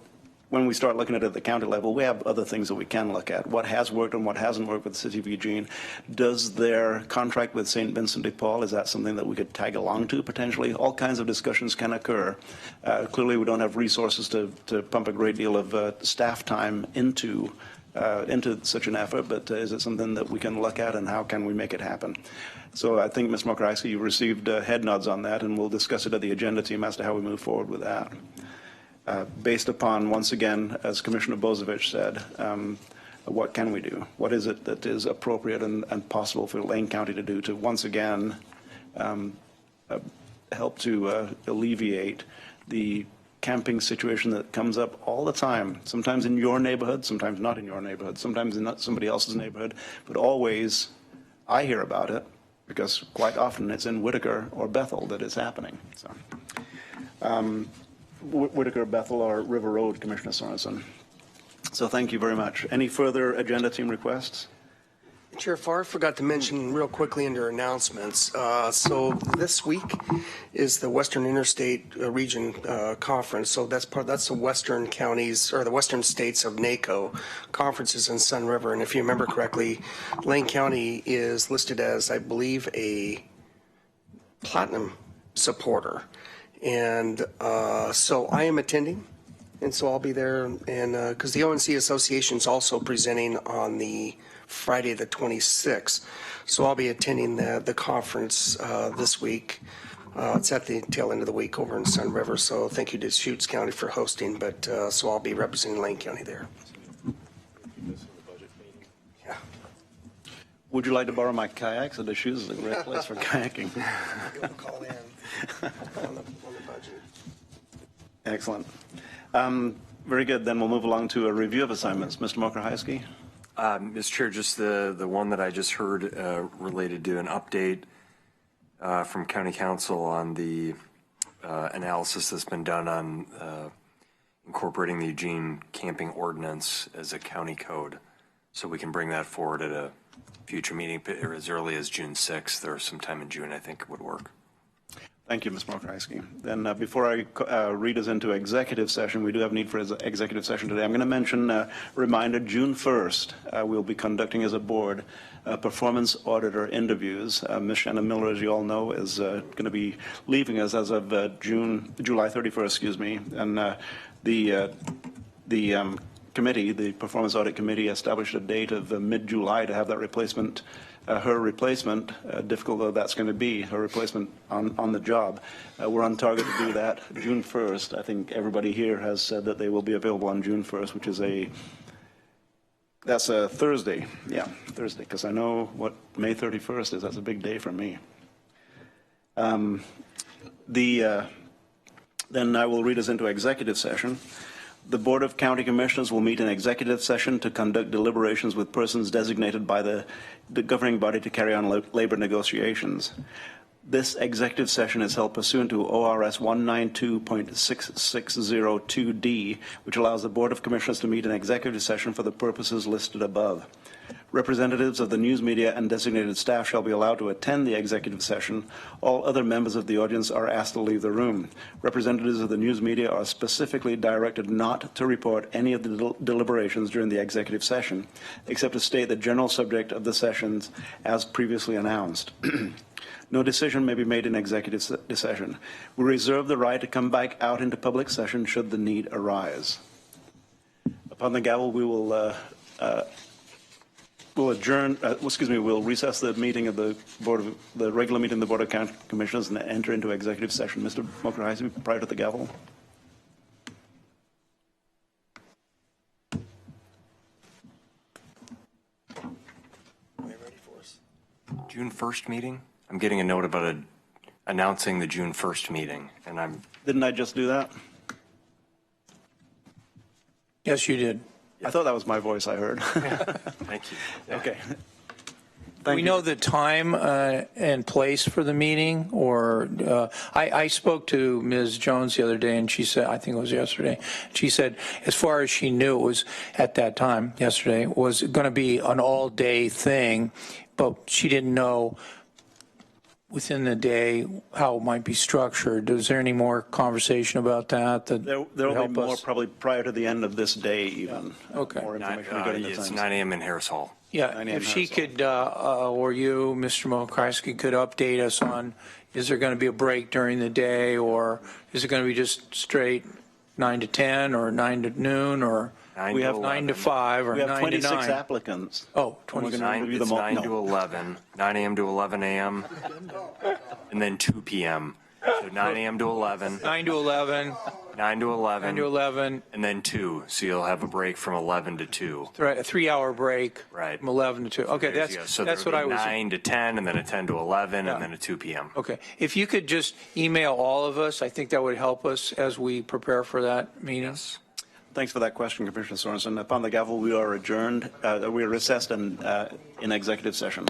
when we start looking at it at the county level, we have other things that we can look at. What has worked and what hasn't worked with the City of Eugene. Does their contract with St. Vincent de Paul, is that something that we could tag along to potentially? All kinds of discussions can occur. Clearly, we don't have resources to pump a great deal of staff time into such an effort, but is it something that we can look at, and how can we make it happen? So I think, Ms. Mokrajski, you received head nods on that, and we'll discuss it at the agenda team as to how we move forward with that. Based upon, once again, as Commissioner Bozovich said, what can we do? What is it that is appropriate and possible for Lane County to do to, once again, help to alleviate the camping situation that comes up all the time, sometimes in your neighborhood, sometimes not in your neighborhood, sometimes in somebody else's neighborhood, but always I hear about it because quite often it's in Whitaker or Bethel that it's happening. So. Whitaker, Bethel, or River Road, Commissioner Sorensen. So thank you very much. Any further agenda team requests? Chair Farr, forgot to mention real quickly under announcements. So this week is the Western Interstate Region Conference. So that's the Western counties or the Western states of NACO conferences in Sun River. And if you remember correctly, Lane County is listed as, I believe, a platinum supporter. And so I am attending, and so I'll be there. And because the ONC Association is also presenting on the Friday the 26th, so I'll be attending the conference this week. It's at the tail end of the week over in Sun River. So thank you to Deschutes County for hosting. But so I'll be representing Lane County there. Yeah. Would you like to borrow my kayaks? The Deschutes is a great place for kayaking. You'll call in on the budget. Excellent. Very good. Then we'll move along to a review of assignments. Mr. Mokrajski. Mr. Chair, just the one that I just heard related to an update from County Council on the analysis that's been done on incorporating the Eugene camping ordinance as a county code. So we can bring that forward at a future meeting as early as June 6th or sometime in June, I think would work. Thank you, Ms. Mokrajski. Then before I read us into executive session, we do have need for executive session today. I'm going to mention, reminder, June 1st, we'll be conducting as a board performance auditor interviews. Ms. Shannon Miller, as you all know, is going to be leaving us as of July 31st, excuse me. And the committee, the Performance Audit Committee, established a date of mid-July to have that replacement, her replacement, difficult though that's going to be, her replacement on the job. We're on target to do that June 1st. I think everybody here has said that they will be available on June 1st, which is that's a Thursday. Yeah, Thursday, because I know what May 31st is. That's a big day for me. Then I will read us into executive session. The Board of County Commissioners will meet in executive session to conduct deliberations with persons designated by the governing body to carry on labor negotiations. This executive session is held pursuant to ORS 192.6602D, which allows the Board of Commissioners to meet in executive session for the purposes listed above. Representatives of the news media and designated staff shall be allowed to attend the executive session. All other members of the audience are asked to leave the room. Representatives of the news media are specifically directed not to report any of the deliberations during the executive session, except to state the general subject of the sessions as previously announced. No decision may be made in executive session. We reserve the right to come back out into public session should the need arise. Upon the gavel, we will We'll adjourn, we'll recess the meeting of the regular meeting of the Board of County Commissioners and enter into executive session. Mr. Mokrice, prior to the gavel. June 1st meeting? I'm getting a note about announcing the June 1st meeting, and I'm... Didn't I just do that? Yes, you did. I thought that was my voice I heard. Thank you. Yeah. Okay. We know the time and place for the meeting, or I spoke to Ms. Jones the other day, and she said, I think it was yesterday, she said, as far as she knew, it was at that time, yesterday, was going to be an all-day thing, but she didn't know within the day how it might be structured. Is there any more conversation about that? There will be more probably prior to the end of this day even. Okay. More information regarding the It's times. 9 a.m. in Harris Hall. Yeah, if she could, or you, Mr. Mokrice, could update us on, is there going to be a break during the day, or is it going to be just straight 9 to 10, or 9 to noon, or 9 We to have 9 to 5, or We have 9 to 26 9? applicants. Oh, And we're 26. gonna review them all. 9 No. to 11, 9 a.m. to 11 a.m., and then 2 p.m. So 9 a.m. to 11, 9 to 11, 9 to 11, 9 to 11, and then 2. So you'll have a break from 11 to 2. a 3-hour break. Right. From 11 to 2. Okay, So that's there'll what be I was. 9 to 10, and then a 10 to 11, Yeah. and then a 2 p.m. Okay, if you could just email all of us, I think that would help us as we prepare for that meeting. Yes. Thanks for that question, Commissioner Sorensen. Upon the gavel, we are adjourned. We are recessed and in executive session.